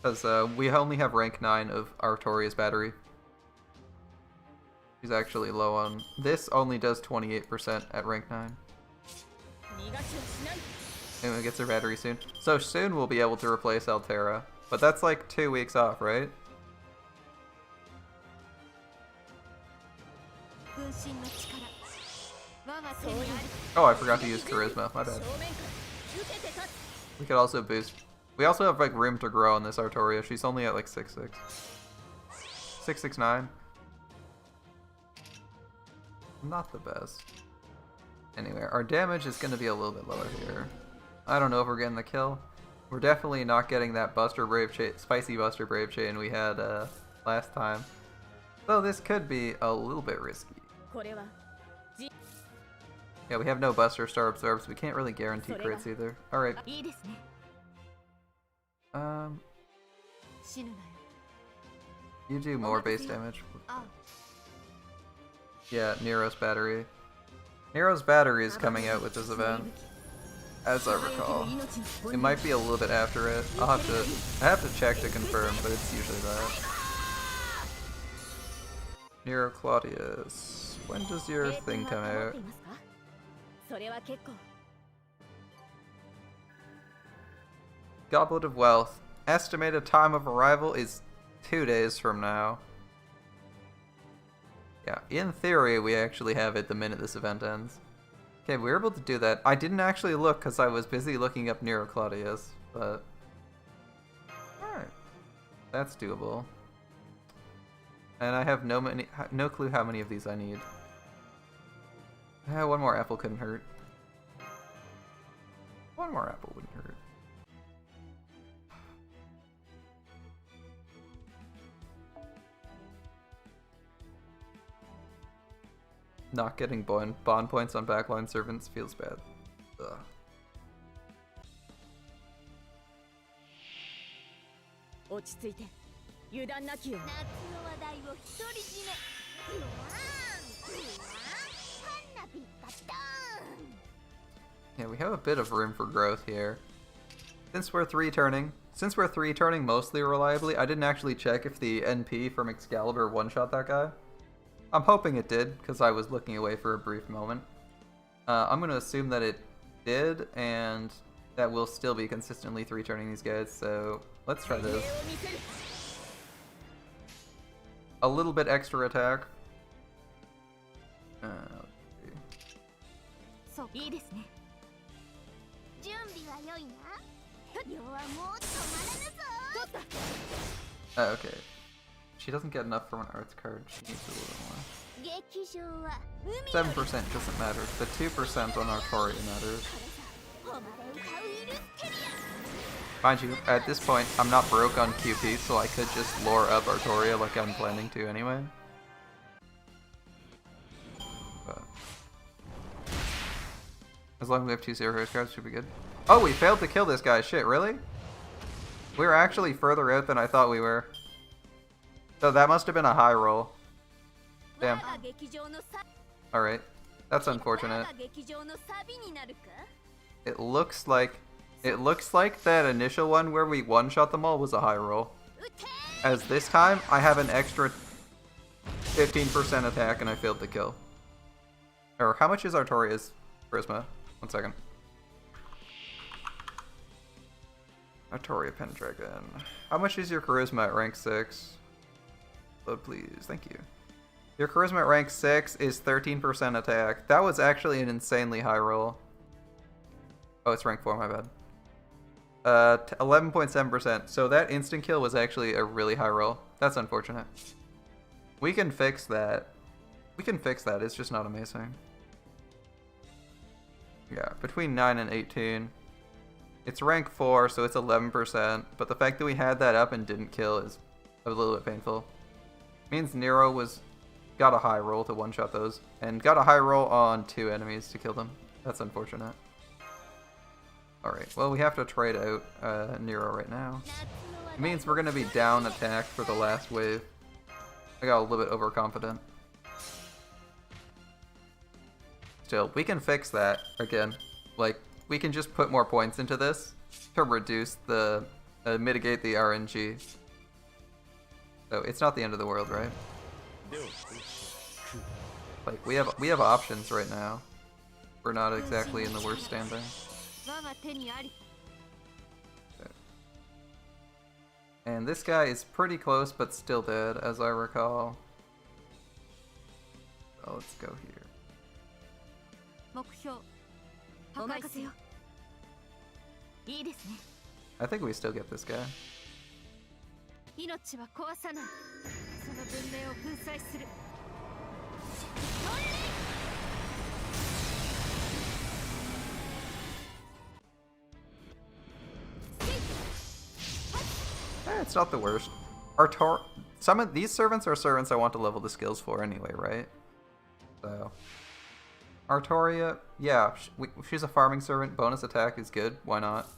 Because we only have rank 9 of Artoria's battery. She's actually low on... This only does 28% at rank 9. And it gets her battery soon. So soon we'll be able to replace Altera. But that's like 2 weeks off, right? Oh, I forgot to use Charisma. My bad. We could also boost We also have like room to grow on this Artoria. She's only at like 6'6". 6'9". Not the best. Anyway, our damage is going to be a little bit lower here. I don't know if we're getting the kill. We're definitely not getting that Buster Brave chain, spicy Buster Brave chain we had last time. So this could be a little bit risky. Yeah, we have no Buster Star Absorbs. We can't really guarantee crits either. Alright. You do more base damage. Yeah, Nero's battery. Nero's battery is coming out with this event, as I recall. It might be a little bit after it. I have to check to confirm, but it's usually that. Nero Claudius, when does your thing come out? Goblet of Wealth. Estimated time of arrival is 2 days from now. Yeah, in theory, we actually have it the minute this event ends. Okay, we were able to do that. I didn't actually look because I was busy looking up Nero Claudius, but... Alright. That's doable. And I have no clue how many of these I need. One more apple couldn't hurt. One more apple wouldn't hurt. Not getting bond points on backline servants feels bad. Ugh. Yeah, we have a bit of room for growth here. Since we're 3-turning mostly reliably, I didn't actually check if the NP from Excalibur one-shot that guy. I'm hoping it did, because I was looking away for a brief moment. I'm going to assume that it did, and that we'll still be consistently 3-turning these guys, so let's try this. A little bit extra attack. Okay. She doesn't get enough from an arts card. She needs a little more. 7% doesn't matter, but 2% on Artoria matters. Mind you, at this point, I'm not broke on QP, so I could just lure up Artoria like I'm planning to anyway. But as long as we have 2 Zero Heroes cards, should be good. Oh, we failed to kill this guy. Shit, really? We were actually further out than I thought we were. So that must have been a high roll. Damn. Alright. That's unfortunate. It looks like that initial one where we one-shot them all was a high roll. As this time, I have an extra 15% attack and I failed to kill. Or how much is Artoria's charisma? 1 second. Artoria Pendragon. How much is your charisma at rank 6? Load please, thank you. Your charisma at rank 6 is 13% attack. That was actually an insanely high roll. Oh, it's rank 4, my bad. 11.7%. So that instant kill was actually a really high roll. That's unfortunate. We can fix that. We can fix that, it's just not amazing. Yeah, between 9 and 18. It's rank 4, so it's 11%, but the fact that we had that up and didn't kill is a little bit painful. Means Nero got a high roll to one-shot those, and got a high roll on 2 enemies to kill them. That's unfortunate. Alright, well we have to trade out Nero right now. It means we're going to be down attack for the last wave. I got a little bit overconfident. Still, we can fix that again. Like, we can just put more points into this to reduce the, mitigate the RNG. So it's not the end of the world, right? Like, we have options right now. We're not exactly in the worst standing. Okay. And this guy is pretty close, but still dead, as I recall. So let's go here. I think we still get this guy. It's not the worst. Some of these servants are servants I want to level the skills for anyway, right? So Artoria, yeah, she's a farming servant. Bonus attack is good. Why not?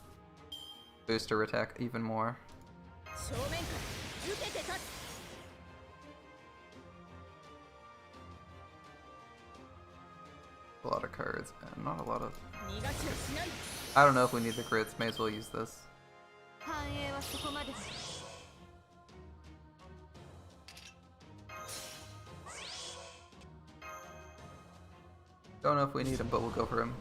Booster attack even more. A lot of cards, and not a lot of. I don't know if we need the crits. May as well use this. Don't know if we need him, but we'll go for him.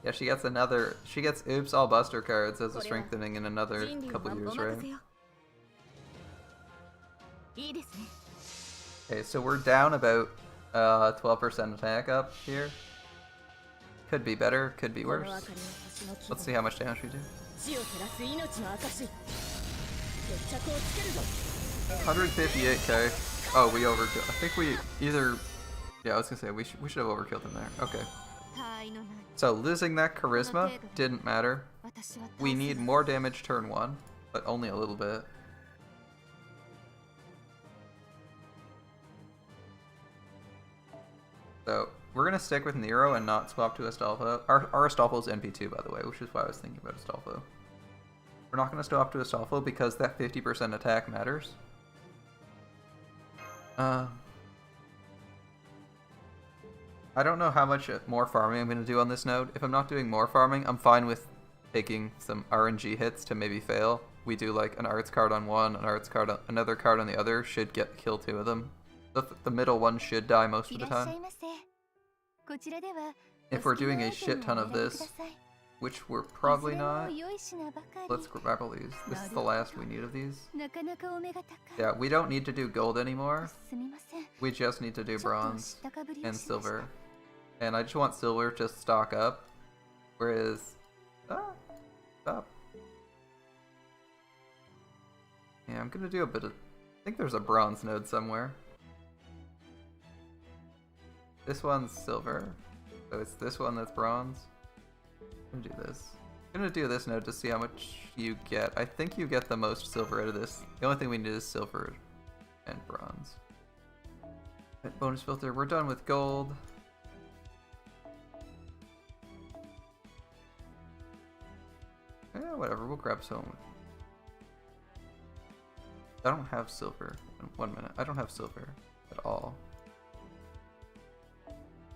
Yeah, she gets another. She gets oops all buster cards as a strengthening in another couple years, right? Okay, so we're down about 12% attack up here. Could be better, could be worse. Let's see how much damage we do. 158k. Oh, we overkilled. I think we either. Yeah, I was gonna say we should have overkilled him there. Okay. So losing that charisma didn't matter. We need more damage turn 1, but only a little bit. So we're gonna stick with Nero and not swap to Astolfo. Our Astolfo's NP2, by the way, which is why I was thinking about Astolfo. We're not gonna swap to Astolfo because that 50% attack matters. I don't know how much more farming I'm going to do on this node. If I'm not doing more farming, I'm fine with taking some RNG hits to maybe fail. We do like an arts card on one, an arts card on another card on the other, should kill 2 of them. The middle one should die most of the time. If we're doing a shit ton of this, which we're probably not, let's grab all these. This is the last we need of these. Yeah, we don't need to do gold anymore. We just need to do bronze and silver. And I just want silver to stock up. Whereas... stop. Yeah, I'm gonna do a bit of... I think there's a bronze node somewhere. This one's silver. So it's this one that's bronze. I'm gonna do this. I'm gonna do this node to see how much you get. I think you get the most silver out of this. The only thing we need is silver and bronze. Bonus filter, we're done with gold. Yeah, whatever, we'll grab some. I don't have silver. 1 minute. I don't have silver at all.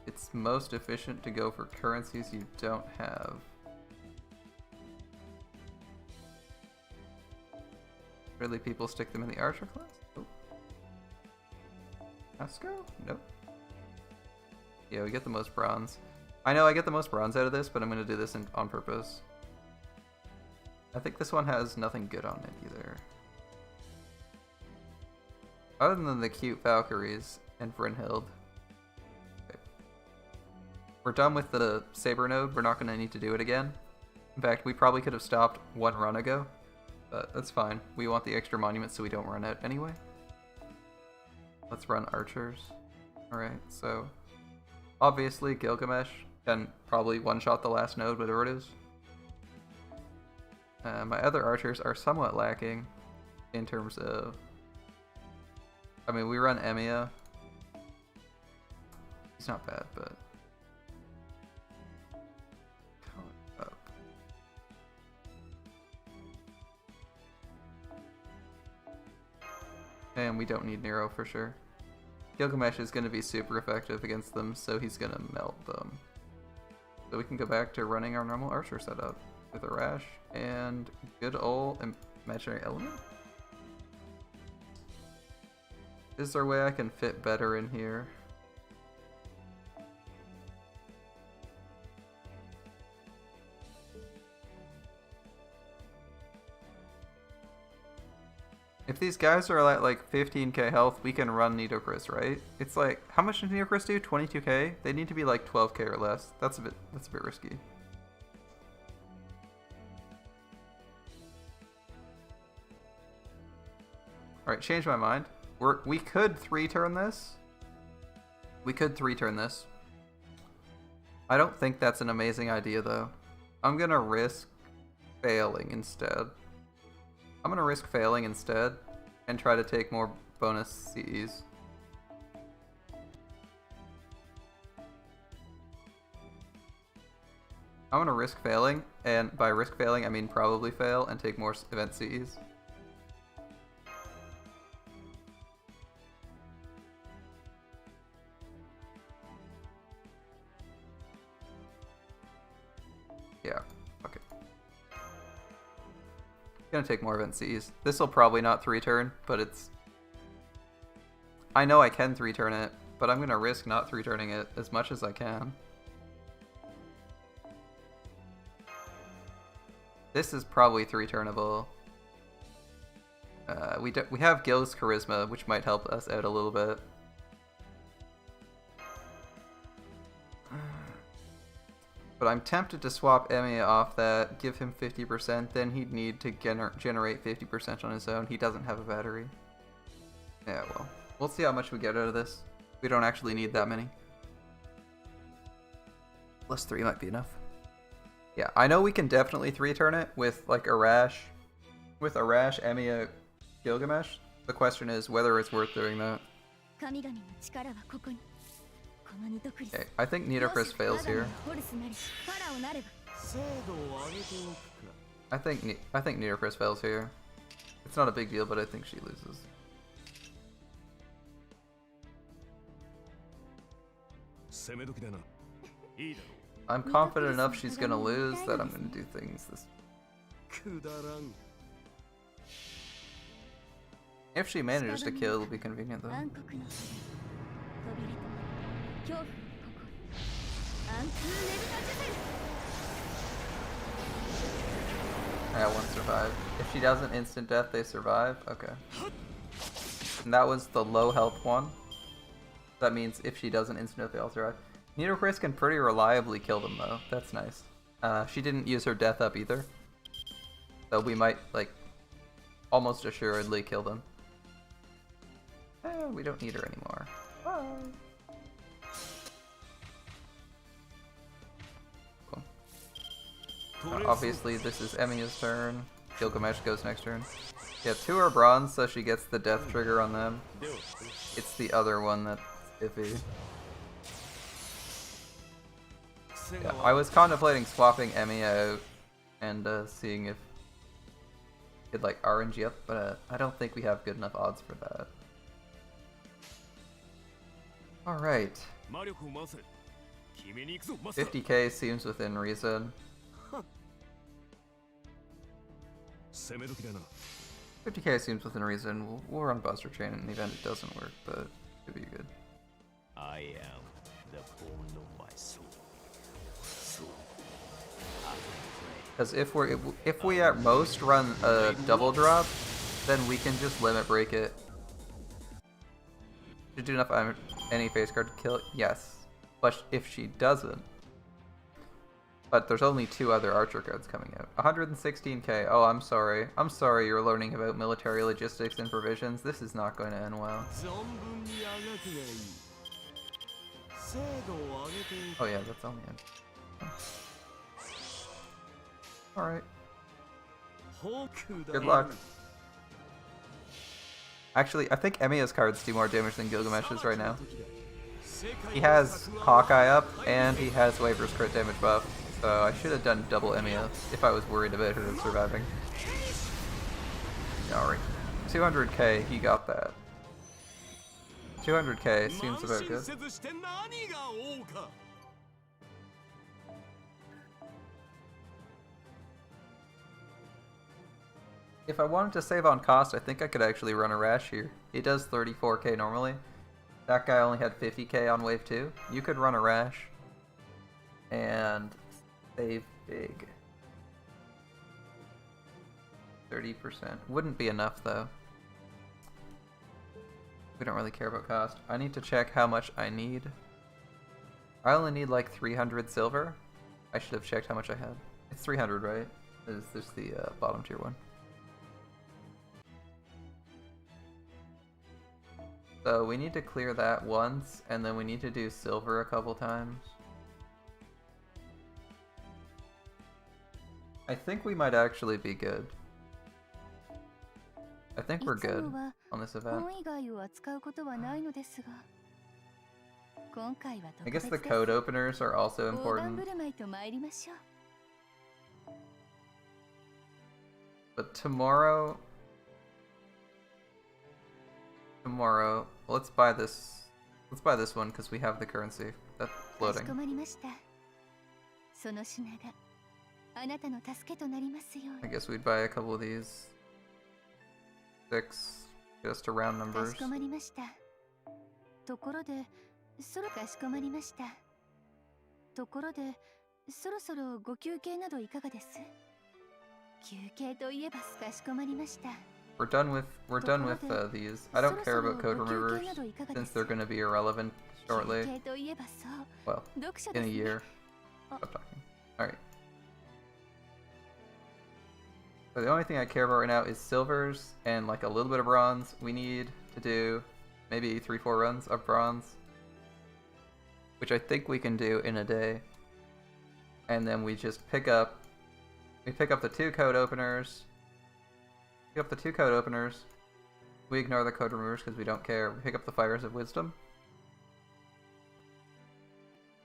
It's most efficient to go for currencies you don't have. Really, people stick them in the archer class? Oh. Asco? Nope. Yeah, we get the most bronze. I know I get the most bronze out of this, but I'm going to do this on purpose. I think this one has nothing good on it either. Other than the cute Valkyries and Brynhild. Okay. We're done with the Saber node. We're not going to need to do it again. In fact, we probably could have stopped 1 run ago. But that's fine. We want the extra monuments so we don't run out anyway. Let's run archers. Alright, so... obviously, Gilgamesh can probably one-shot the last node, whatever it is. My other archers are somewhat lacking in terms of... I mean, we run Emiya. He's not bad, but... up. And we don't need Nero for sure. Gilgamesh is going to be super effective against them, so he's going to melt them. So we can go back to running our normal archer setup with a Rash and good old imaginary element. Is there a way I can fit better in here? If these guys are at like 15k health, we can run Nidocris, right? It's like, how much does Nidocris do? 22k? They need to be like 12k or less. That's a bit risky. Alright, change my mind. We could 3-turn this. We could 3-turn this. I don't think that's an amazing idea, though. I'm gonna risk failing instead. I'm gonna risk failing instead and try to take more bonus CEs. I'm gonna risk failing, and by risk failing I mean probably fail and take more event CEs. Yeah, okay. Gonna take more event CEs. This will probably not 3-turn, but it's... I know I can 3-turn it, but I'm gonna risk not 3-turning it as much as I can. This is probably 3-turnable. We have Gil's Charisma, which might help us out a little bit. But I'm tempted to swap Emiya off that, give him 50%, then he'd need to generate 50% on his own. He doesn't have a battery. Yeah, well, we'll see how much we get out of this. We don't actually need that many. Plus 3 might be enough. Yeah, I know we can definitely 3-turn it with like Arash, Emiya, Gilgamesh. The question is whether it's worth doing that. Okay, I think Nidokris fails here. I think Nidokris fails here. It's not a big deal, but I think she loses. I'm confident enough she's gonna lose that I'm gonna do things this. If she manages to kill, it'll be convenient though. Yeah, one survived. If she doesn't instant death, they survive? Okay. And that was the low health one. That means if she doesn't instant death, they all survive. Nidokris can pretty reliably kill them though. That's nice. She didn't use her death up either. So we might, like, almost assuredly kill them. We don't need her anymore. Bye. Cool. Obviously this is Emiya's turn. Gilgamesh goes next turn. Yeah, 2 are bronze, so she gets the death trigger on them. It's the other one that's iffy. Yeah, I was contemplating swapping Emiya out and seeing if it'd like RNG up, but I don't think we have good enough odds for that. Alright. 50k seems within reason. 50k seems within reason. We'll run Buster Chain in the event it doesn't work, but it should be good. I am the bone of my soul. Because if we at most run a double drop, then we can just limit break it. Should do enough any face card to kill it? Yes. But if she doesn't... But there's only 2 other archer cards coming out. 116k. Oh, I'm sorry. I'm sorry you're learning about military logistics and provisions. This is not going to end well. Oh yeah, that's on the end. Alright. Good luck. Actually, I think Emiya's cards do more damage than Gilgamesh's right now. He has Hawkeye up, and he has Waver's crit damage buff, so I should have done double Emiya if I was worried about her surviving. Alright. 200k, he got that. 200k seems about good. If I wanted to save on cost, I think I could actually run a Rash here. It does 34k normally. That guy only had 50k on wave 2. You could run a Rash and save big. 30%. Wouldn't be enough though. We don't really care about cost. I need to check how much I need. I only need like 300 silver. I should have checked how much I had. It's 300, right? There's the bottom tier one. So we need to clear that once, and then we need to do silver a couple times. I think we might actually be good. I think we're good on this event. I guess the code openers are also important. But tomorrow, let's buy this. Let's buy this one because we have the currency. That's floating. I guess we'd buy a couple of these. 6, just to round numbers. We're done with these. I don't care about code removers since they're going to be irrelevant shortly. Well, in a year. Stop talking. Alright. So the only thing I care about right now is silvers and like a little bit of bronze. We need to do maybe 3-4 runs of bronze, which I think we can do in a day. And then we just pick up the 2 code openers. Pick up the 2 code openers. We ignore the code removers because we don't care. We pick up the Fires of Wisdom.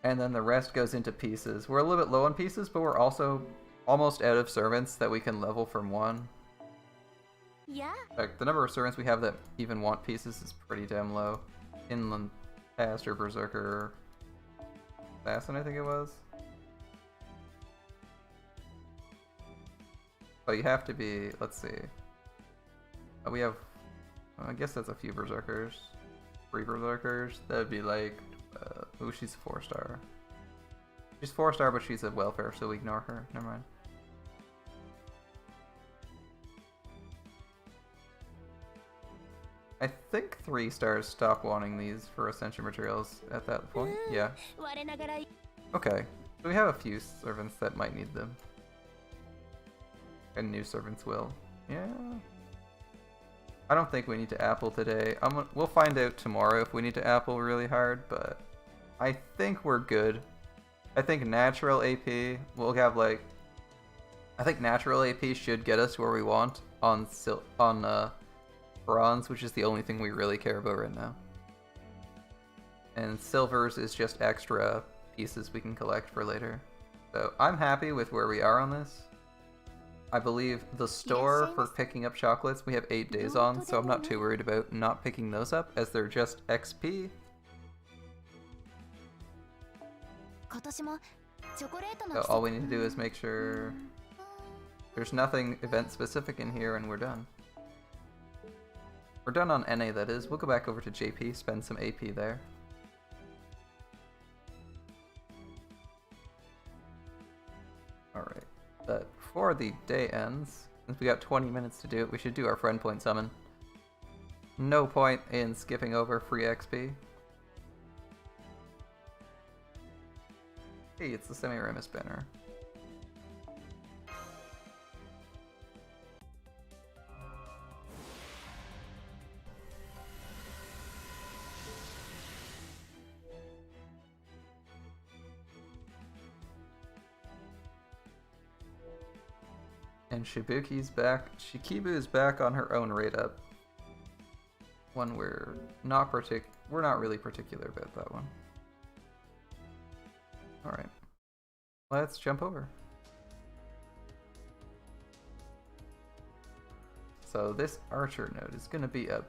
And then the rest goes into pieces. We're a little bit low on pieces, but we're also almost out of servants that we can level from 1. Yeah. Like, the number of servants we have that even want pieces is pretty damn low. Inland Pastor, Berserker, Assassin, I think it was. But you have to be, let's see. We have, I guess that's a few Berserkers. 3 Berserkers. That would be like, ooh, she's a 4-star. She's 4-star, but she's a welfare, so we ignore her. Never mind. I think 3 stars stop wanting these for Ascension materials at that point. Yeah. Okay. So we have a few servants that might need them. And new servants will. Yeah. I don't think we need to apple today. We'll find out tomorrow if we need to apple really hard, but I think we're good. I think natural AP will have like. I think natural AP should get us where we want on bronze, which is the only thing we really care about right now. And silvers is just extra pieces we can collect for later. So I'm happy with where we are on this. I believe the store for picking up chocolates we have 8 days on, so I'm not too worried about not picking those up as they're just XP. So all we need to do is make sure there's nothing event specific in here and we're done. We're done on NA, that is. We'll go back over to JP, spend some AP there. Alright, but before the day ends, since we got 20 minutes to do it, we should do our friend point summon. No point in skipping over free XP. Hey, it's the Semiramis banner. And Shibuki's back. Shikibu's back on her own rate up. One we're not really particular about that one. Alright. Let's jump over. So this archer node is gonna be a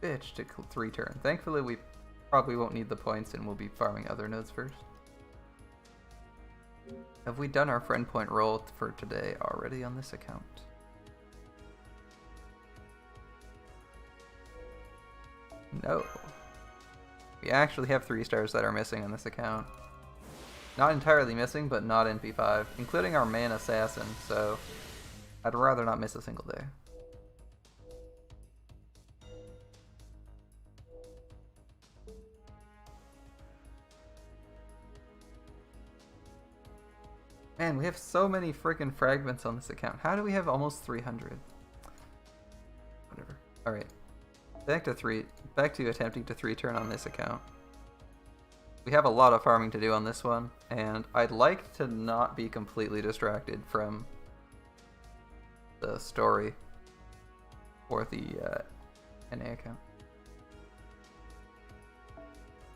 bitch to 3 turn. Thankfully we probably won't need the points and we'll be farming other nodes first. Have we done our friend point roll for today already on this account? No. We actually have 3 stars that are missing on this account. Not entirely missing, but not NP5, including our main assassin, so I'd rather not miss a single day. Man, we have so many freaking fragments on this account. How do we have almost 300? Whatever. Alright. Back to attempting to 3-turn on this account. We have a lot of farming to do on this one, and I'd like to not be completely distracted from the story for the NA account.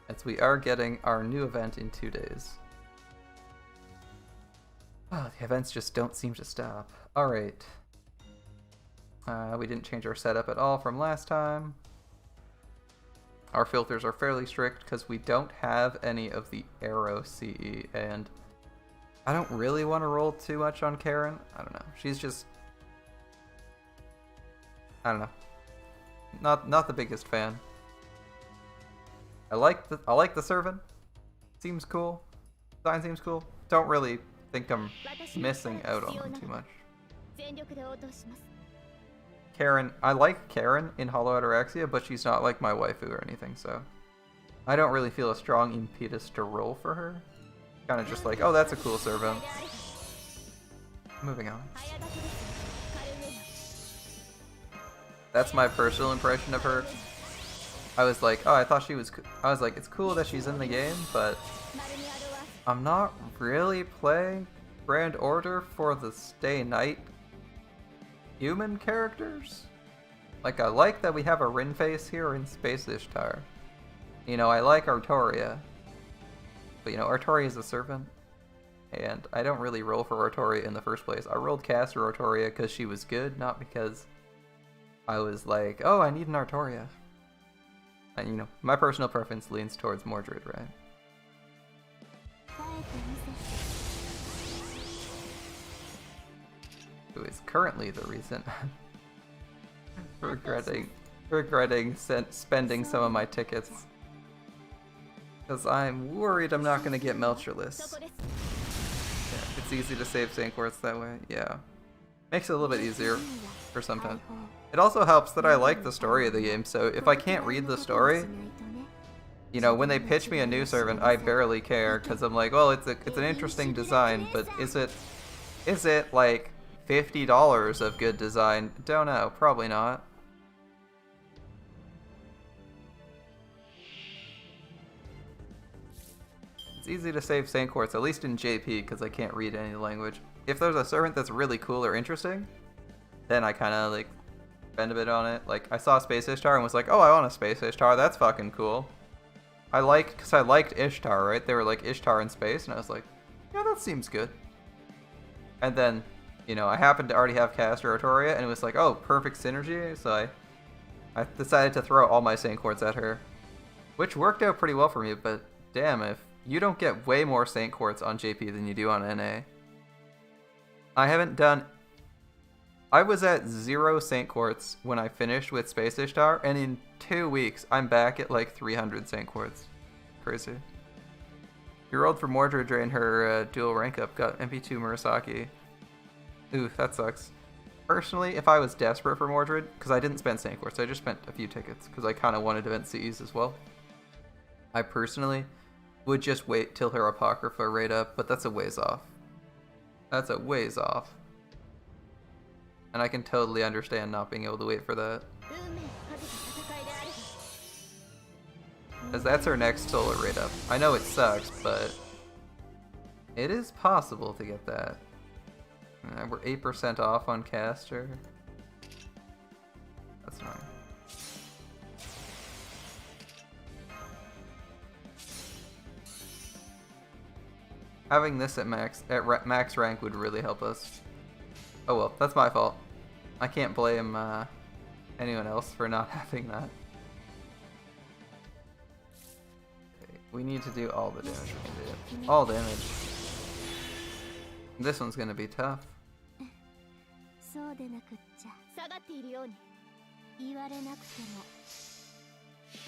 As we are getting our new event in 2 days. Oh, the events just don't seem to stop. Alright. We didn't change our setup at all from last time. Our filters are fairly strict because we don't have any of the arrow CE, and I don't really want to roll too much on Karen. I don't know. She's just... I don't know. Not the biggest fan. I like the servant. Seems cool. Design seems cool. Don't really think I'm missing out on them too much. Karen, I like Karen in Hollow Ataraxia, but she's not like my waifu or anything, so I don't really feel a strong impetus to roll for her. Kind of just like, oh, that's a cool servant. Moving on. That's my personal impression of her. I was like, oh, I thought she was... I was like, it's cool that she's in the game, but I'm not really playing Grand Order for the Stay Night human characters. Like, I like that we have a Rin face here in Space Ishtar. You know, I like Artoria. But, you know, Artoria is a servant. And I don't really roll for Artoria in the first place. I rolled Caster Artoria because she was good, not because I was like, oh, I need an Artoria. And, you know, my personal preference leans towards Mordred, right? Who is currently the reason regretting spending some of my tickets. Because I'm worried I'm not going to get Melcherless. Yeah, it's easy to save Saint Quartz that way, yeah. Makes it a little bit easier for sometimes. It also helps that I like the story of the game, so if I can't read the story, you know, when they pitch me a new servant, I barely care, because I'm like, well, it's an interesting design, but is it like $50 of good design? Don't know, probably not. It's easy to save Saint Quartz, at least in JP, because I can't read any language. If there's a servant that's really cool or interesting, then I kind of like spend a bit on it. Like, I saw Space Ishtar and was like, oh, I want a Space Ishtar, that's fucking cool. Because I liked Ishtar, right? They were like Ishtar in space, and I was like, yeah, that seems good. And then, you know, I happened to already have Caster Artoria, and it was like, oh, perfect synergy, so I decided to throw all my Saint Quartz at her. Which worked out pretty well for me, but damn, if you don't get way more Saint Quartz on JP than you do on NA. I was at 0 Saint Quartz when I finished with Space Ishtar, and in 2 weeks, I'm back at like 300 Saint Quartz. Crazy. You rolled for Mordred during her dual rank up, got MP2 Murasaki. Ooh, that sucks. Personally, if I was desperate for Mordred, because I didn't spend Saint Quartz, I just spent a few tickets, because I kind of wanted event CEs as well. I personally would just wait till her Apocrypha raid up, but that's a ways off. That's a ways off. And I can totally understand not being able to wait for that. Because that's her next solo raid up. I know it sucks, but it is possible to get that. We're 8% off on Caster. That's fine. Having this at max rank would really help us. Oh well, that's my fault. I can't blame anyone else for not having that. Okay, we need to do all the damage we can do. All damage. This one's gonna be tough.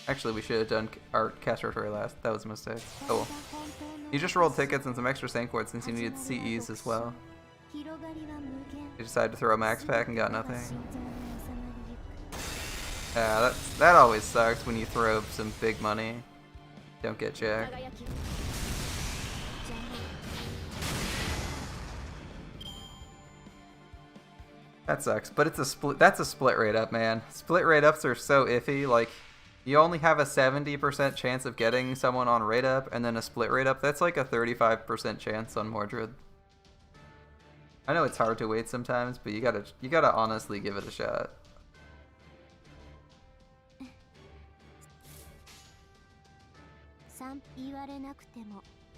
Actually, we should have done our Caster Artoria last. That was a mistake. Oh well. You just rolled tickets and some extra Saint Quartz since you needed CEs as well. You decided to throw a max pack and got nothing. Yeah, that always sucks when you throw some big money. Don't get jack. That sucks, but it's a split. That's a split rate up, man. Split rate ups are so iffy. Like, you only have a 70% chance of getting someone on rate up, and then a split rate up. That's like a 35% chance on Mordred. I know it's hard to wait sometimes, but you gotta honestly give it a shot.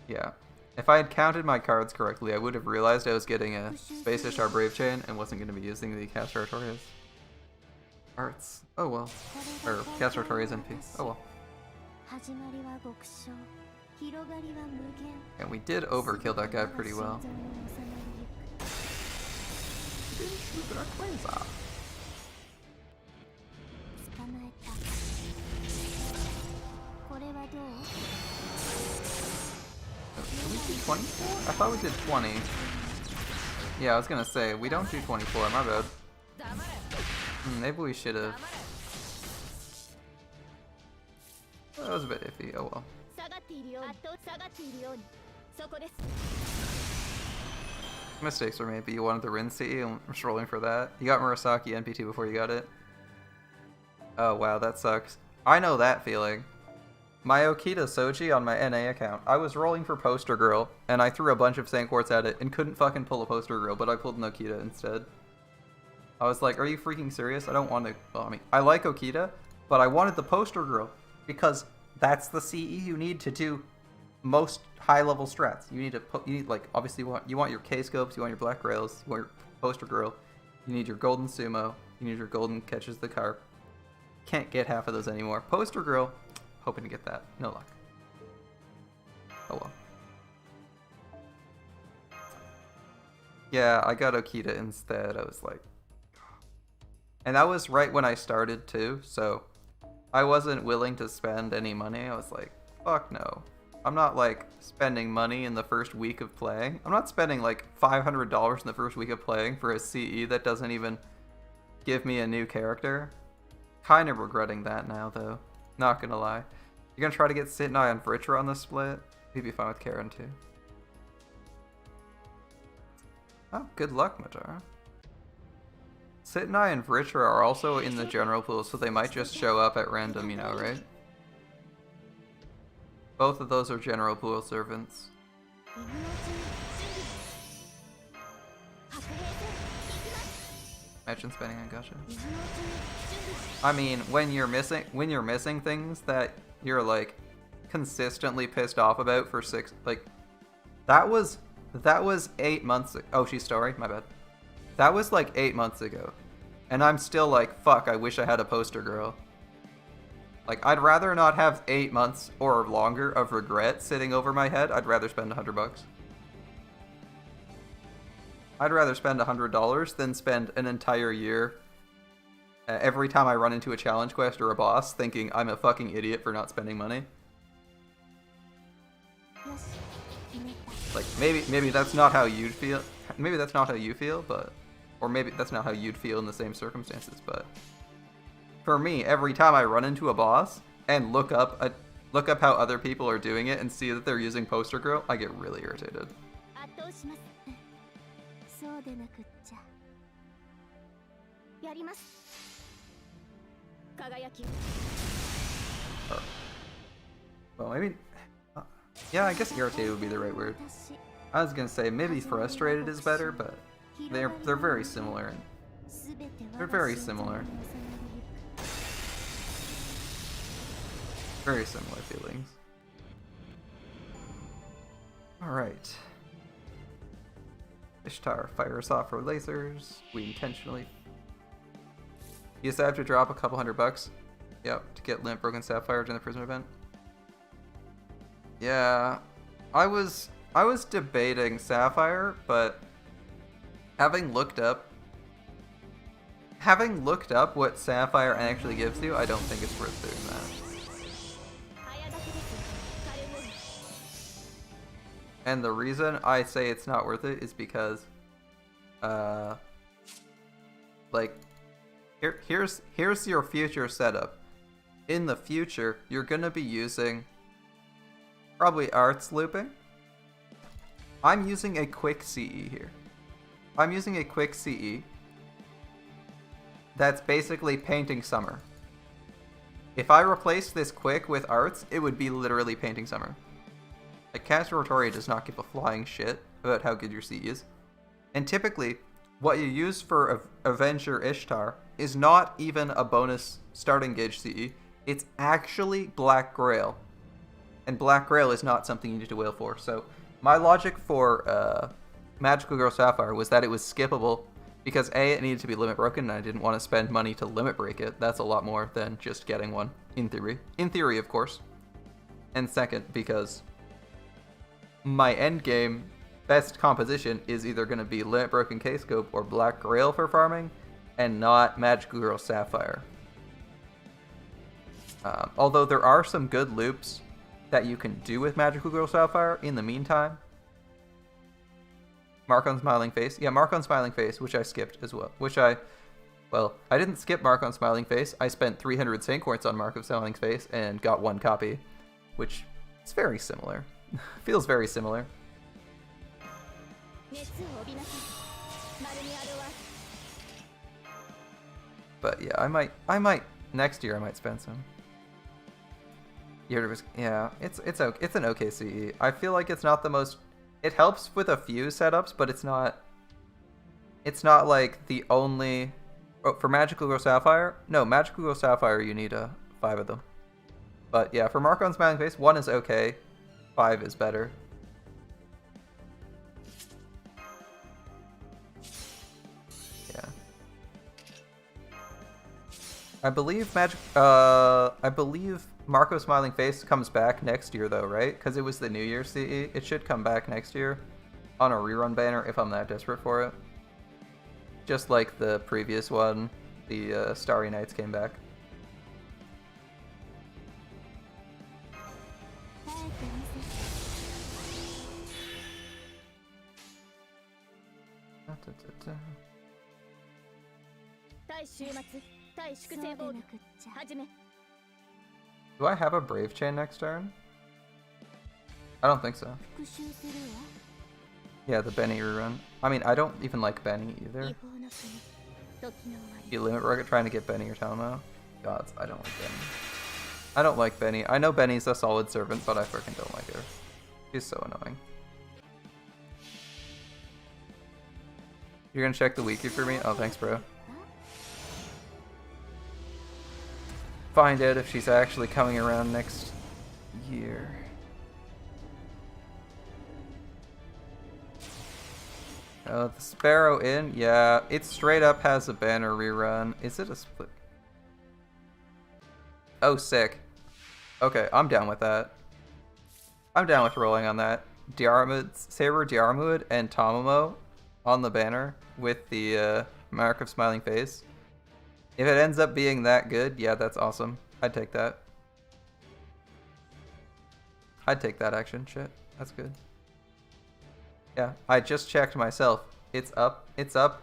Yeah. If I had counted my cards correctly, I would have realized I was getting a Space Ishtar Brave Chain and wasn't going to be using the Castratorius arts. Oh well. Or Castratorius NP. Oh well. And we did overkill that guy pretty well. Did we do 24? I thought we did 20. Yeah, I was gonna say, we don't do 24, my bad. Maybe we should have. That was a bit iffy, oh well. Mistakes were made, but you wanted the Rin CE and I'm strolling for that. You got Murasaki NP2 before you got it. Oh wow, that sucks. I know that feeling. My Okita Soji on my NA account, I was rolling for Poster Girl, and I threw a bunch of Saint Quartz at it and couldn't fucking pull a Poster Girl, but I pulled an Okita instead. I was like, are you freaking serious? I don't want to... Well, I mean, I like Okita, but I wanted the Poster Girl, because that's the CE you need to do most high-level strats. You need like, obviously you want your K-Scopes, you want your Black Rails, you want your Poster Girl, you need your Golden Sumo, you need your Golden Catches the Carp. Can't get half of those anymore. Poster Girl... Hoping to get that. No luck. Oh well. Yeah, I got Okita instead. I was like... And that was right when I started too, so I wasn't willing to spend any money. I was like, fuck no. I'm not like spending money in the first week of playing. I'm not spending like $500 in the first week of playing for a CE that doesn't even give me a new character. Kind of regretting that now though. Not gonna lie. You're gonna try to get Sitnai and Vritra on the split? He'd be fine with Karen too. Oh, good luck, Majara. Sitnai and Vritra are also in the general pool, so they might just show up at random, you know, right? Both of those are general pool servants. Imagine spending on Gacha. I mean, when you're missing things that you're like consistently pissed off about for that was 8 months ago. Oh, she's story, my bad. That was like 8 months ago. And I'm still like, fuck, I wish I had a Poster Girl. Like, I'd rather not have 8 months or longer of regret sitting over my head. I'd rather spend $100. I'd rather spend $100 than spend an entire year every time I run into a challenge quest or a boss thinking I'm a fucking idiot for not spending money. Like, maybe that's not how you'd feel. Maybe that's not how you feel, but... Or maybe that's not how you'd feel in the same circumstances, but... For me, every time I run into a boss and look up how other people are doing it and see that they're using Poster Girl, I get really irritated. Well, maybe... yeah, I guess irritated would be the right word. I was gonna say maybe frustrated is better, but they're very similar. They're very similar. Very similar feelings. Alright. Ishtar fires off her lasers. We intentionally... You just have to drop a couple $100. Yep, to get Limp Broken Sapphire during the Prism event. Yeah, I was debating Sapphire, but having looked up what Sapphire actually gives you, I don't think it's worth doing that. And the reason I say it's not worth it is because, like, here's your future setup. In the future, you're gonna be using probably arts looping. I'm using a quick CE here. I'm using a quick CE, that's basically painting summer. If I replaced this quick with arts, it would be literally painting summer. Like, Caster Rotoria does not give a flying shit about how good your CE is. And typically, what you use for Avenger Ishtar is not even a bonus starting gauge CE. It's actually Black Grail. And Black Grail is not something you need to whale for. So my logic for Magical Girl Sapphire was that it was skippable because A, it needed to be limit broken, and I didn't want to spend money to limit break it. That's a lot more than just getting one, in theory. In theory, of course. And second, because my endgame best composition is either going to be limit broken K-Scope or Black Grail for farming, and not Magical Girl Sapphire. Although there are some good loops that you can do with Magical Girl Sapphire in the meantime. Mark on Smiling Face. Yeah, Mark on Smiling Face, which I skipped as well. Well, I didn't skip Mark on Smiling Face. I spent 300 Saint Quartz on Mark of Smiling Face and got one copy, which is very similar. Feels very similar. But yeah, I might next year I might spend some. Yeah, it's okay. It's an okay CE. I feel like it's not the most. It helps with a few setups, but it's not like the only. Oh, for Magical Girl Sapphire, no, Magical Girl Sapphire you need 5 of them. But yeah, for Mark on Smiling Face, 1 is okay, 5 is better. Yeah. I believe Marco Smiling Face comes back next year though, right? Because it was the New Year CE. It should come back next year on a rerun banner if I'm that desperate for it. Just like the previous one, the Starry Nights came back. Do I have a Brave Chain next turn? I don't think so. Yeah, the Benny rerun. I mean, I don't even like Benny either. You limit rocket trying to get Benny or Talmo? Gods, I don't like Benny. I don't like Benny. I know Benny's a solid servant, but I freaking don't like her. She's so annoying. You're gonna check the wiki for me? Oh, thanks, bro. Find out if she's actually coming around next year. Oh, the Sparrow Inn? Yeah, it straight up has a banner rerun. Is it a split? Oh, sick. Okay, I'm down with that. I'm down with rolling on that. Saber Diarmuid and Tomomo on the banner with the Mark of Smiling Face. If it ends up being that good, yeah, that's awesome. I'd take that. I'd take that action. Shit, that's good. Yeah, I just checked myself. It's up. It's up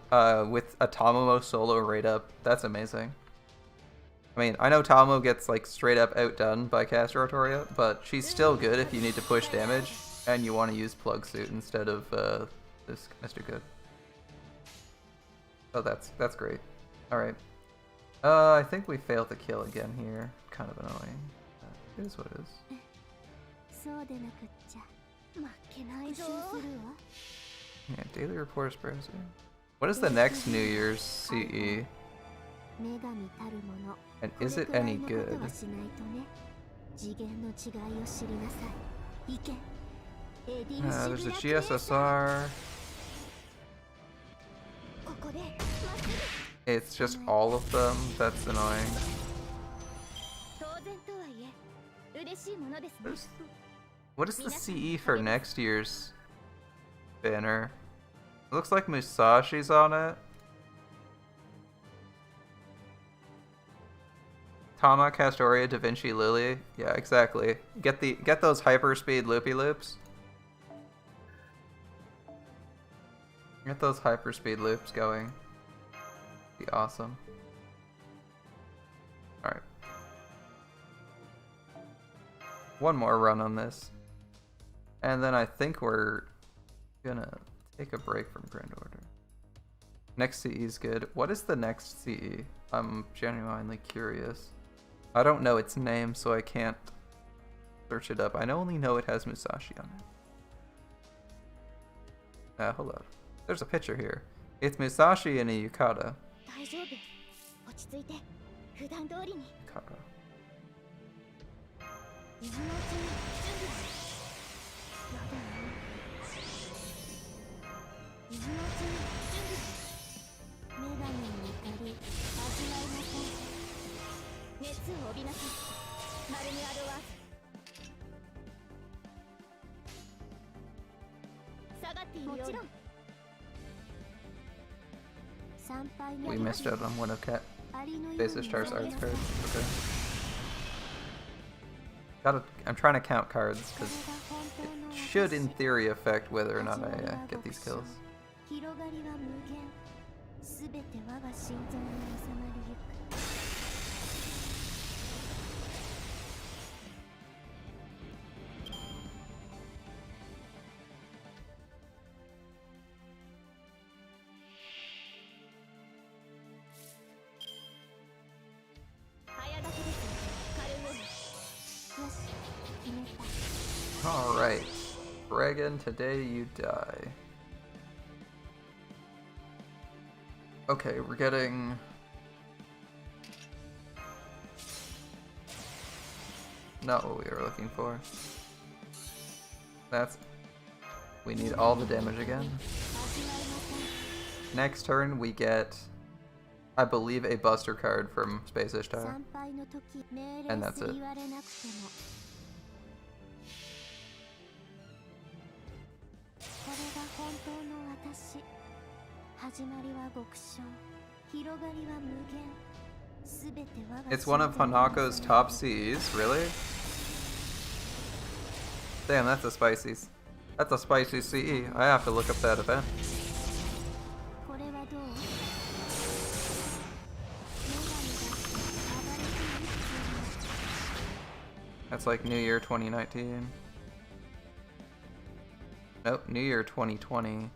with a Tomomo solo rate up. That's amazing. I mean, I know Tomomo gets like straight up outdone by Caster Rotoria, but she's still good if you need to push damage and you want to use Plug Suit instead of this Mr. Good. Oh, that's great. All right. I think we failed the kill again here. Kind of annoying. It is what it is. Yeah, Daily Reporters browser. What is the next New Year's CE? And is it any good? There's a GSSR. It's just all of them. That's annoying. What is the CE for next year's banner? It looks like Musashi's on it. Tama, Castoria, Da Vinci, Lily. Yeah, exactly. Get those hyperspeed loopy loops. Get those hyperspeed loops going. Be awesome. Alright. One more run on this. And then I think we're gonna take a break from Grand Order. Next CE is good. What is the next CE? I'm genuinely curious. I don't know its name, so I can't search it up. I only know it has Musashi on it. Hold up. There's a picture here. It's Musashi and a Yukata. 大丈夫。落ち着いて。普段通りに。 Yukata. 今のうちに準備を。やだよ。今のうちに準備を。女神に怒り、味わいなさい。熱を帯びなさい。マルニアドワーズ。下がっているよ。もちろん。 We missed out on one of Cat Basis Char's arts cards. Okay. I'm trying to count cards because it should, in theory, affect whether or not I get these kills. 広がりは無限。すべて我が心臓に収まりゆく。早炊きです。軽めに。よし、決めた。 Alright. Dragon, today you die. Okay, we're getting... Not what we were looking for. That's... We need all the damage again. Next turn we get, I believe, a Buster card from Space Ishtar. And that's it. It's one of Hanako's top Cs, really? Damn, that's a spicy CE. I have to look up that event. That's like New Year 2019. Nope, New Year 2020.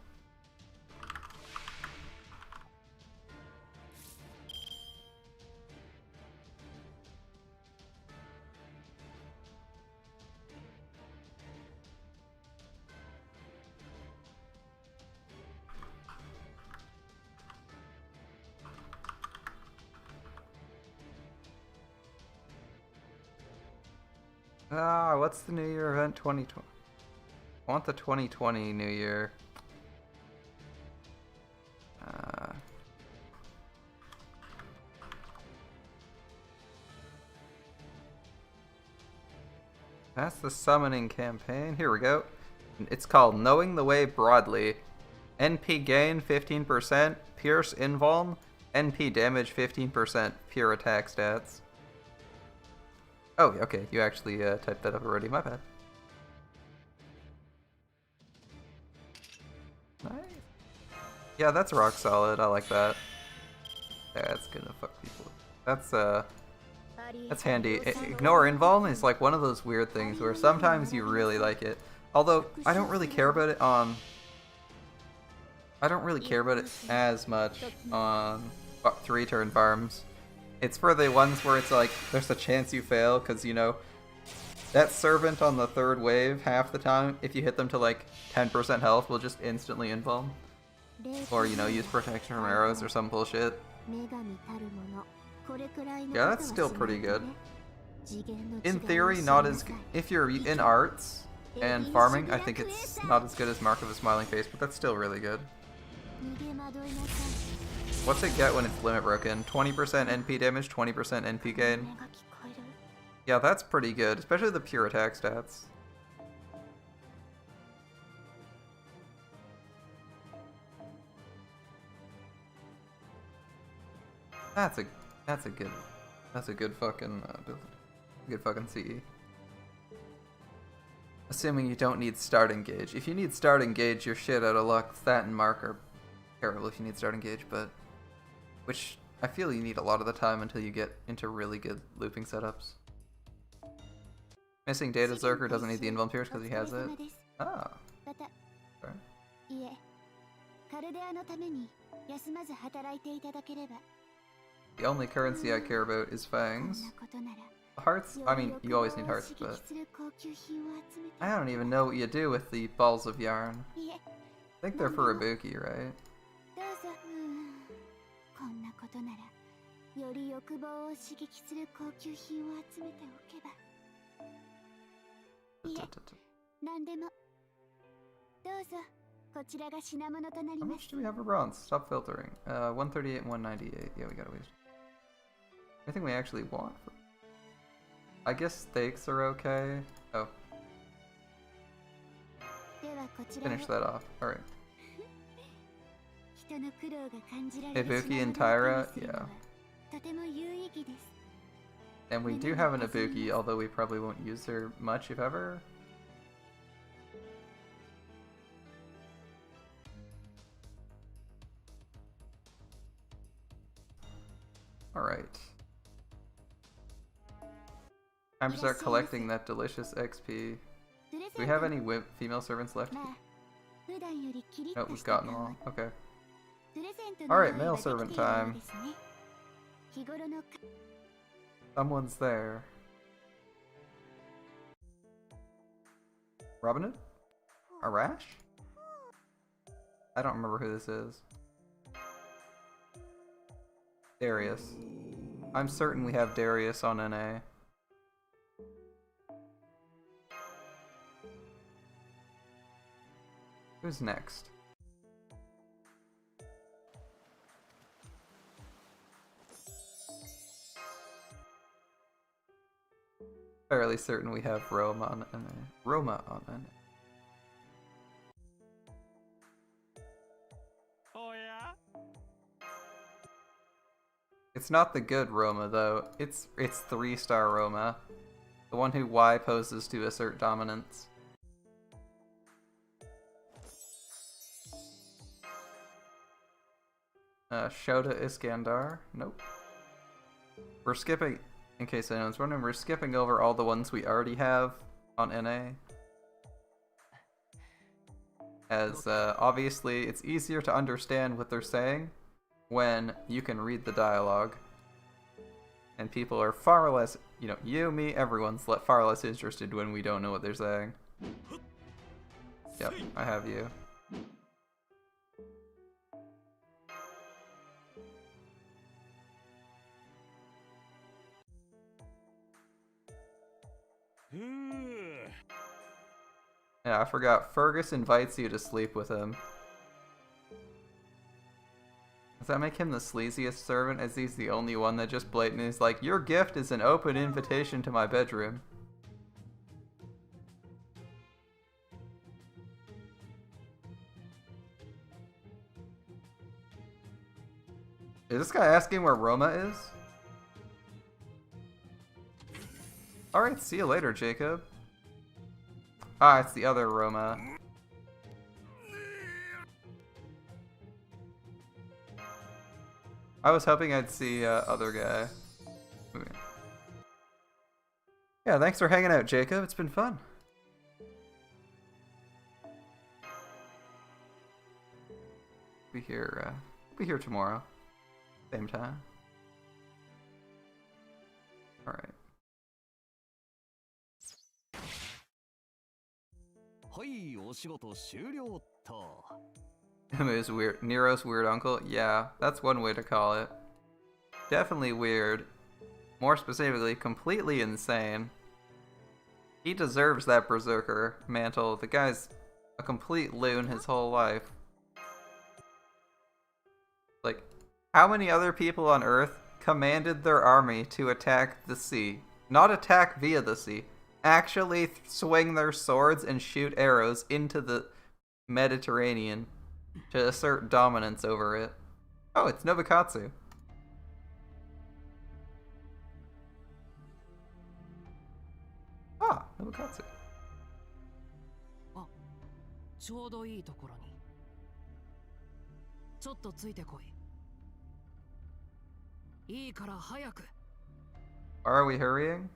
What's the New Year event 2020? I want the 2020 New Year. That's the summoning campaign. Here we go. It's called Knowing the Way Broadly. NP gain 15%, Pierce Invuln, NP damage 15%, pure attack stats. Oh, okay, you actually typed that up already, my bad. Nice. Yeah, that's rock solid, I like that. Yeah, that's gonna fuck people. That's handy. Ignore Invuln is like one of those weird things where sometimes you really like it. Although, I don't really care about it on... I don't really care about it as much on 3-turn farms. It's for the ones where it's like, there's a chance you fail, because, you know, that servant on the 3rd wave, half the time, if you hit them to like 10% health, will just instantly invuln. Or, you know, use protection from arrows or some bullshit. Yeah, that's still pretty good. In theory, not as good. If you're in arts and farming, I think it's not as good as Mark of a Smiling Face, but that's still really good. What's it get when it's limit broken? 20% NP damage, 20% NP gain. Yeah, that's pretty good, especially the pure attack stats. That's a good fucking build. Good fucking CE. Assuming you don't need start engage. If you need start engage, you're shit out of luck. That and Mark are terrible if you need start engage, but which I feel you need a lot of the time until you get into really good looping setups. Missing Data Zerker doesn't need the Invuln Pierce because he has it. Oh. Sorry. カルデアのために休まず働いていただければ。 The only currency I care about is こん fangs. なことなら Hearts? I mean, you always need hearts, but I don't even know what you do with the balls of yarn. I think they're for Ibuki, right? どうぞ。こんなことならより欲望を刺激する高級品を集めておけば。いえ、何でも。どうぞ。こちらが品物となり How ま much す。 do we have for bronze? Stop filtering. 138 and 198. Yeah, we gotta waste. Anything we actually want? I guess steaks are okay. Oh, ではこちらを finish that off. Alright. 人の苦労が感じられる Ibuki and 品物を Tyra? 手にするの Yeah. はとても有意義です。 And we do have an Ibuki, although we probably won't use her much, if ever. Alright. Time to start collecting that delicious XP. Do we have any female servants left? まあ、普段よりキリッ Oh, と we've した gotten 顔 them all. Okay. プレゼントの Alright, 用意が male できている servant よう time. ですね。日頃の Someone's there. Robin Hood? Arash? I don't remember who this is. Darius. I'm certain we have Darius on NA. Who's next? Fairly certain we have Roma on NA. Roma on NA. Oh yeah? It's not the good Roma though. It's 3-star Roma. The one who Y poses to assert dominance. Shota Iskandar? Nope. We're skipping, in case anyone's wondering, we're skipping over all the ones we already have on NA. As, obviously, it's easier to understand what they're saying when you can read the dialogue. And people are far less, you, me, everyone's far less interested when we don't know what they're saying. Yep, I have you. Yeah, I forgot. Fergus invites you to sleep with him. Does that make him the sleaziest servant, as he's the only one that just blatantly is like, your gift is an open invitation to my bedroom? Is this guy asking where Roma is? Alright, see you later, Jacob. Ah, it's the other Roma. I was hoping I'd see other guy. Okay. Yeah, thanks for hanging out, Jacob. It's been fun. Be here tomorrow. Same time. Alright. はい、お仕事終了っと。Is weird. Nero's weird uncle? Yeah, that's one way to call it. Definitely weird. More specifically, completely insane. He deserves that berserker mantle. The guy's a complete loon his whole life. Like, how many other people on Earth commanded their army to attack the sea? Not attack via the sea. Actually swing their swords and shoot arrows into the Mediterranean to assert dominance over it. Oh, it's Nobukatsu. Ah, Nobukatsu. あ、ちょうどいいところに。ちょっとついてこい。いいから早く。Are we hurrying?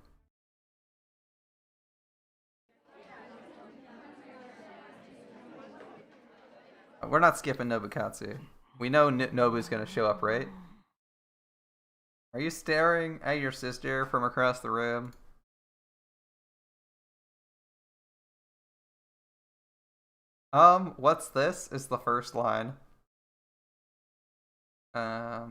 We're not skipping Nobukatsu. We know Nobu's gonna show up, right? Are you staring at your sister from across the room? What's this? Is the first line. I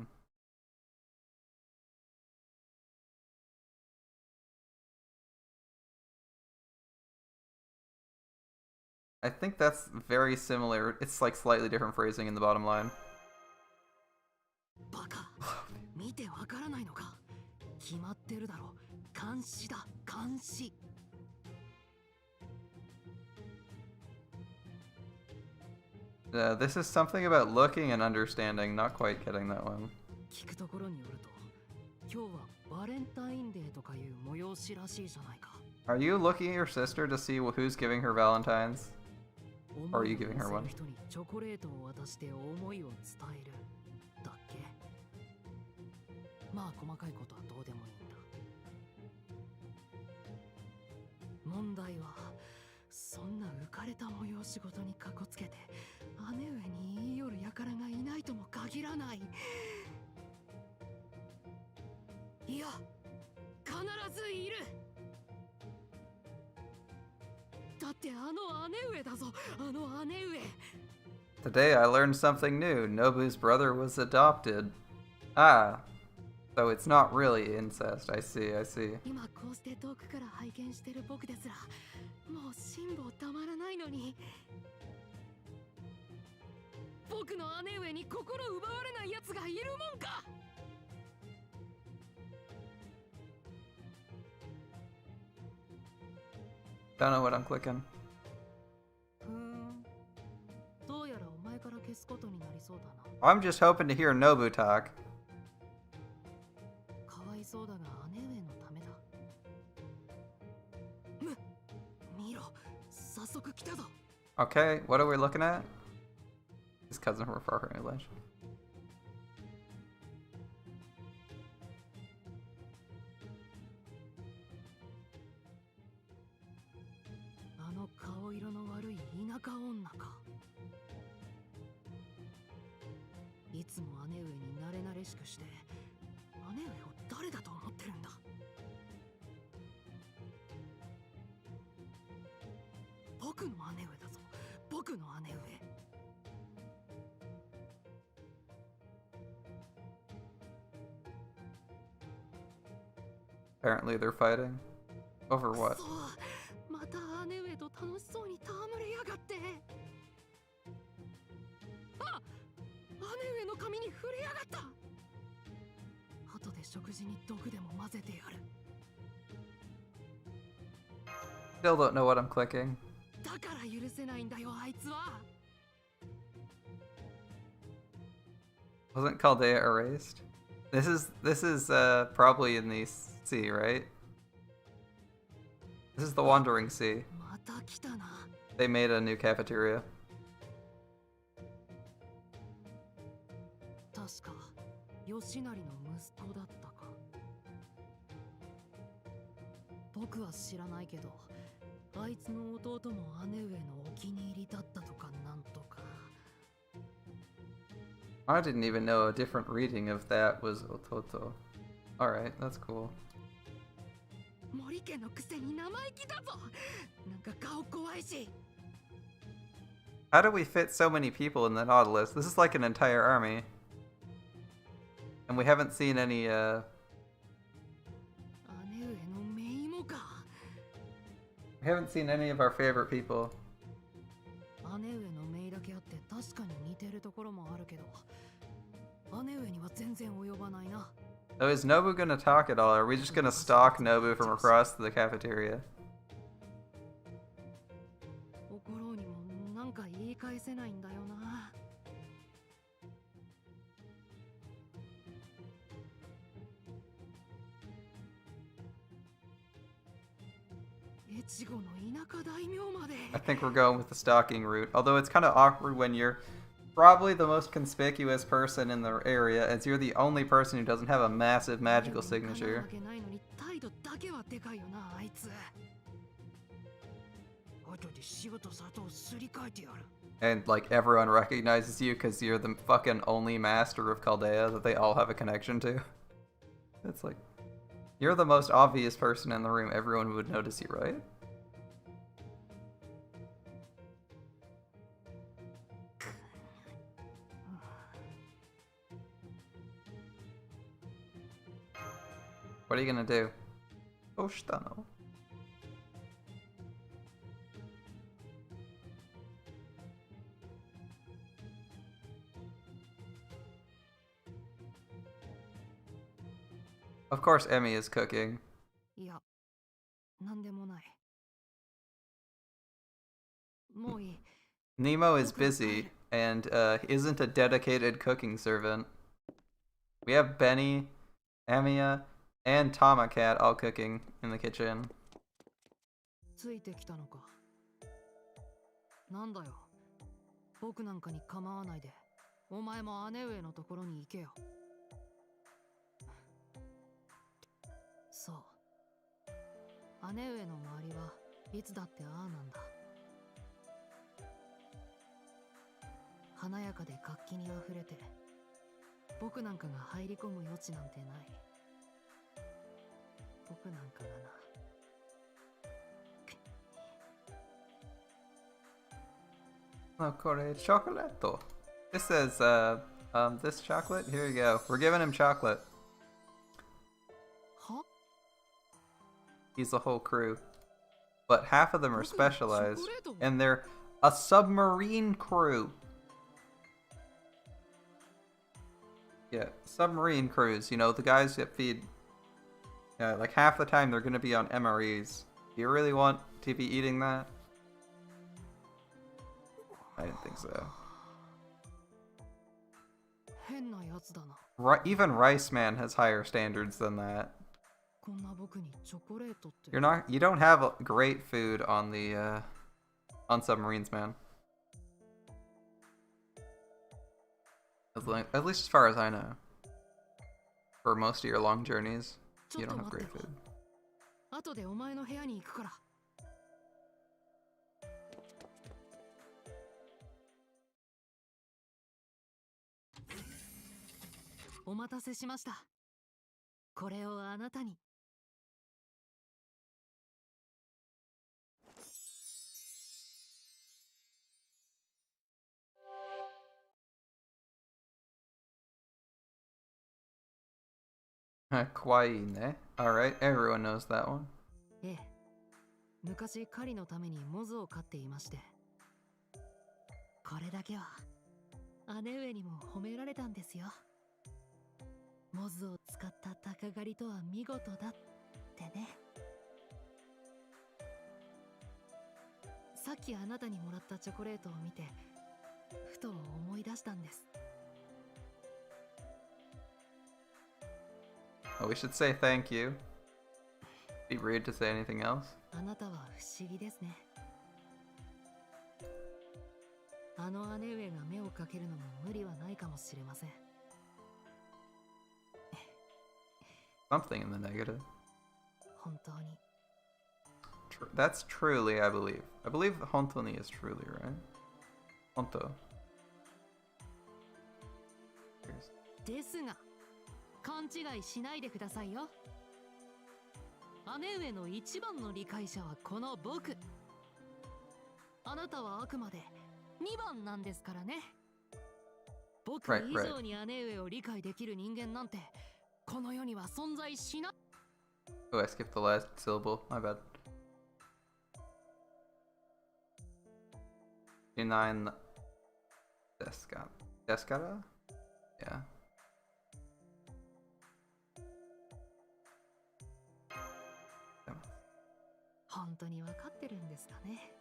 think that's very similar. It's like slightly different phrasing in the bottom line. バカ見てわからないのか決まってるだろ監視だ監視 This is something about looking and understanding. Not quite getting that one. 聞くところによると今日はバレンタインデーとかいう催しらしいじゃないか Are you looking at your sister to see who's giving her Valentines? Or are you giving her one? 人にチョコレートを渡して思いを伝えるだっけまあ細かいことはどうでもいいんだ問題はそんな浮かれた催し事にかこつけて姉上に言い寄る輩がいないとも限らないいや必ずいるだってあの姉上だぞあの姉上 Today I learned something new. Nobu's brother was adopted. Ah. So it's not really incest. I see, I see. 今こうして遠くから拝見してる僕ですらもう辛抱たまらないのに僕の姉上に心奪われない奴がいるもんか Don't know what I'm clicking. どうやらお前から消すことになりそうだな I'm just hoping to hear Nobu talk. かわいそうだが姉上のためだ見ろ早速来たぞ Okay, what are we looking at? His cousin from Far Cry Village. あの顔色の悪い田舎女かいつも姉上に慣れ慣れしくして姉上を誰だと思ってるんだ僕の姉上だぞ僕の姉上 Apparently they're fighting. Over what? そうまた姉上と楽しそうに戯れやがってあ姉上の髪に触れやがった後で食事に毒でも混ぜてやる Still don't know what I'm clicking. だから許せないんだよあいつは Wasn't Chaldea erased? This is probably in the sea, right? This is the Wandering Sea. また来たな They made a new cafeteria. 確か吉成の息子だったか僕は知らないけどあいつの弟も姉上のお気に入りだったとかなんとか I didn't even know a different reading of that was Ototo. Alright, that's cool. 森家のくせに生意気だぞなんか顔怖いし How do we fit so many people in the Nautilus? This is like an entire army. And we haven't seen any, 姉上の姪もか we haven't seen any of our favorite people. 姉上の姪だけあって確かに似てるところもあるけど姉上には全然及ばないな So is Nobu gonna talk at all? Or are we just gonna stalk Nobu from across the cafeteria? 心にもなんか言い返せないんだよな越後の田舎大名まで I think we're going with the stalking route. Although it's kind of awkward when you're probably the most conspicuous person in the area, as you're the only person who doesn't have a massive magical signature. 態度だけはでかいよなあいつ後で塩と砂糖すり替えてやる And like everyone recognizes you because you're the fucking only master of Chaldea that they all have a connection to. It's like, you're the most obvious person in the room. Everyone would notice you, right? What are you gonna do? Oshitano. Of course, Emmy is cooking. いや、なんでもない。もういい。 Nemo is busy and isn't a dedicated cooking servant. We have Benny, Emiya, and Tomacat all cooking in the kitchen. ついてきたのか。なんだよ。僕なんかに構わないで、お前も姉上のところに行けよ。そう。姉上の周りはいつだってああなんだ。華やかで活気にあふれて、僕なんかが入り込む余地なんてない。僕なんかがな。Oh, Kore, chocolate. This says, this chocolate? Here you go. We're giving him chocolate. は？ He's the whole crew. But half of them are specialized, and they're a submarine crew. Yeah, submarine crews, you know, the guys that feed... Yeah, like half the time they're gonna be on MREs. Do you really want to be eating that? I didn't think so. 変なやつだな。 Even Rice Man has higher standards than that. こんな僕にチョコレートって。 You don't have great food on the, on submarines, man. At least as far as I know. For most of your long journeys, you don't have great food. 後でお前の部屋に行くから。お待たせしました。これをあなたに。Kawaii ne. Alright, everyone knows that one. ええ、昔狩りのためにモズを飼っていまして、これだけは姉上にも褒められたんですよ。モズを使った鷹狩りとは見事だってね。さっきあなたにもらったチョコレートを見て、ふと思い出したんです。 Oh, we should say thank you. Be rude to say anything else. あなたは不思議ですね。あの姉上が目をかけるのも無理はないかもしれません。 Something in the negative. 本当に。 That's truly, I believe. I believe hontoni is truly, right? Honto. ですが、勘違いしないでくださいよ。姉上の一番の理解者はこの僕。あなたはあくまで2番なんですからね。僕以上に姉上を理解できる人間なんてこの世には存在しない。 Oh, I skipped the last syllable. My bad. 9 Descara? Yeah. 本当に分かってるんですかね。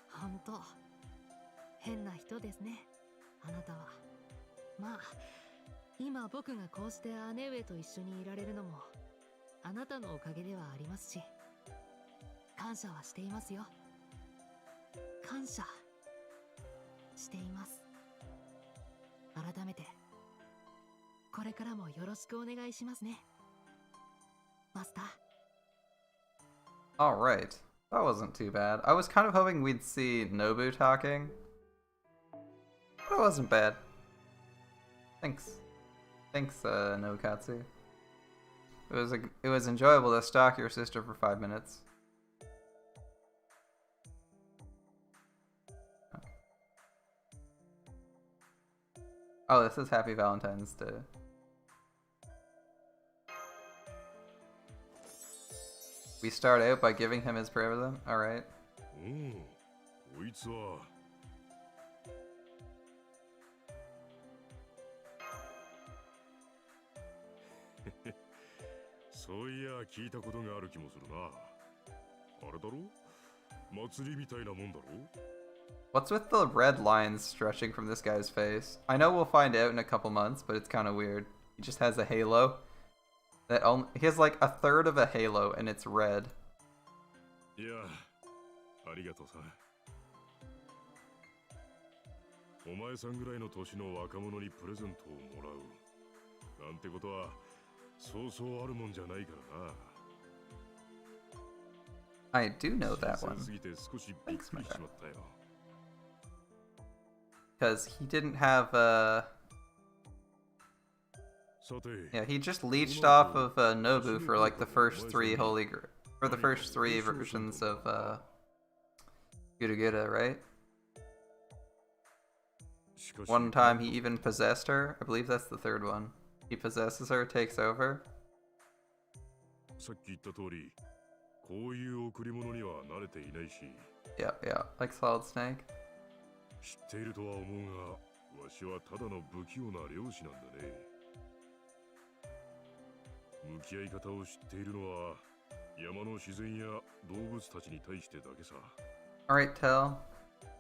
本当変な人ですね、あなたは。まあ今僕がこうして姉上と一緒にいられるのもあなたのおかげではありますし、感謝はしていますよ。感謝しています。改めてこれからもよろしくお願いしますね、マスター。 Alright. That wasn't too bad. I was kind of hoping we'd see Nobu talking. But it wasn't bad. Thanks. Thanks, Nokatsu. It was enjoyable to stalk your sister for 5 minutes. Oh, this is Happy Valentine's Day. We start out by giving him his present. Alright. こいつはそういや聞いたことがある気もするな。あれだろ？祭りみたいなもんだろ？ What's with the red lines stretching from this guy's face? I know we'll find out in a couple months, but it's kind of weird. He just has a halo. He has like a third of a halo and it's red. いや、ありがとうさ。お前さんぐらいの年の若者にプレゼントをもらうなんてことはそうそうあるもんじゃないからな。 I do know that 新 one. 鮮すぎて少しびっくりしまったよ。 Because he didn't have yeah, he just leached off of Nobu for like the first three for the first three versions of Gura, right? One time he even possessed her. I believe that's the third one. He possesses her, takes over. さっき言った通り、こういう贈り物には慣れていないし。 Yeah, yeah, like Solid Snake. 知っているとは思うが、わしはただの不器用な漁師なんだね。向き合い方を知っているのは山の自然や動物たちに対してだけさ。 Alright, Tell.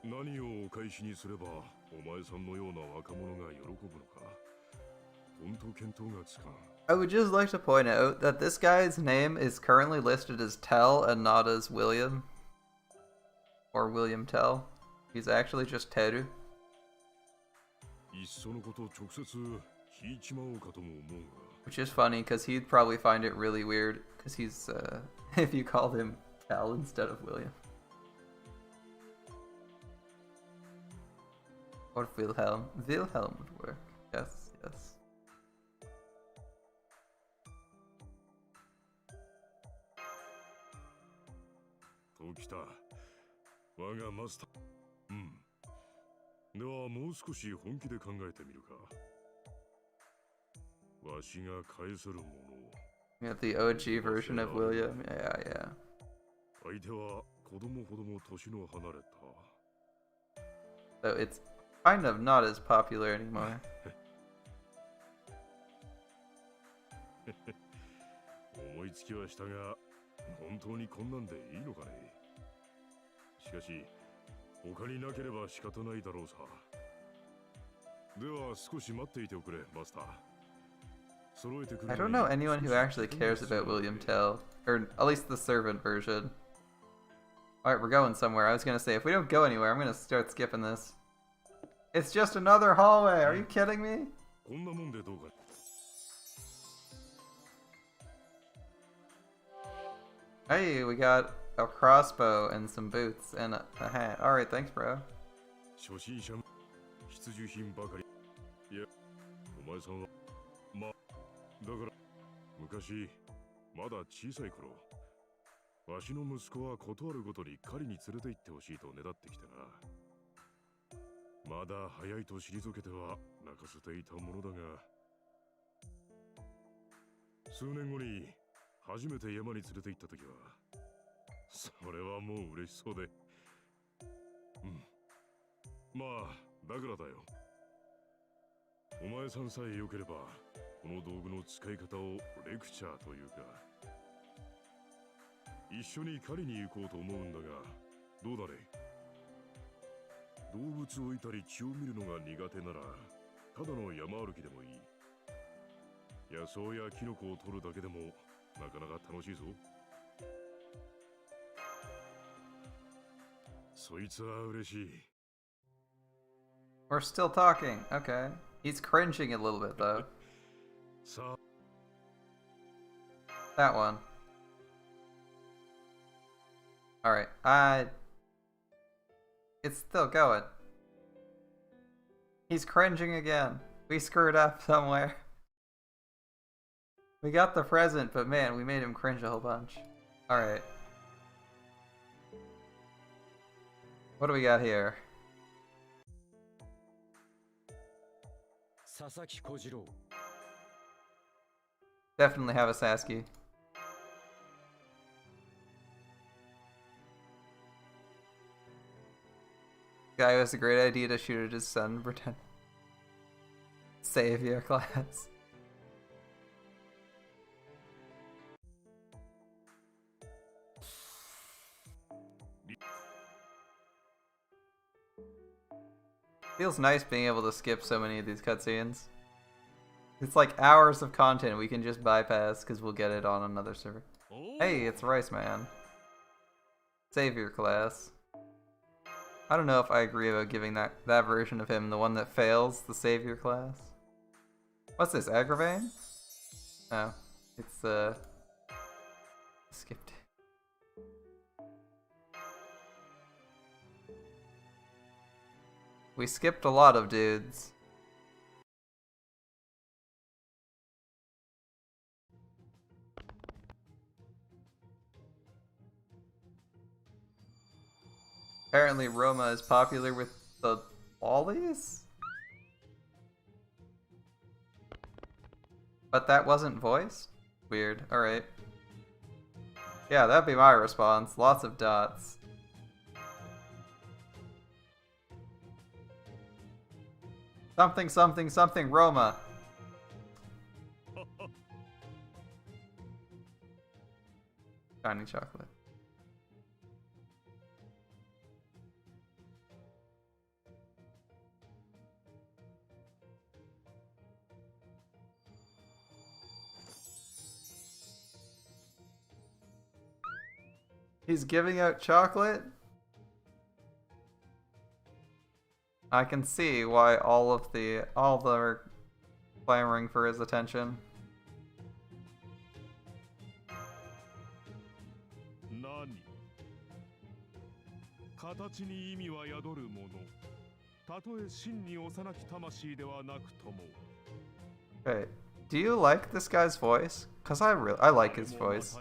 何をお返しにすればお前さんのような若者が喜ぶのか。本当見当がつかん。 I would just like to point out that this guy's name is currently listed as Tell and not as William. Or William Tell. He's actually just Teru. いっそのこと直接聞いちまおうかとも思うが。 Which is funny because he'd probably find it really weird because he's, if you called him Tell instead of William. Or Wilhelm. Wilhelm would work. Yes, yes. ときた。我がマスター。うん。ではもう少し本気で考えてみるか。わしが返せるものを。 We have the OG version of William. Yeah, yeah. 相手は子供ほども年の離れた。 So it's kind of not as popular anymore. 思いつきはしたが、本当にこんなんでいいのかね。しかし、他になければ仕方ないだろうさ。では少し待っていておくれ、マスター。 I don't know anyone who actually cares about William Tell, or at least the servant version. Alright, we're going somewhere. I was gonna say, if we don't go anywhere, I'm gonna start skipping this. It's just another hallway, are you kidding me? Hey, we got a crossbow and some boots and a hat. Alright, thanks bro. 初心者必需品ばかり。いや、お前さんはだから昔まだ小さい頃、わしの息子は断るごとに狩りに連れて行ってほしいとねだってきてな。まだ早いと退けては泣かせていたものだが、数年後に初めて山に連れて行った時は、それはもう嬉しそうで。うん。まあだからだよ。お前さんさえ良ければこの道具の使い方をレクチャーというか、一緒に狩りに行こうと思うんだが、どうだね。動物をいたり血を見るのが苦手なら、ただの山歩きでもいい。野草やキノコを取るだけでもなかなか楽しいぞ。そいつは嬉しい。 We're still talking. Okay. He's cringing a little bit though. That one. Alright, it's still going. He's cringing again. We screwed up somewhere. We got the present, but man, we made him cringe a whole bunch. Alright. What do we got here? Definitely have a Sasuke. Guy has a great idea to shoot at his son and pretend. Savior class. Feels nice being able to skip so many of these cutscenes. It's like hours of content we can just bypass because we'll get it on another server. Hey, it's Rice Man. Savior class. I don't know if I agree about giving that version of him the one that fails the Savior class. What's this, Agravain? Oh, it's skipped it. We skipped a lot of dudes. Apparently Roma is popular with the lollies? But that wasn't voiced? Weird. Alright. Yeah, that'd be my response. Lots of dots. Something, something, something, Roma. Shiny chocolate. He's giving out chocolate? I can see why all are clamoring for his attention. Okay, do you like this guy's voice? Cause I like his voice.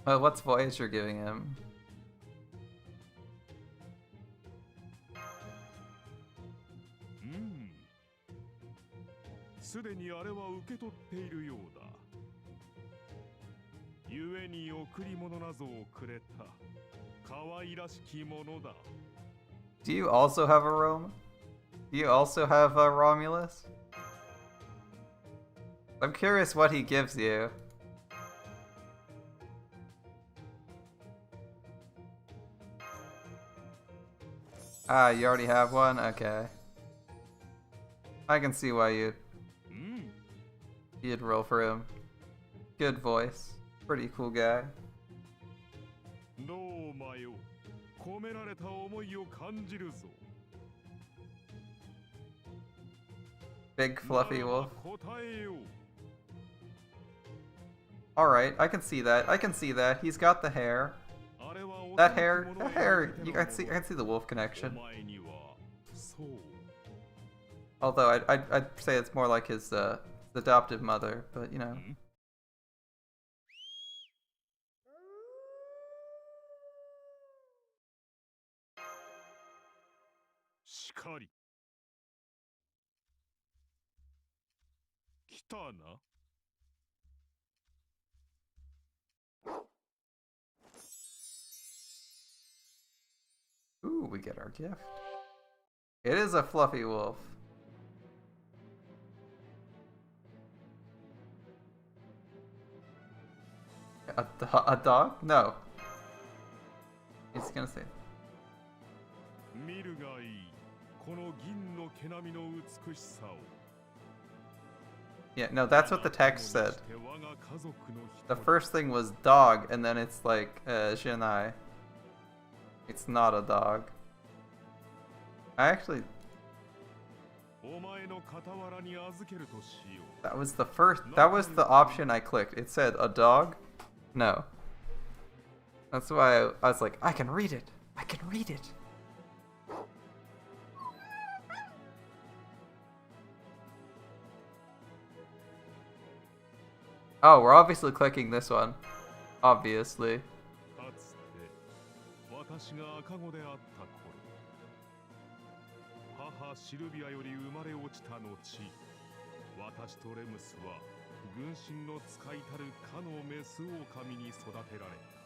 Well, what's voice you're giving him? Do you also have a Rome? Do you also have a Romulus? I'm curious what he gives you. Ah, you already have one? Okay. I can see why you'd roll for him. Good voice. Pretty cool guy. Big fluffy wolf. Alright, I can see that. I can see that. He's got the hair. That hair, I can see the wolf connection. Although I'd say it's more like his adoptive mother, but you know. Ooh, we get our gift. It is a fluffy wolf. A dog? No. gonna say. 見るがいいこの銀の毛並みの美しさを Yeah, no, that's what the text said. The first thing was dog, and then it's like, Shinai. It's not a dog. I actually... That was the first... That was the option I clicked. It said, a dog? No. That's why I was like, I can read it! I can read it! Oh, we're obviously clicking this one. Obviously. かつて私が赤子であった頃母シルビアより生まれ落ちた後私とレムスは軍神の使いたるかのメス狼に育てられた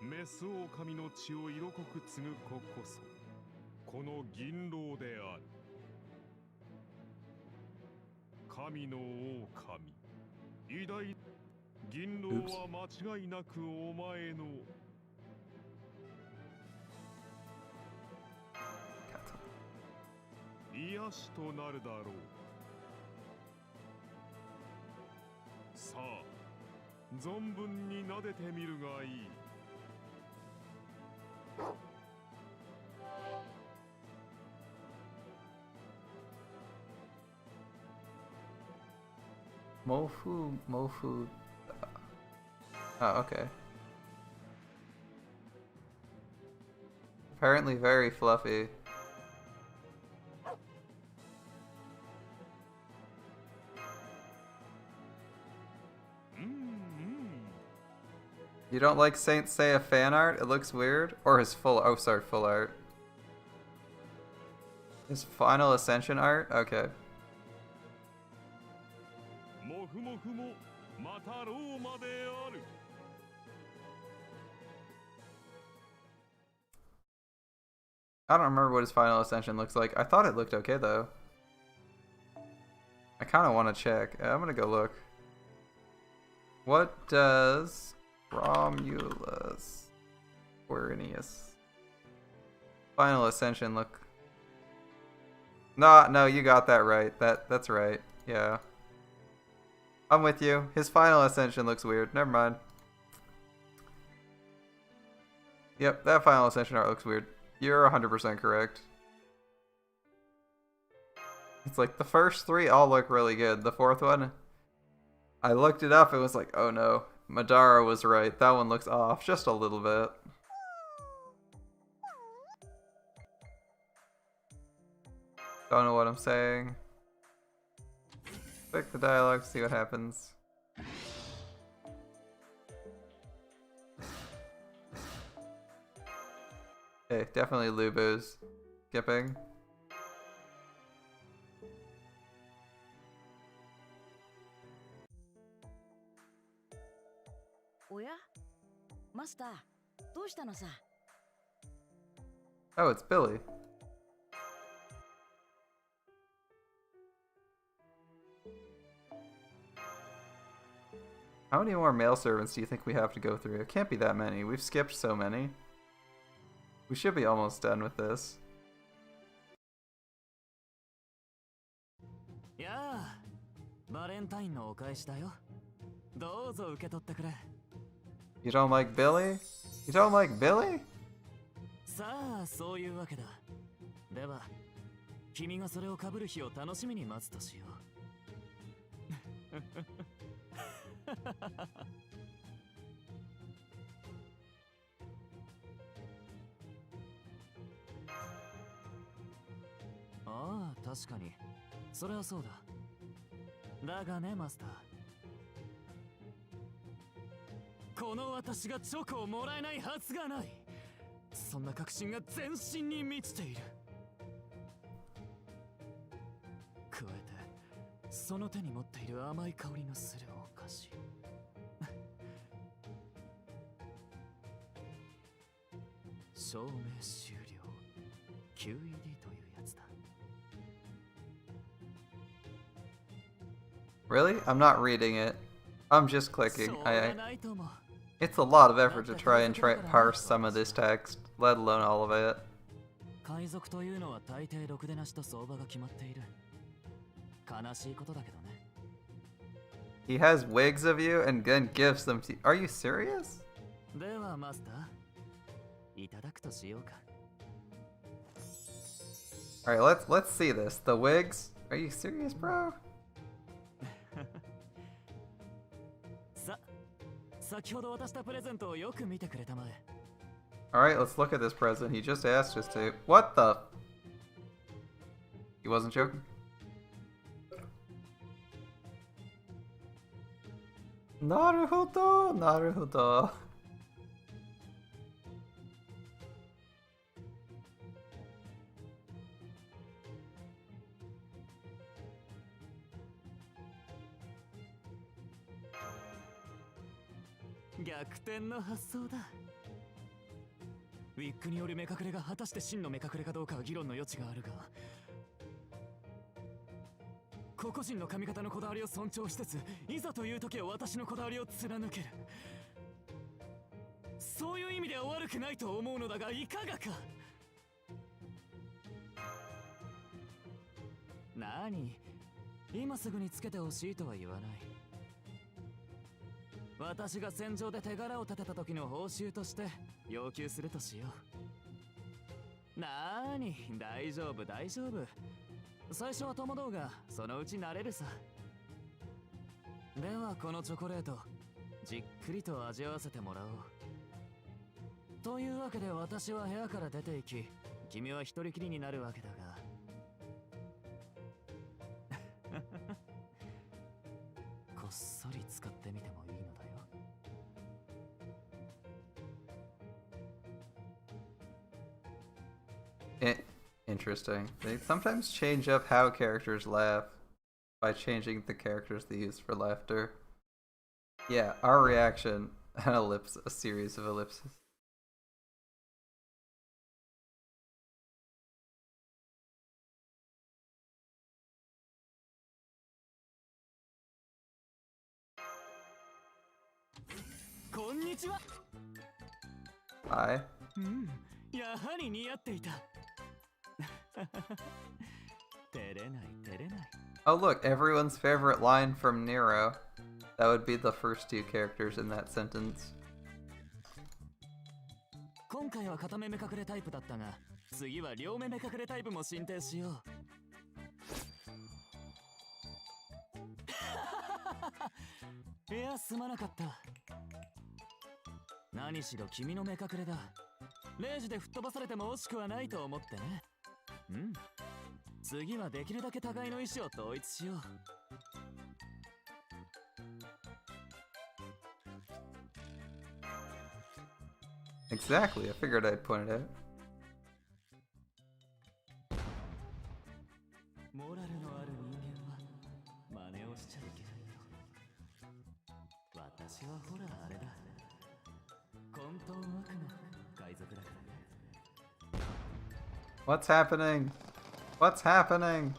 メス狼の血を色濃く継ぐ子こそこの銀狼である神の狼偉大銀狼は間違いなくお前の癒しとなるだろうさあ存分に撫でてみるがいい Mofu. Oh, okay. Apparently very fluffy. You don't like Saint Seiya fan art? It looks weird? Or his full art. His Final Ascension art? Okay. I don't remember what his Final Ascension looks like. I thought it looked okay though. I kind of want to check. I'm gonna go look. What does Romulus Quirinius Final Ascension look? No, you got that right. That's right. Yeah. I'm with you. His Final Ascension looks weird. Never mind. Yep, that Final Ascension art looks weird. You're 100% correct. It's like the first three all look really good. The fourth one, I looked it up. It was like, oh no, Madara was right. That one looks off just a little bit. Don't know what I'm saying. Click the dialogue, see what happens. Okay, definitely Lubu's skipping. Oh, it's Billy. How many more male servants do you think we have to go through? It can't be that many. We've skipped so many. We should be almost done with this. Yeah, Valentine no okaeshi da yo. Douzo uketotte kure. You don't like Billy? You don't like Billy? さあ、そういうわけだ。では、君がそれを被る日を楽しみに待つとしよう。ああ、確かに。それはそうだ。だがね、マスター。この私がチョコをもらえないはずがない。そんな確信が全身に満ちている。加えて、その手に持っている甘い香りのするお菓子。証明終了。QED というやつだ。Really? I'm not reading it. I'm just clicking. そうはないとも。It's a lot of effort to try and parse some of this text, let alone all of it. 海賊というのは大抵ろくでなしと相場が決まっている。悲しいことだけどね。He has wigs of you and then gives them to you. Are you serious? ではマスター、いただくとしようか。Alright, let's see this. The wigs? Are you serious, bro? 先ほど渡したプレゼントをよく見てくれたまえ。Alright, let's look at this present. He just asked us to. What the? He wasn't joking? Naruhodo, naruhodo.逆転の発想だ。ウィッグによる目隠れが果たして真の目隠れかどうかは議論の余地があるが、個々人の髪型のこだわりを尊重しつつ、いざという時は私のこだわりを貫ける。そういう意味では悪くないと思うのだが、いかがか。なに、今すぐにつけてほしいとは言わない。私が戦場で手柄を立てた時の報酬として要求するとしよう。なーに、大丈夫大丈夫。最初は戸惑うが、そのうち慣れるさ。ではこのチョコレート、じっくりと味わわせてもらおう。というわけで私は部屋から出て行き、君は一人きりになるわけだが。こっそり使ってみてもいいのだよ。Interesting. They sometimes change up how characters laugh by changing the characters they use for laughter. Yeah, our reaction, an ellipse, a series of ellipses. Konnichiwa. Hi. やはり似合っていた。照れない照れない。Oh look, everyone's favorite line from Nero. That would be the first two characters in that sentence. 今回は片目目隠れタイプだったが、次は両目目隠れタイプも進呈しよう。いや、すまなかった。何しろ君の目隠れだ。0時で吹っ飛ばされても惜しくはないと思ってね。うん。次はできるだけ互いの意思を統一しよう。Exactly, I figured I'd point it out. モラルのある人間は真似をしちゃいけないよ。私はほらあれだ。混沌悪の海賊だからね。What's happening? What's happening?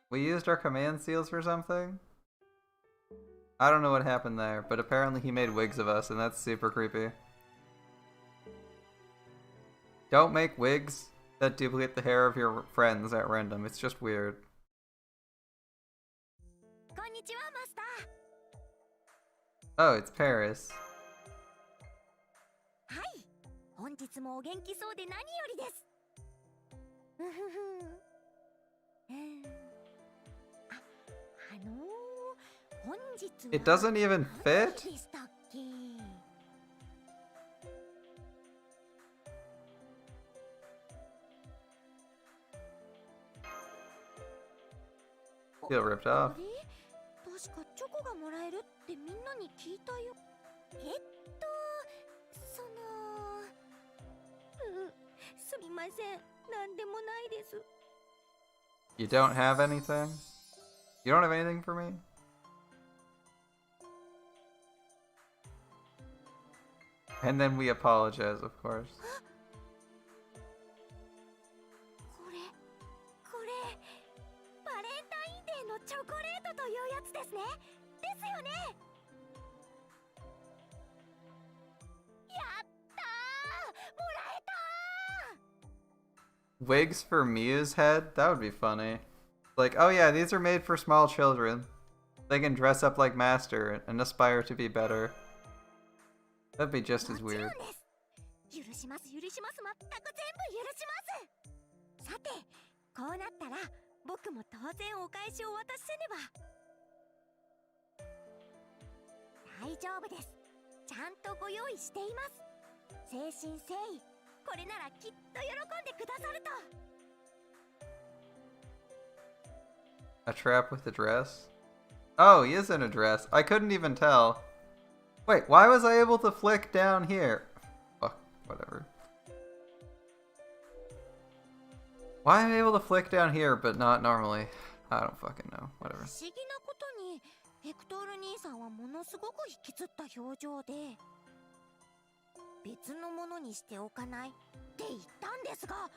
We used our command seals for something? I don't know what happened there, but apparently he made wigs of us, and that's super creepy. Don't make wigs that duplicate the hair of your friends at random. It's just weird. こんにちは、マスター。 Oh, it's Paris. はい、本日もお元気そうで何よりです。うふふ。本日は It doesn't even 何 fit? でしたっけ？ Feel ripped off. あれ？確かチョコがもらえるってみんなに聞いたよ。すみません、なんでもないです。 You don't have anything? You don't have anything for me? And then we apologize, of course. これ、バレンタインデーのチョコレートというやつですね。ですよね。wigs for Miu's head? That would be funny. Like, oh yeah, these are made for small children. They can dress up like Master and aspire to be better. That'd be just as weird. 許します許します、全く全部許します。さて、こうなったら僕も当然お返しを渡せねば。大丈夫です。ちゃんとご用意しています。誠心誠意、これならきっと喜んでくださると。A trap with a dress? Oh, he is in a dress. I couldn't even tell. Wait, why was I able to flick down here? Fuck, whatever. Why am I able to flick down here but not normally? I don't fucking know. Whatever. 不思議なことに、ヘクトール兄さんはものすごく引きつった表情で、別のものにしておかないって言ったんですが、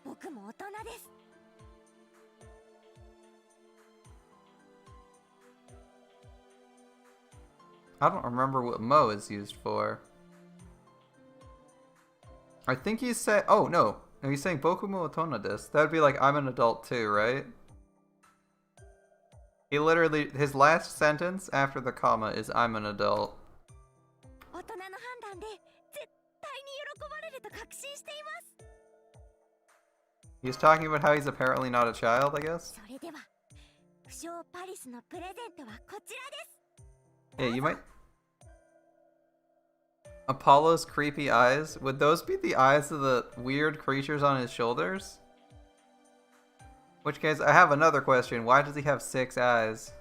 僕も大人です。I don't remember what Mo is used for. I think he's saying... Oh, no. No, he's saying Boku mo otona desu. That would be like, I'm an adult too, right? He literally... His last sentence after the comma is, I'm an adult. 大人の判断で絶対に喜ばれると確信しています。 He's talking about how he's apparently not a child, I guess? それでは、不詳パリスのプレゼントはこちらです。 Yeah, you might... Apollo's creepy eyes? Would those be the eyes of the weird creatures on his shoulders? In which case, I have another question. Why does he have 6 eyes?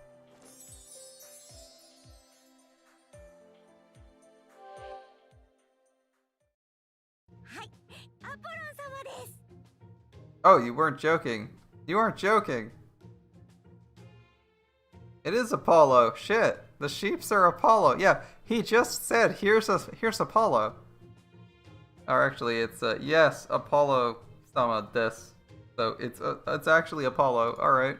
Oh, you weren't joking. You aren't joking. It is Apollo. Shit. The sheeps are Apollo. Yeah, he just said, here's Apollo. Or actually, it's, yes, Apollo-sama desu. So, it's actually Apollo. Alright.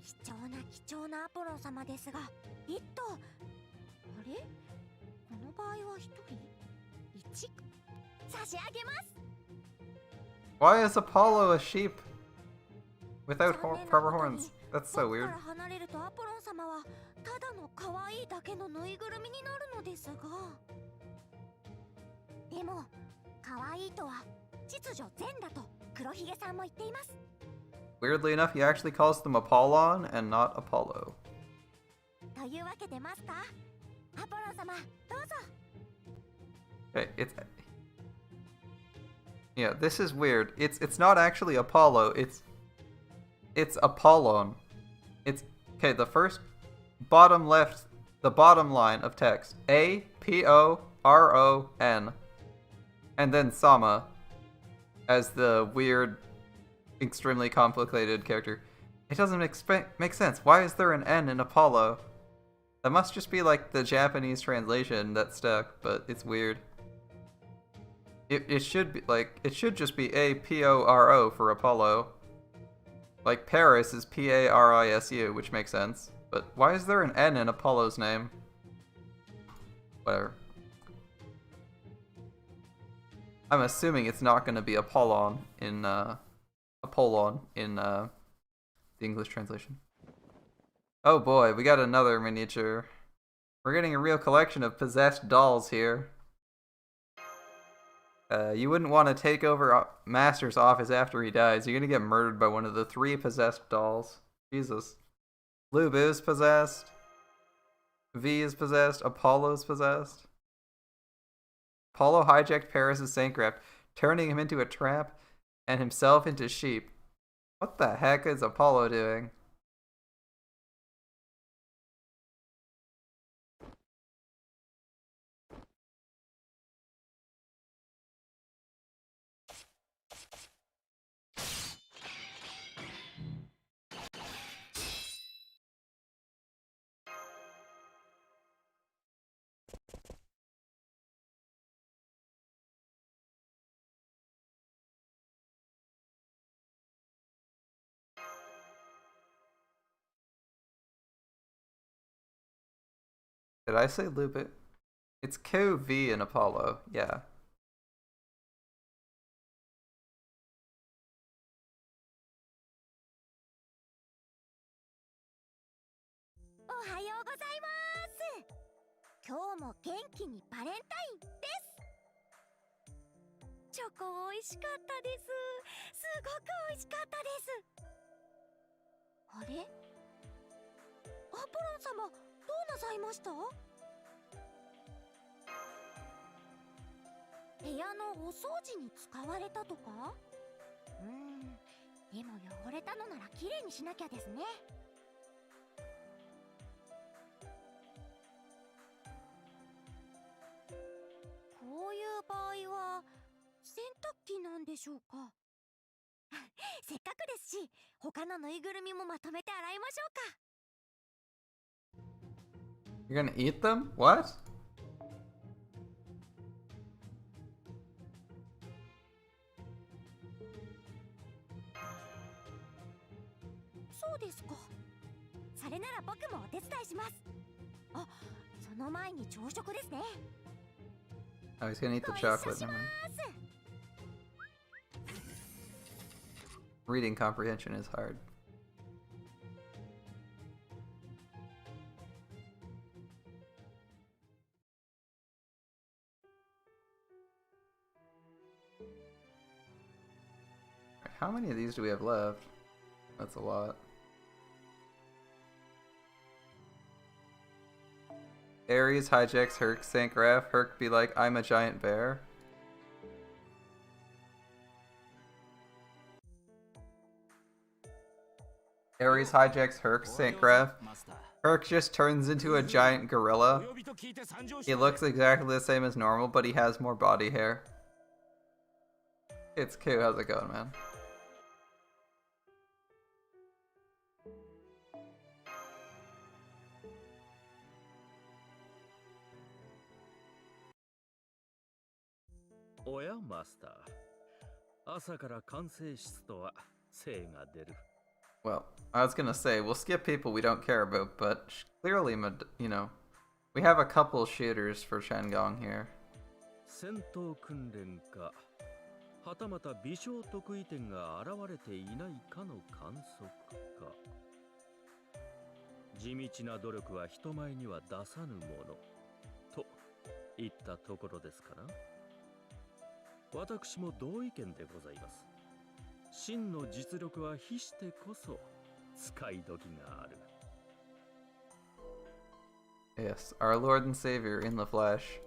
貴重なアポロン様ですが、1頭。あれ？この場合は1人1差し上げます。 Why is Apollo a sheep? Without proper horns. That's so weird. 僕から離れるとアポロン様はただの可愛いだけのぬいぐるみになるのですが。でも、可愛いとは秩序善だと黒ひげさんも言っています。 Weirdly enough, he actually calls them Apollon and not Apollo. というわけでますか？アポロン様、どうぞ。 Okay, yeah, this is weird. It's not actually Apollo. It's Apollon. It's okay. The first bottom left, the bottom line of text: A-P-O-R-O-N, and then Sama as the weird, extremely complicated character. It doesn't make sense. Why is there an N in Apollo? That must just be like the Japanese translation that stuck, but it's weird. It should be like, it should just be A-P-O-R-O for Apollo. Like Paris is P-A-R-I-S-U, which makes sense. But why is there an N in Apollo's name? Whatever. I'm assuming it's not going to be Apollon in the English translation. Oh boy, we got another miniature. We're getting a real collection of possessed dolls here. You wouldn't want to take over Master's office after he dies. You're gonna get murdered by one of the 3 possessed dolls. Jesus. Lubu's possessed. V is possessed. Apollo's possessed. Apollo hijacked Paris' Saintcraft, turning him into a trap and himself into sheep. What the heck is Apollo doing? Did I say Lubit? It's Q-V in Apollo, yeah. ございます。今日も元気にバレンタインです。チョコ美味しかったです。すごく美味しかったです。あれ、アポロン様、どうなさいました？部屋のお掃除に使われたとか？でも汚れたのならきれいにしなきゃですね。こういう場合は洗濯機なんでしょうか？せっかくですし、他のぬいぐるみもまとめて洗いましょうか。 You're gonna eat them? What? そうですか。それなら僕もお手伝いします。あ、その前に朝食ですね。 Oh, he's gonna eat the ご一緒 chocolate. し Never ま mind. す。 Reading comprehension is hard. How many of these do we have left? That's a lot. Ares hijacks Herc, Sankraf. Herc be like, I'm a giant bear. Ares hijacks Herc, Sankraf. Herc just turns into a giant gorilla. He looks exactly the same as normal, but he has more body hair. It's cute. How's it going, man? Oya Master. 朝から管制室とは精が出る。Well, I was gonna say, we'll skip people we don't care about, but clearly, you know, we have a couple shooters for Shangong here. 戦闘訓練か、はたまた微小得意点が現れていないかの観測か。地道な努力は人前には出さぬものといったところですかな。私も同意見でございます。真の実力は比してこそ使い時がある。Yes, our Lord and Savior in the flesh.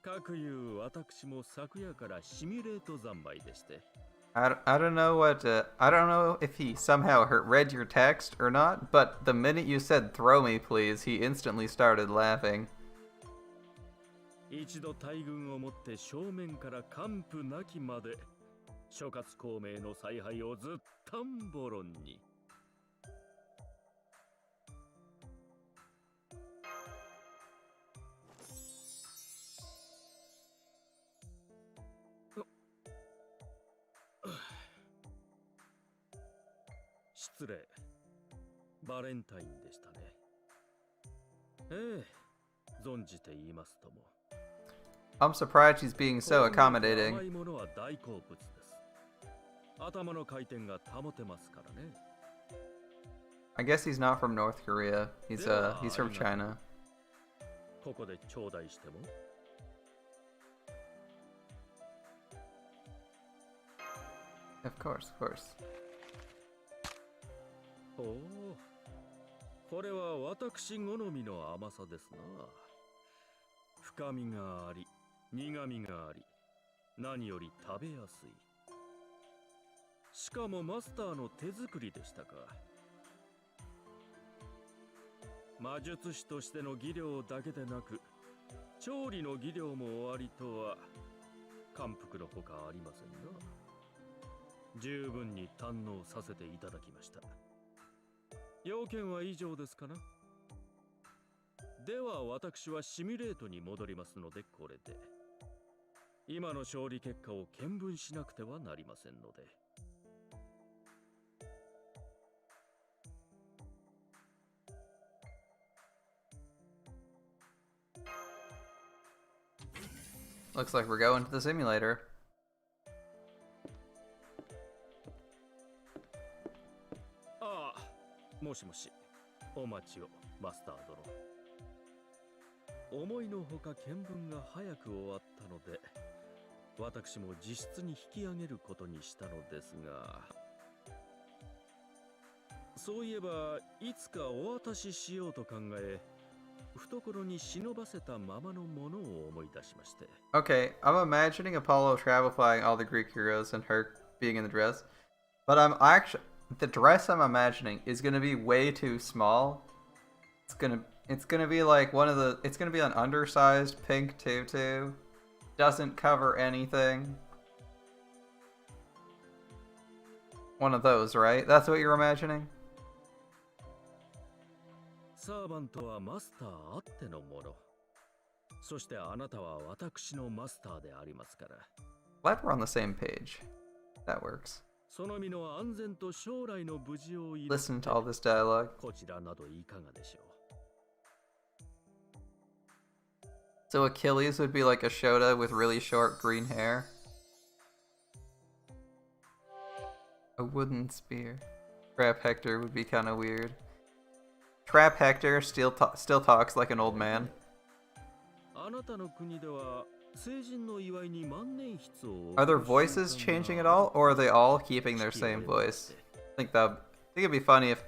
かくいう私も昨夜からシミュレート三昧でして。I don't know what, I don't know if he somehow read your text or not, but the minute you said throw me please, he instantly started laughing. 一度大軍をもって正面から完膚なきまで諸葛孔明の采配をずったんぼろんに。失礼、バレンタインでしたね。ええ、存じて言いますとも。I'm surprised he's being so accommodating. 甘いものは大好物です。頭の回転が保てますからね。I guess he's not from North Korea. He's from China. ここで頂戴しても。Of course, of course. おお、これは私好みの甘さですな。深みがあり、苦みがあり、何より食べやすい。しかもマスターの手作りでしたか。魔術師としての技量だけでなく、調理の技量もおありとは感服のほかありませんな。十分に堪能させていただきました。要件は以上ですかな。では私はシミュレートに戻りますので、これで今の勝利結果を見聞しなくてはなりませんので。Looks like we're going to the simulator. あもしもし、お待ちを、マスター殿。思いのほか見聞が早く終わったので、私も自室に引き上げることにしたのですが、そういえばいつかお渡ししようと考え、懐に忍ばせたままのものを思い出しまして。Okay, I'm imagining Apollo travel flying all the Greek heroes and her being in the dress. But I'm actually the dress I'm imagining is gonna be way too small. It's gonna be like it's gonna be an undersized pink tutu. Doesn't cover anything. One of those, right? That's what you're imagining? サーバントはマスターあってのもの。そしてあなたは私のマスターでありますから。Glad we're on the same page. That works. その身の安全と将来の無事を Listen to all this dialogue. こちらなどいかがでしょう。 So Achilles would be like a Shota with really short green hair. A wooden spear. Trap Hector would be kind of weird. Trap Hector still talks like an old man. あなたの国では成人の祝いに万年筆を Are their voices changing at all, or are they all keeping their same voice? I think it'd be funny if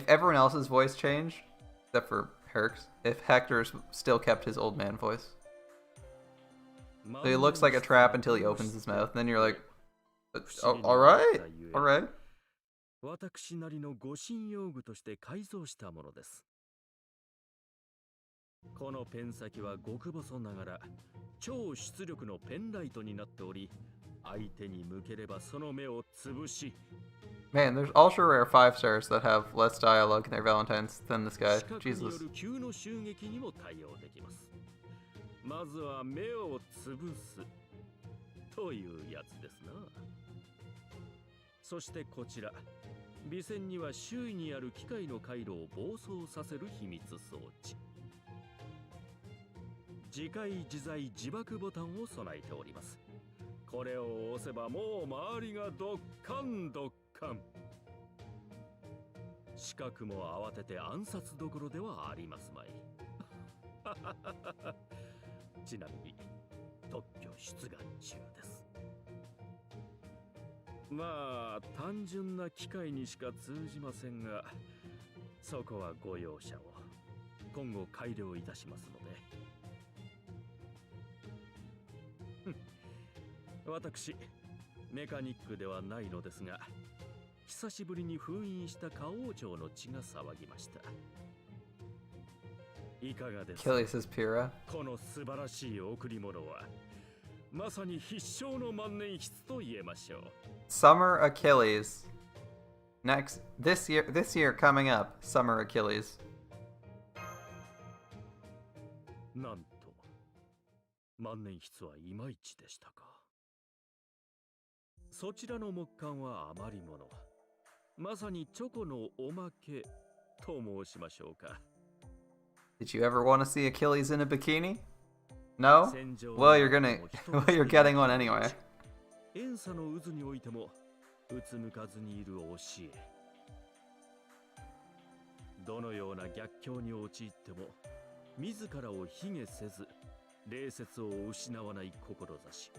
everyone else's voice changed, except for Herc's, if Hector's still kept his old man voice. So he looks like a trap until he opens his mouth, and then you're like, oh, alright, alright. 私なりの護身用具として改造したものです。このペン先は極細ながら超出力のペンライトになっており、相手に向ければその目を潰し。 Man, there's ultra rare 5 stars that have less dialogue in their Valentines than this guy. Jesus. 急の襲撃にも対応できます。まずは目を潰すというやつですな。そしてこちら、尾線には周囲にある機械の回路を暴走させる秘密装置。自戒自在自爆ボタンを備えております。これを押せばもう周りがドッカンドッカン。視覚も慌てて暗殺どころではありますまい。ちなみに特許出願中です。まあ単純な機械にしか通じませんが、そこはご容赦を。今後改良いたしますので。私メカニックではないのですが、久しぶりに封印した花王朝の血が騒ぎました。いかがですか？ Achilles' Pyrrha. この素晴らしい贈り物はまさに必勝の万年筆と言えましょう。 Summer Achilles. This year coming up, Summer Achilles. なんと万年筆はいまいちでしたか。そちらの木簡は余り物。まさにチョコのおまけと申しましょうか。 Did you ever want to see Achilles in a bikini? No? Well, you're getting one anyway. 遠差の渦においてもうつむかずにいる教え。どのような逆境に陥っても自らを卑下せず礼節を失わない志。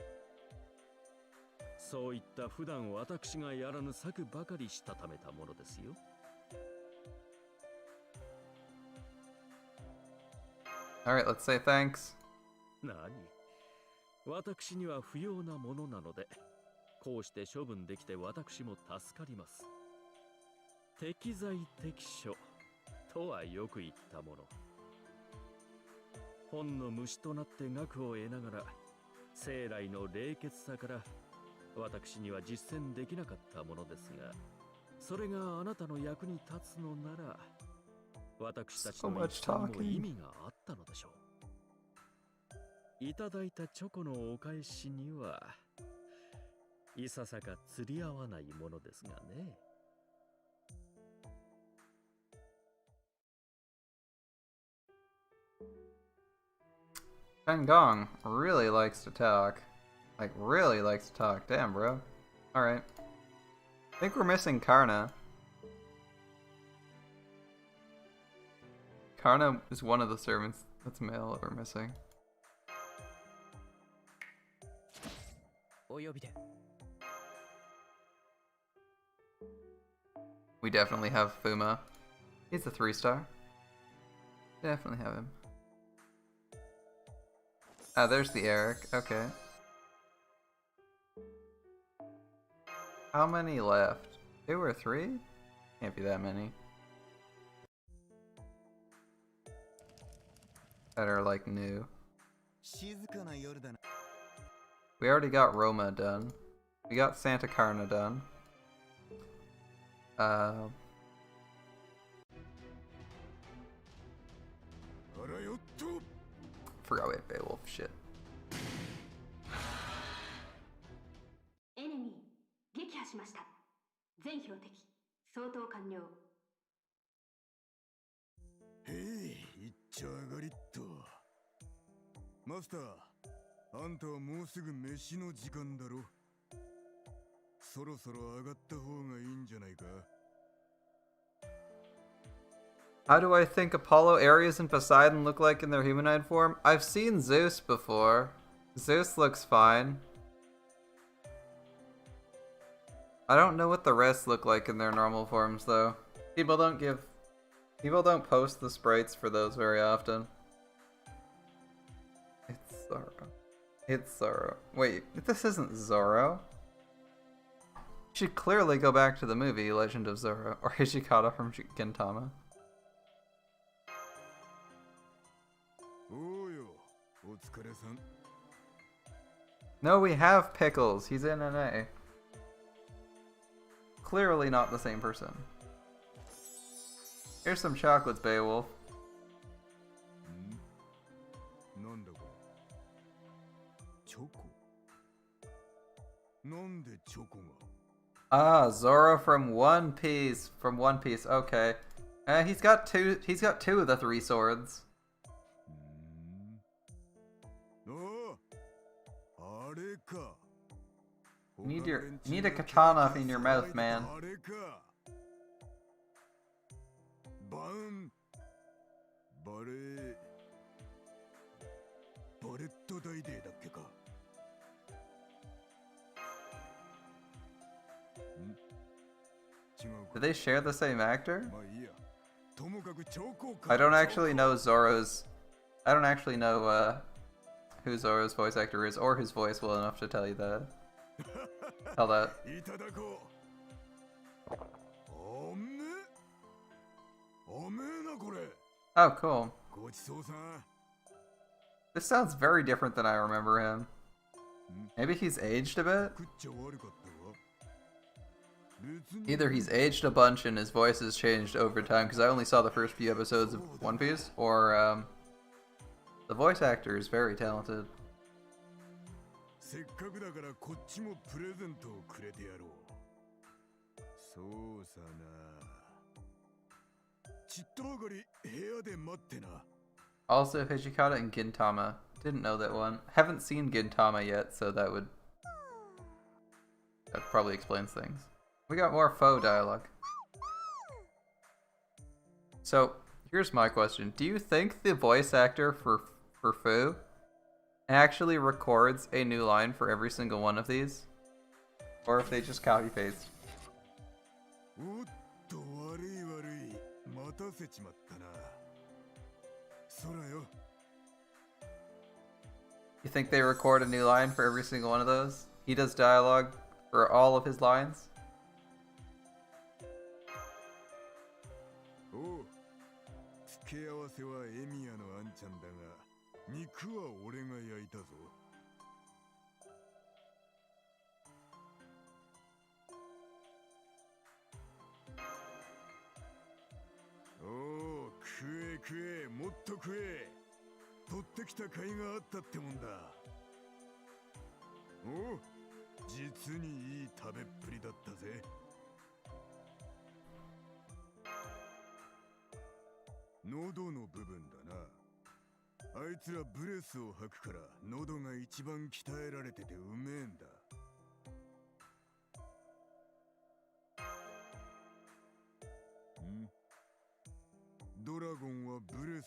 そういった普段私がやらぬ策ばかりしたためたものですよ。Alright, let's say thanks. 何？私には不要なものなので、こうして処分できて私も助かります。適材適所とはよく言ったもの。本の虫となって学を得ながら、生来の冷血さから私には実践できなかったものですが、それがあなたの役に立つのなら、私たちの一戦も意味があったのでしょう。いただいたチョコのお返しには、いささか釣り合わないものですがね。Gong really likes to talk. Like, really likes to talk. Damn, bro. Alright. I think we're missing Karna. Karna is one of the servants that's male that we're missing. お呼びで We definitely have Fuma. He's a 3-star. Definitely have him. Ah, there's the Eric. Okay. How many left? 2 or 3? Can't be that many. That are like new. We already got Roma done. We got Santa Carna done. Forgot we had Beowulf. Shit. Enemy 撃破しました。全標的相当完了。へい、いっちゃ上がりっと。マスター、あんたはもうすぐ飯の時間だろ。そろそろ上がった方がいいんじゃないか。How do I think Apollo, Ares, and Poseidon look like in their humanoid form? I've seen Zeus before. Zeus looks fine. I don't know what the rest look like in their normal forms, though. People don't post the sprites for those very often. It's Zoro. It's Zoro. Wait, this isn't Zoro? You should clearly go back to the movie Legend of Zoro, or Hijikata from Gintama. No, we have Pickles. He's in NA. Clearly not the same person. Here's some chocolates, Beowulf. Ah, Zoro from One Piece. From One Piece. Okay. He's got two of the 3 swords. You need a katana in your mouth, man. Do they share the same actor? I don't actually know Zoro's... I don't actually know who Zoro's voice actor is, or his voice well enough to tell you that. Tell that. Oh, cool. This sounds very different than I remember him. Maybe he's aged a bit? Either he's aged a bunch and his voice has changed over time, because I only saw the first few episodes of One Piece, or the voice actor is very talented. Also, Hijikata and Gintama. Didn't know that one. Haven't seen Gintama yet, so that probably explains things. We got more faux dialogue. So, here's my question. Do you think the voice actor for Fu actually records a new line for every single one of these? Or if they just copy paste? You think they record a new line for every single one of those? He does dialogue for all of his lines?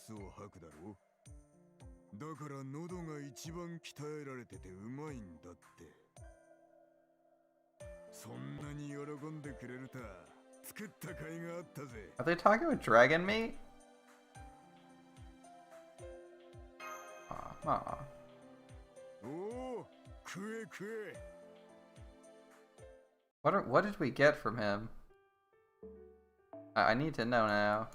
スを吐くだろう。だから喉が一番鍛えられててうまいんだって。そんなに喜んでくれるた作った甲斐があったぜ。 Are they talking about dragon meat? Aw. おお、食え食え。 What did we get from him? I need to know now.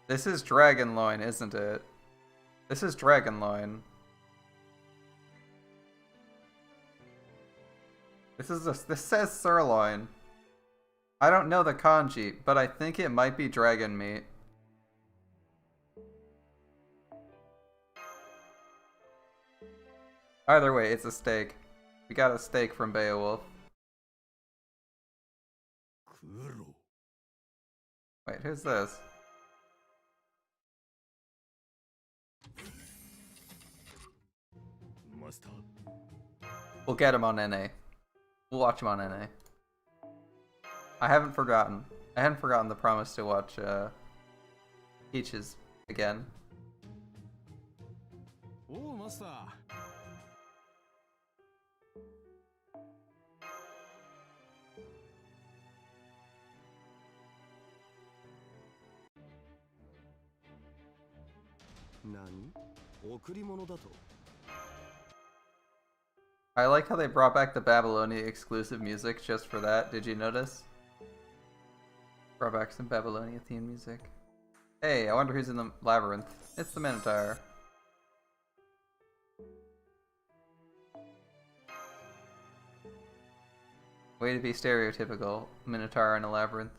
This is dragon loin, isn't it? This is dragon loin. This says sirloin. I don't know the kanji, but I think it might be dragon meat. Either way, it's a steak. We got a steak from Beowulf. Wait, who's this? Master. We'll get him on NA. We'll watch him on NA. I haven't forgotten. I hadn't forgotten the promise to watch Peaches again. Oh, Master. 何？贈り物だと？ I like how they brought back the Babylonia exclusive music just for that. Did you notice? Brought back some Babylonia theme music. Hey, I wonder who's in the labyrinth. It's the Minotaur. Way to be stereotypical. Minotaur in a labyrinth.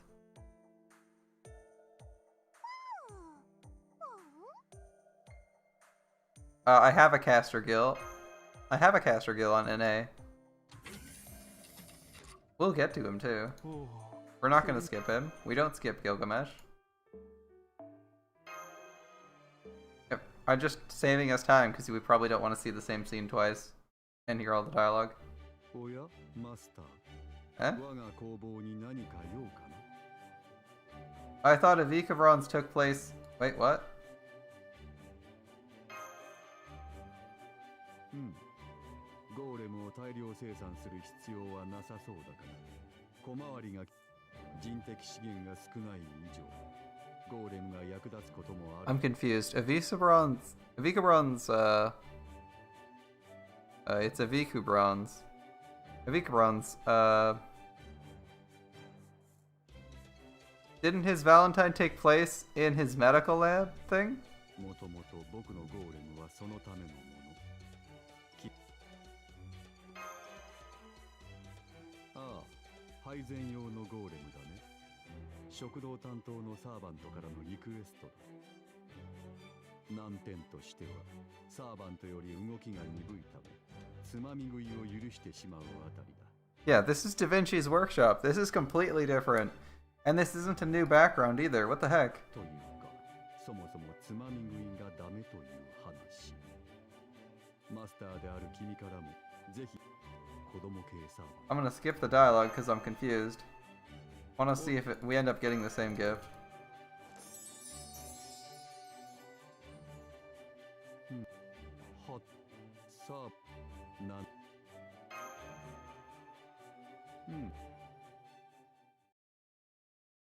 I have a caster gill. I have a caster gill on NA. We'll get to him too. We're not gonna skip him. We don't skip Gilgamesh. Yep. I'm just saving us time because we probably don't want to see the same scene twice and hear all the dialogue. Eh? I thought Evika Bronze took place. Wait, what? ゴーレムを大量生産する必要はなさそうだから小回りが人的資源が少ない以上ゴーレムが役立つこともある。 I'm confused. Evika Bronze, it's Eviku Bronze. Evika Bronze, didn't his Valentine take place in his medical lab thing? もともと僕のゴーレムはそのためのもの。 配膳用のゴーレムだね。食堂担当のサーバントからのリクエストだ。難点としては、サーバントより動きが鈍いため、つまみ食いを許してしまうあたりだ。Yeah, this is Da Vinci's workshop. This is completely different. And this isn't a new background either. What the heck? というか、そもそもつまみ食いがダメという話。マスターである君からも、ぜひ。 I'm gonna skip the dialogue because I'm confused. Wanna see if we end up getting the same gift.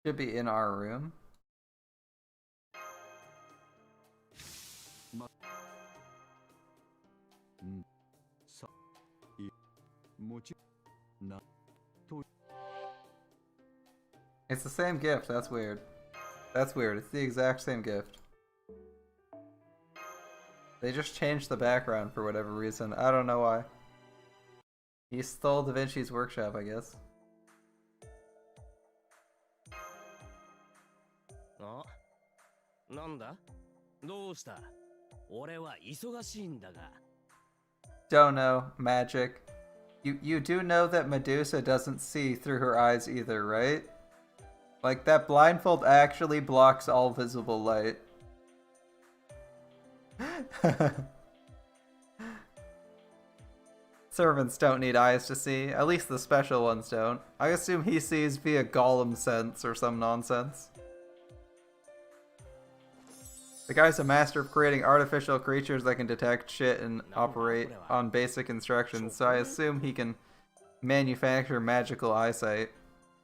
Should be in our room. It's the same gift, that's weird. That's weird, it's the exact same gift. They just changed the background for whatever reason, I don't know why. He stole Da Vinci's workshop, I guess. あ、なんだ？どうした？俺は忙しいんだが。 Don't know, magic. You do know that Medusa doesn't see through her eyes either, right? Like, that blindfold actually blocks all visible light. Servants don't need eyes to see. At least the special ones don't. I assume he sees via golem sense or some nonsense. The guy's a master of creating artificial creatures that can detect shit and operate on basic instructions, so I assume he can manufacture magical eyesight,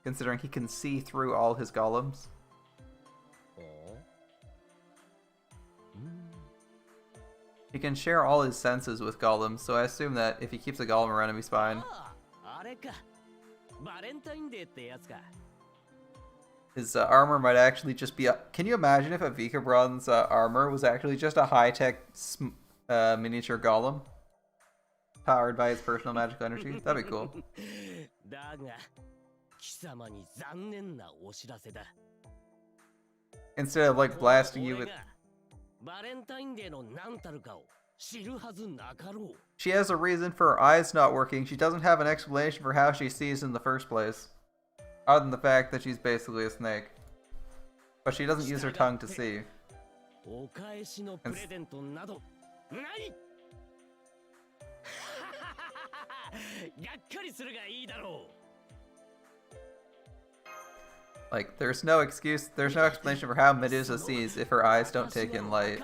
considering he can see through all his golems. He can share all his senses with golems, so I assume that if he keeps a golem around him, he's fine. His armor might actually just be a... Can you imagine if a Vikabron's armor was actually just a high-tech miniature golem? Powered by his personal magical energy? That'd be cool. Instead of, like, blasting you with... She has a reason for her eyes not working. She doesn't have an explanation for how she sees in the first place. Other than the fact that she's basically a snake. But she doesn't use her tongue to see. Like, there's no excuse, there's no explanation for how Medusa sees if her eyes don't take in light.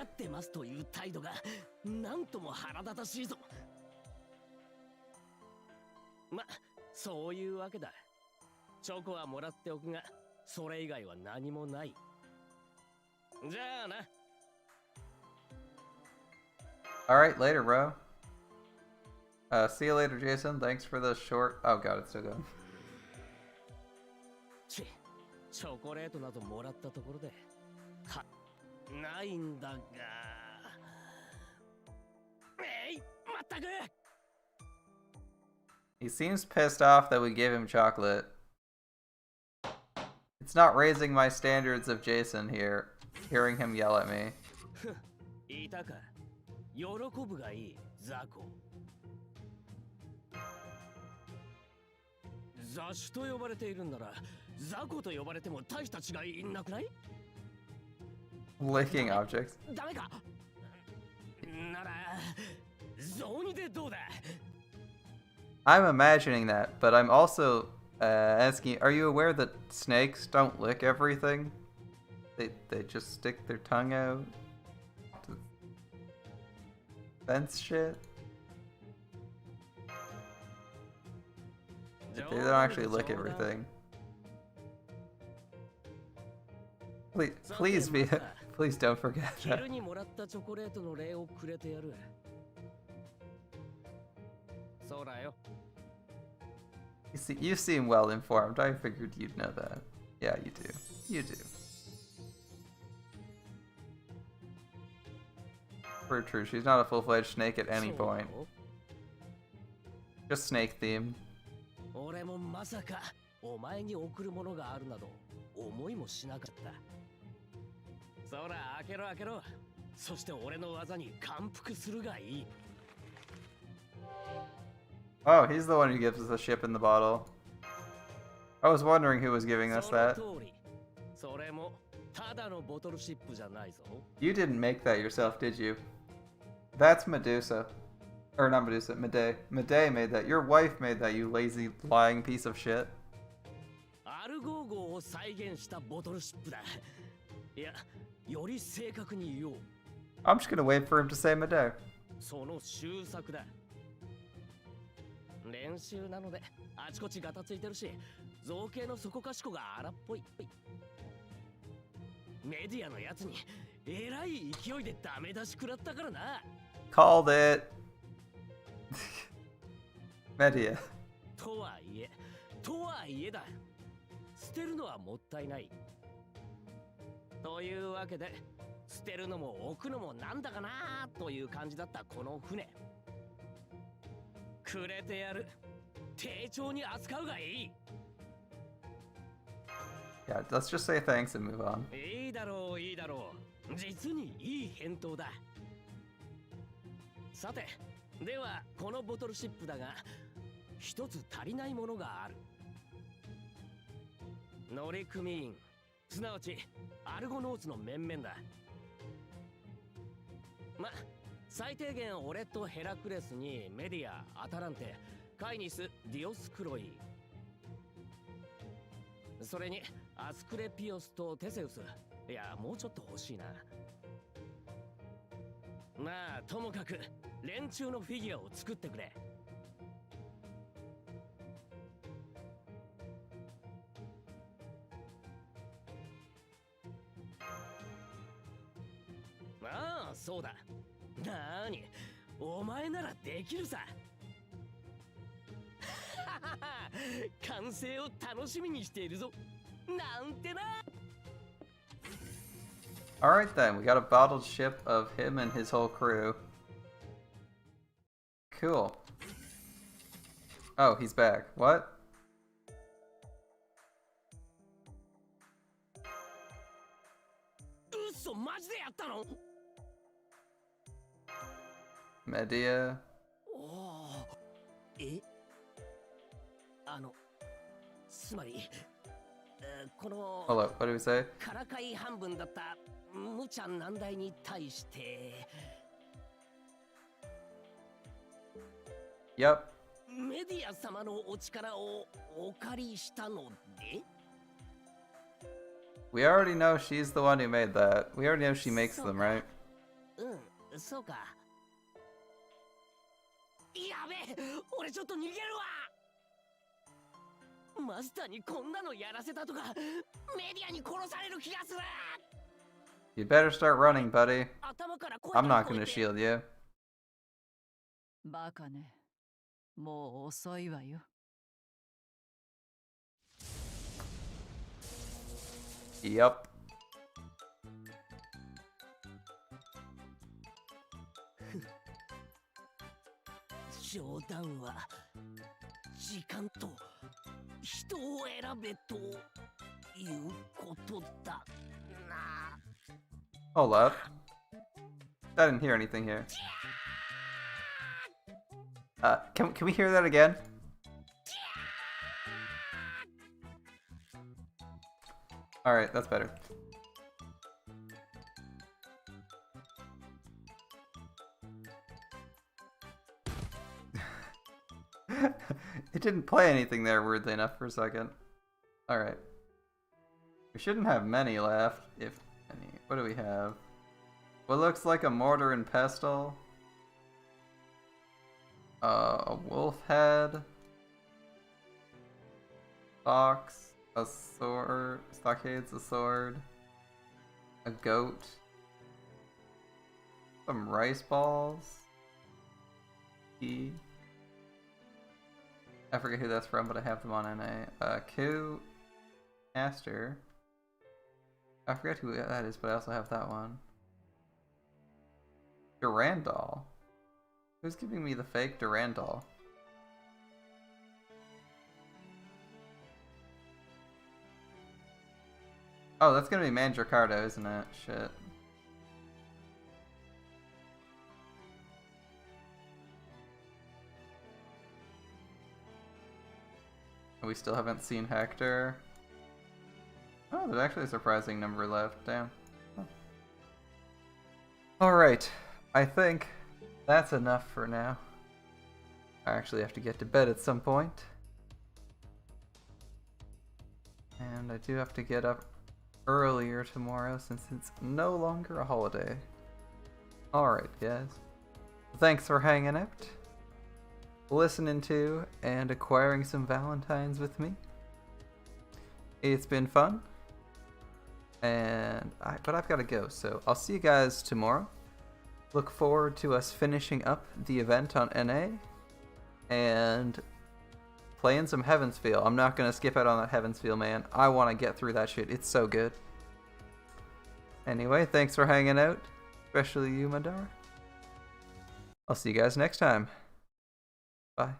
Alright, later, bro. See you later, Jason. Thanks for the short... Oh god, it's still going. チョコレートなどもらったところでないんだがまったく He seems pissed off that we gave him chocolate. It's not raising my standards of Jason here, hearing him yell at me. いたか喜ぶがいいザコ雑種と呼ばれているんなら ザコと呼ばれても大した違いなくない Licking objects. ダメかならゾニでどうだ I'm imagining that, but I'm also asking, are you aware that snakes don't lick everything? They just stick their tongue out to fence shit? They don't actually lick everything. Please be, please don't forget that. You seem well informed. I figured you'd know that. Yeah, you do. You do. For true, she's not a full-fledged snake at any point. Just snake themed. 俺もまさかお前に送るものがあるなど思いもしなかった。そら開けろ開けろ。そして俺の技に感服するがいい。Oh, he's the one who gives us a ship in the bottle. I was wondering who was giving us that. それもただのボトルシップじゃないぞ。You didn't make that yourself, did you? That's Medusa. Or not Medusa, Medea. Medea made that. Your wife made that, you lazy, lying piece of shit. アルゴー号を再現したボトルシップだ。いや、より正確に言おう。I'm just gonna wait for him to say Medea. その修作だ。練習なのであちこちガタついてるし、造形のそこかしこが荒っぽい。メディアのやつにえらい勢いでダメ出し食らったからな。Called it. Medea. とはいえだ。捨てるのはもったいない。というわけで、捨てるのも置くのもなんだかなという感じだったこの船。くれてやる。丁重に扱うがいい。Yeah, let's just say thanks and move on. いいだろう、いいだろう。実にいい返答だ。さて、ではこのボトルシップだが、一つ足りないものがある。乗組員すなわちアルゴノーツの面々だ。ま、最低限俺とヘラクレスにメディア、アタランテ、カイニス、ディオスクロイ、それにアスクレピオスとテセウス。いや、もうちょっと欲しいな。まあともかく連中のフィギュアを作ってくれ。ああ、そうだ。なーに、お前ならできるさ。完成を楽しみにしているぞ。なんてな。Alright then, we got a bottled ship of him and his whole crew. Cool. Oh, he's back. What? Uso, マジでやったの? Medea. おお。え？つまり、この Hold up, what did we say? からかい半分だった無茶難題に対して、Yep. メディア様のお力をお借りしたので、 We already know she's the one who made that. We already know she makes them, right? うん、そうか。やべえ、俺ちょっと逃げるわ。マスターにこんなのやらせたとか、メディアに殺される気がする。 You better start running, buddy. 頭から声 I'm が not 聞こえ gonna て shield you. バカね。もう遅いわよ。Yep. 冗談は時間と人を選べということだな。 Hold up. I didn't hear anything here. Can we hear that again? Alright, that's better. It didn't play anything there, weirdly enough, for a second. Alright. We shouldn't have many left, if any. What do we have? What looks like a mortar and pestle? A wolf head. Fox. A sword. Stockades, a sword. A goat. Some rice balls. Key. I forget who that's from, but I have them on NA. Q. Aster. I forget who that is, but I also have that one. Durandal. Who's giving me the fake Durandal? Oh, that's gonna be Mandricardo, isn't it? Shit. We still haven't seen Hector. Oh, there's actually a surprising number left. Damn. Oh. Alright. I think that's enough for now. I actually have to get to bed at some point. And I do have to get up earlier tomorrow since it's no longer a holiday. Alright, guys. Thanks for hanging out, listening to, and acquiring some Valentines with me. It's been fun. But I've got to go, so I'll see you guys tomorrow. Look forward to us finishing up the event on NA and playing some Heavensfeel. I'm not going to skip out on that Heavensfeel, man. I want to get through that shit. It's so good. Anyway, thanks for hanging out, especially you, Madara. I'll see you guys next time. Bye.